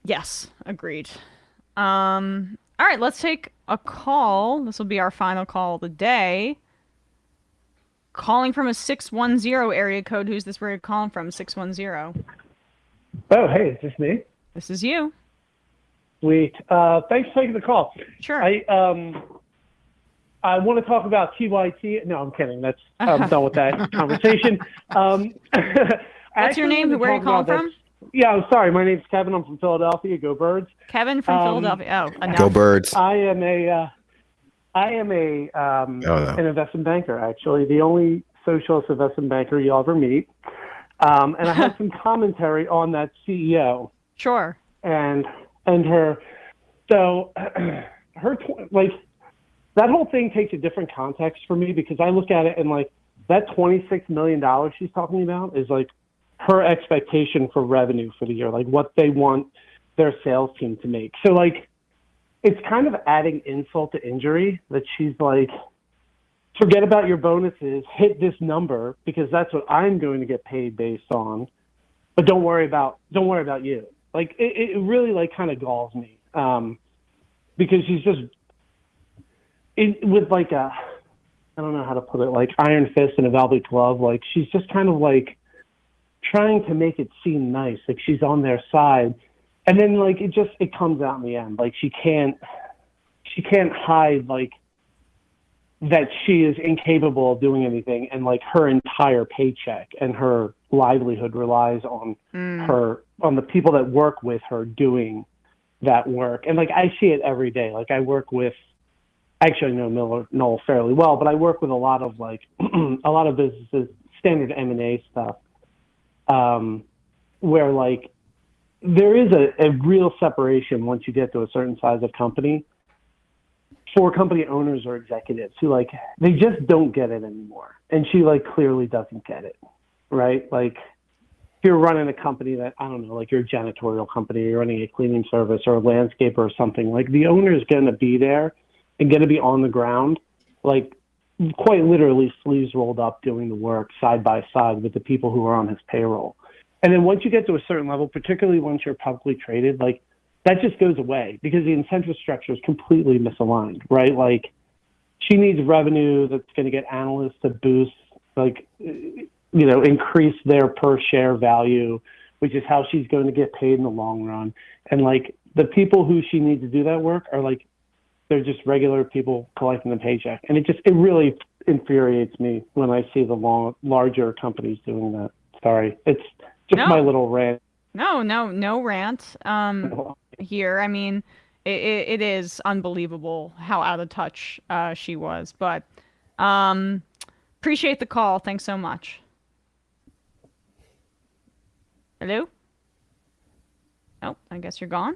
Yes, agreed. All right, let's take a call. This will be our final call of the day. Calling from a 610 area code. Who's this area calling from? 610. Oh, hey, is this me? This is you. Sweet. Thanks for taking the call. Sure. I want to talk about TYT. No, I'm kidding. I'm done with that conversation. What's your name? Where are you calling from? Yeah, I'm sorry. My name's Kevin. I'm from Philadelphia. Go Birds. Kevin from Philadelphia. Oh, enough. Go Birds. I am an investment banker, actually, the only socialist investment banker you'll ever meet. And I had some commentary on that CEO. Sure. And her, so her, like, that whole thing takes a different context for me, because I look at it and like, that $26 million she's talking about is like her expectation for revenue for the year, like what they want their sales team to make. So like, it's kind of adding insult to injury that she's like, forget about your bonuses, hit this number because that's what I'm going to get paid based on, but don't worry about you. Like it really like kind of galls me because she's just with like a, I don't know how to put it, like iron fist and a velvet glove. Like she's just kind of like trying to make it seem nice, like she's on their side, and then like it comes out in the end. Like she can't hide like that she is incapable of doing anything, and like her entire paycheck and her livelihood relies on on the people that work with her doing that work. And like I see it every day. Like I work with, actually I know Noel fairly well, but I work with a lot of like a lot of businesses, standard M&A stuff, where like there is a real separation once you get to a certain size of company for company owners or executives who like, they just don't get it anymore. And she like clearly doesn't get it, right? Like if you're running a company that, I don't know, like you're a janitorial company, you're running a cleaning service or a landscaper or something, like the owner is going to be there and going to be on the ground, like quite literally sleeves rolled up doing the work side by side with the people who are on his payroll. And then once you get to a certain level, particularly once you're publicly traded, like that just goes away because the incentive structure is completely misaligned, right? Like she needs revenue that's going to get analysts to boost, like, increase their per share value, which is how she's going to get paid in the long run. And like the people who she needs to do that work are like, they're just regular people collecting the paycheck. And it really infuriates me when I see the larger companies doing that. Sorry. It's just my little rant. No rant here. I mean, it is unbelievable how out of touch she was, but appreciate the call. Thanks so much. Hello? Oh, I guess you're gone.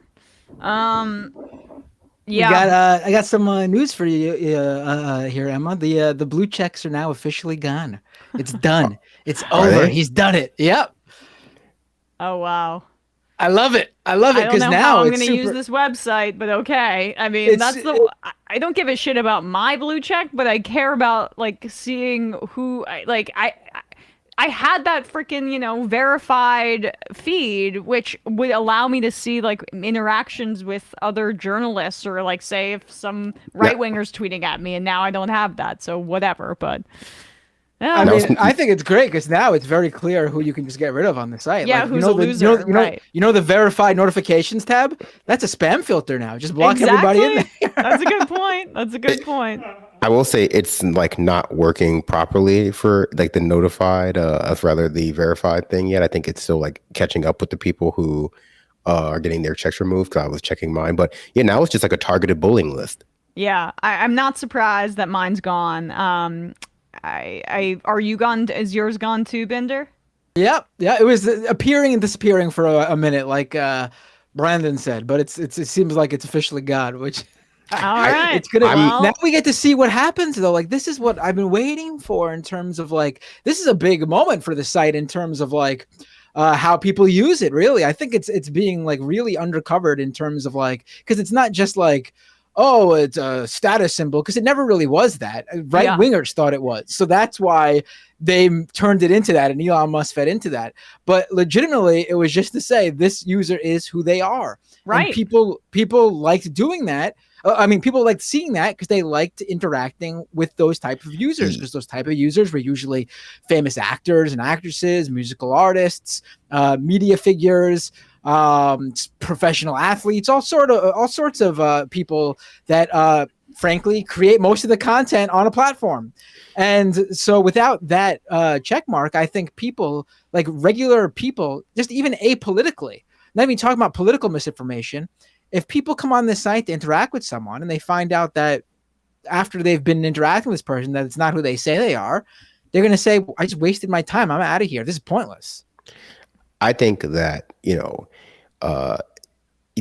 Yeah. I got some news for you here, Emma. The blue checks are now officially gone. It's done. It's over. He's done it. Yep. Oh wow. I love it because now I'm going to use this website, but okay. I mean, I don't give a shit about my blue check, but I care about like seeing who I had that freaking, verified feed, which would allow me to see like interactions with other journalists or like say if some right-wingers tweeting at me, and now I don't have that. So whatever, but yeah. I think it's great because now it's very clear who you can just get rid of on the site. Yeah, like, who's a loser, right. The verified notifications tab? That's a spam filter now. Just block everybody in there. That's a good point. I will say it's like not working properly for like the notified, rather the verified thing yet. I think it's still like catching up with the people who are getting their checks removed. Cause I was checking mine, but yeah, now it's just like a targeted bullying list. Yeah, I'm not surprised that mine's gone. Are you gone? Is yours gone too, Bender? Yeah. It was appearing and disappearing for a minute, like Brandon said, but it seems like it's officially gone, which. All right. It's gonna now we get to see what happens though. Like this is what I've been waiting for in terms of like this is a big moment for the site in terms of like how people use it. Really, I think it's being like really undercovered in terms of like because it's not just like it's a status symbol because it never really was that. Right wingers thought it was, so that's why they turned it into that, and Elon Musk fed into that. But legitimately, it was just to say this user is who they are. Right. And people liked doing that. People liked seeing that because they liked interacting with those type of users because those type of users were usually famous actors and actresses, musical artists, media figures, professional athletes, all sorts of people that frankly create most of the content on a platform. And so without that check mark, I think people like regular people, just even apolitically, not even talking about political misinformation. If people come on this site to interact with someone and they find out that after they've been interacting with this person that it's not who they say they are, they're going to say, I just wasted my time. I'm out of here. This is pointless. I think that,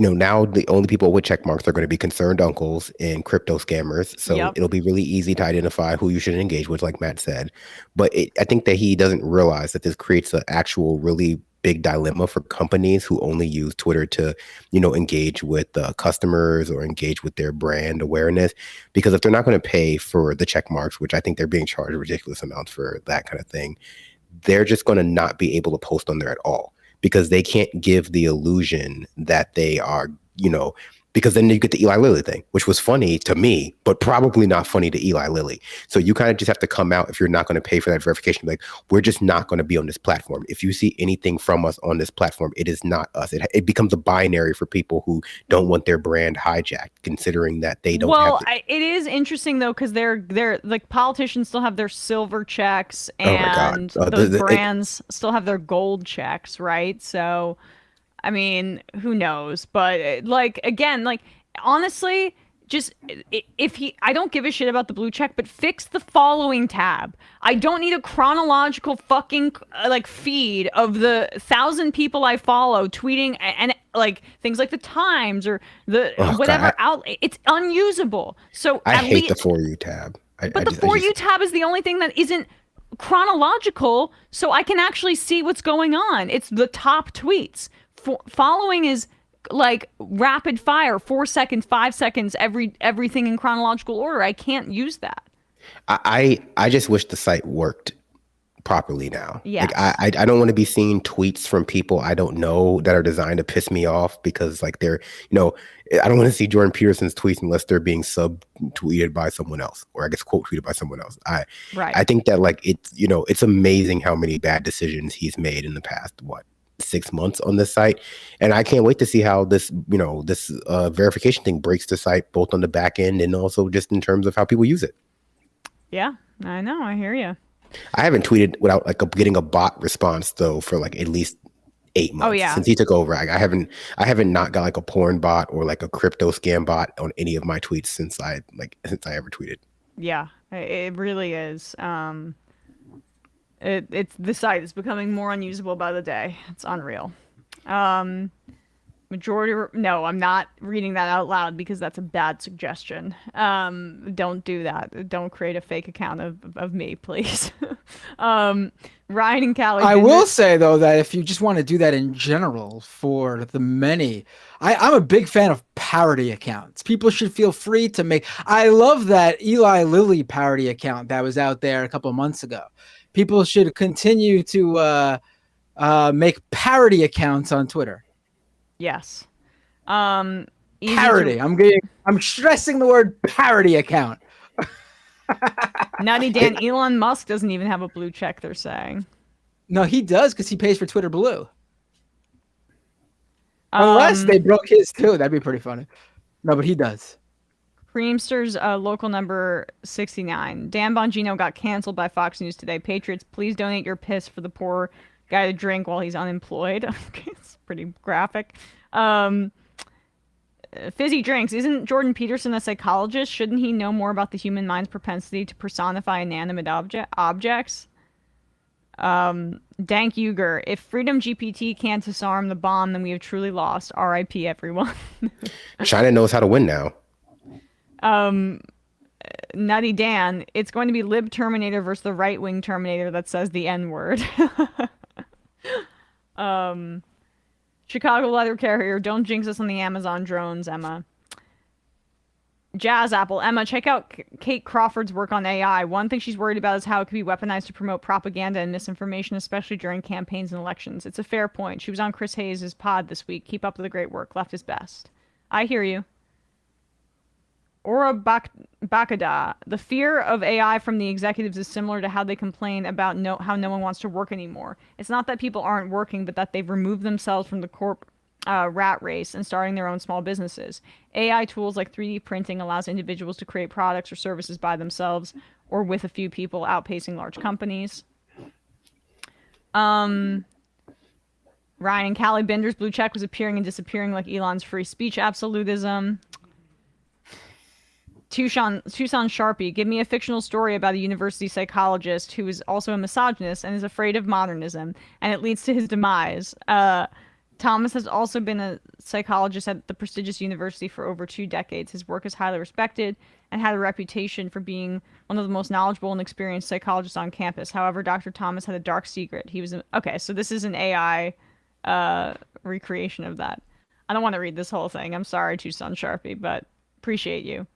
now the only people with check marks are going to be concerned uncles and crypto scammers. So it'll be really easy to identify who you should engage with, like Matt said. But I think that he doesn't realize that this creates an actual really big dilemma for companies who only use Twitter to, engage with customers or engage with their brand awareness. Because if they're not going to pay for the check marks, which I think they're being charged ridiculous amounts for that kind of thing, they're just going to not be able to post on there at all. Because they can't give the illusion that they are, because then you get the Eli Lilly thing, which was funny to me, but probably not funny to Eli Lilly. So you kind of just have to come out if you're not going to pay for that verification. Like, we're just not going to be on this platform. If you see anything from us on this platform, it is not us. It becomes a binary for people who don't want their brand hijacked, considering that they don't. Well, it is interesting though, because they're like, politicians still have their silver checks, and those brands still have their gold checks, right? So, I mean, who knows? But honestly, just I don't give a shit about the blue check, but fix the following tab. I don't need a chronological fucking feed of the 1,000 people I follow tweeting and things like the Times or the whatever outlet. It's unusable. So I hate the For You tab. But the For You tab is the only thing that isn't chronological, so I can actually see what's going on. It's the top tweets. Following is rapid fire, 4 seconds, 5 seconds, everything in chronological order. I can't use that. I just wish the site worked properly now. Yeah. I don't want to be seeing tweets from people I don't know that are designed to piss me off because they're, I don't want to see Jordan Peterson's tweets unless they're being sub-tweeted by someone else, or I guess quote tweeted by someone else. I think that it's amazing how many bad decisions he's made in the past, 6 months on this site. And I can't wait to see how this verification thing breaks the site, both on the back end and also just in terms of how people use it. Yeah, I know. I hear you. I haven't tweeted without getting a bot response though for at least 8 months since he took over. I haven't not got a porn bot or a crypto scam bot on any of my tweets since I ever tweeted. Yeah, it really is. The site is becoming more unusable by the day. It's unreal. No, I'm not reading that out loud because that's a bad suggestion. Don't do that. Don't create a fake account of me, please. Ryan and Callie. I will say though that if you just want to do that in general for the many, I'm a big fan of parody accounts. People should feel free to make. I love that Eli Lilly parody account that was out there a couple of months ago. People should continue to make parody accounts on Twitter. Yes. Parody. I'm stressing the word parody account. Nutty Dan, Elon Musk doesn't even have a blue check, they're saying. No, he does because he pays for Twitter Blue. Unless they broke his too. That'd be pretty funny. No, but he does. Creamster's local number 69. Dan Bongino got canceled by Fox News today. Patriots, please donate your piss for the poor guy to drink while he's unemployed. Okay, it's pretty graphic. Fizzy Drinks. Isn't Jordan Peterson a psychologist? Shouldn't he know more about the human mind's propensity to personify inanimate objects? Dank Uger. If Freedom GPT can't disarm the bomb, then we have truly lost. R.I.P. everyone. China knows how to win now. Nutty Dan, it's going to be lib Terminator versus the right-wing Terminator that says the N-word. Chicago Leather Carrier, don't jinx us on the Amazon drones, Emma. Jazz Apple, Emma, check out Kate Crawford's work on AI. One thing she's worried about is how it could be weaponized to promote propaganda and misinformation, especially during campaigns and elections. It's a fair point. She was on Chris Hayes' pod this week. Keep up the great work. Left is best. I hear you. Ora Bakada, the fear of AI from the executives is similar to how they complain about how no one wants to work anymore. It's not that people aren't working, but that they've removed themselves from the rat race and starting their own small businesses. AI tools like 3D printing allows individuals to create products or services by themselves or with a few people, outpacing large companies. Ryan and Callie Binder's blue check was appearing and disappearing like Elon's free speech absolutism. Tucson Sharpie, give me a fictional story about a university psychologist who is also a misogynist and is afraid of modernism, and it leads to his demise. Thomas has also been a psychologist at the prestigious university for over 2 decades. His work is highly respected and had a reputation for being one of the most knowledgeable and experienced psychologists on campus. However, Dr. Thomas had a dark secret. He was okay, so this is an AI recreation of that. I don't want to read this whole thing. I'm sorry, Tucson Sharpie, but appreciate you.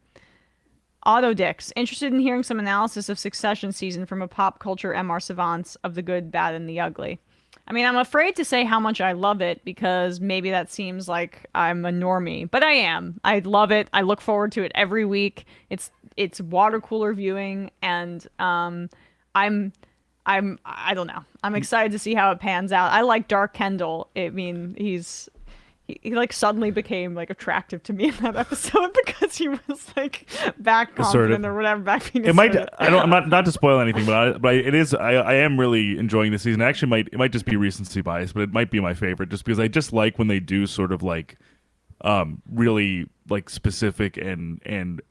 Autodix, interested in hearing some analysis of Succession season from a pop culture MR savants of the good, bad, and the ugly. I mean, I'm afraid to say how much I love it because maybe that seems like I'm a normie, but I am. I love it. I look forward to it every week. It's water cooler viewing, and I don't know. I'm excited to see how it pans out. I like Dark Kendall. I mean, he like suddenly became like attractive to me in that episode because he was like back confident or whatever, back being it might I'm not to spoil anything, but it is I am really enjoying this season. Actually, it might just be recency bias, but it might be my favorite just because I just like when they do sort of like really like specific and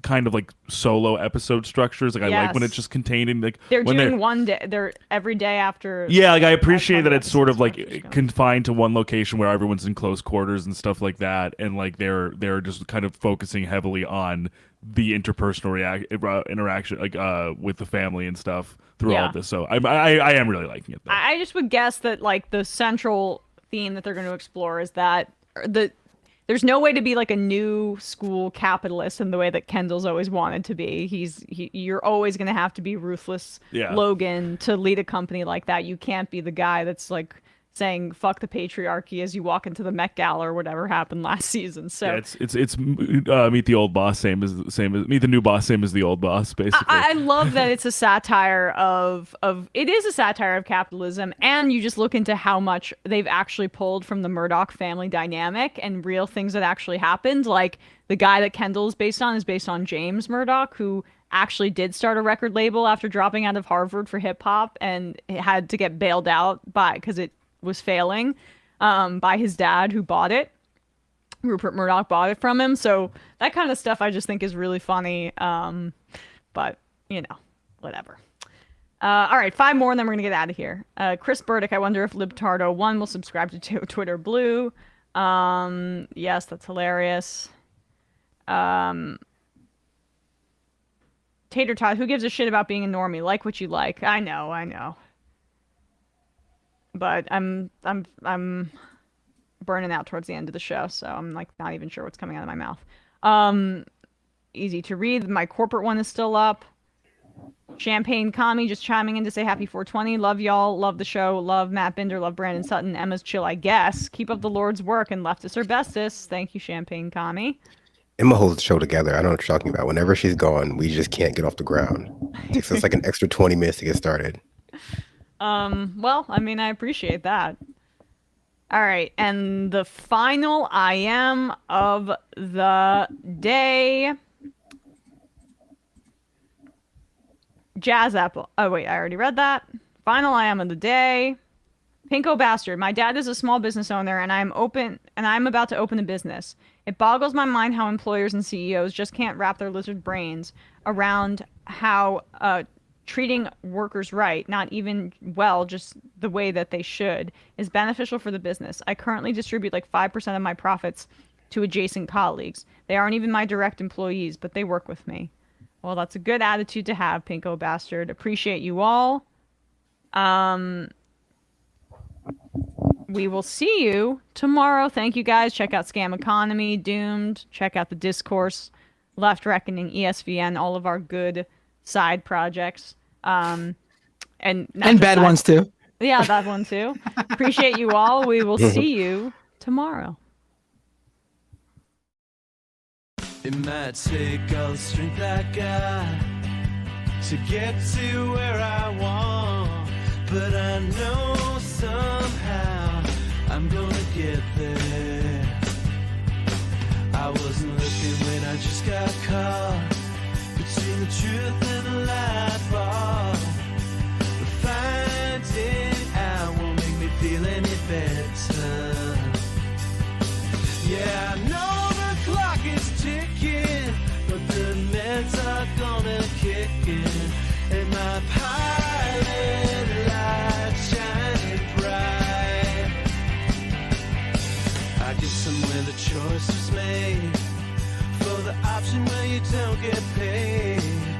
kind of like solo episode structures. Like I like when it's just contained in like they're doing one day. They're every day after. Yeah, like I appreciate that it's sort of like confined to one location where everyone's in close quarters and stuff like that, and like they're just kind of focusing heavily on the interpersonal interaction, like with the family and stuff through all of this. So I am really liking it, though. I just would guess that like the central theme that they're going to explore is that there's no way to be like a new school capitalist in the way that Kendall's always wanted to be. You're always going to have to be ruthless Logan to lead a company like that. You can't be the guy that's like saying fuck the patriarchy as you walk into the Met Gala or whatever happened last season. So yeah, it's meet the old boss, same as meet the new boss, same as the old boss, basically. I love that it's a satire of it is a satire of capitalism, and you just look into how much they've actually pulled from the Murdoch family dynamic and real things that actually happened. Like the guy that Kendall is based on James Murdoch, who actually did start a record label after dropping out of Harvard for hip hop and had to get bailed out because it was failing by his dad, who bought it. Rupert Murdoch bought it from him. So that kind of stuff I just think is really funny. But, you know, whatever. All right, 5 more and then we're going to get out of here. Chris Burdick, I wonder if Libtardo1 will subscribe to Twitter Blue. Yes, that's hilarious. Tater Tot, who gives a shit about being a normie? Like what you like. I know. But I'm burning out towards the end of the show, so I'm like not even sure what's coming out of my mouth. Easy to read. My corporate one is still up. Champagne Commie just chiming in to say happy 420. Love y'all. Love the show. Love Matt Binder. Love Brandon Sutton. Emma's chill, I guess. Keep up the Lord's work and leftist or bestest. Thank you, Champagne Commie. Emma holds the show together. I don't know what you're talking about. Whenever she's gone, we just can't get off the ground. It takes us like an extra 20 minutes to get started. Well, I mean, I appreciate that. All right, and the final IM of the day. Jazz Apple. Oh, wait, I already read that. Final IM of the day. Pinko Bastard. My dad is a small business owner, and I'm about to open a business. It boggles my mind how employers and CEOs just can't wrap their lizard brains around how treating workers right, not even well, just the way that they should, is beneficial for the business. I currently distribute like 5% of my profits to adjacent colleagues. They aren't even my direct employees, but they work with me. Well, that's a good attitude to have, Pinko Bastard. Appreciate you all. We will see you tomorrow. Thank you, guys. Check out Scam Economy, Doomed. Check out The Discourse, Left Reckoning, ESVN, all of our good side projects. And bad ones too. Yeah, that one too. Appreciate you all. We will see you tomorrow. It might take all the strength I got to get to where I want, but I know somehow I'm gonna get there. I wasn't looking when I just got caught between the truth and the light bar, but finding out won't make me feel any better. Yeah, I know the clock is ticking, but the meds are gonna kick in, and my pilot light shining bright. Somewhere the choice was made for the option where you don't get paid.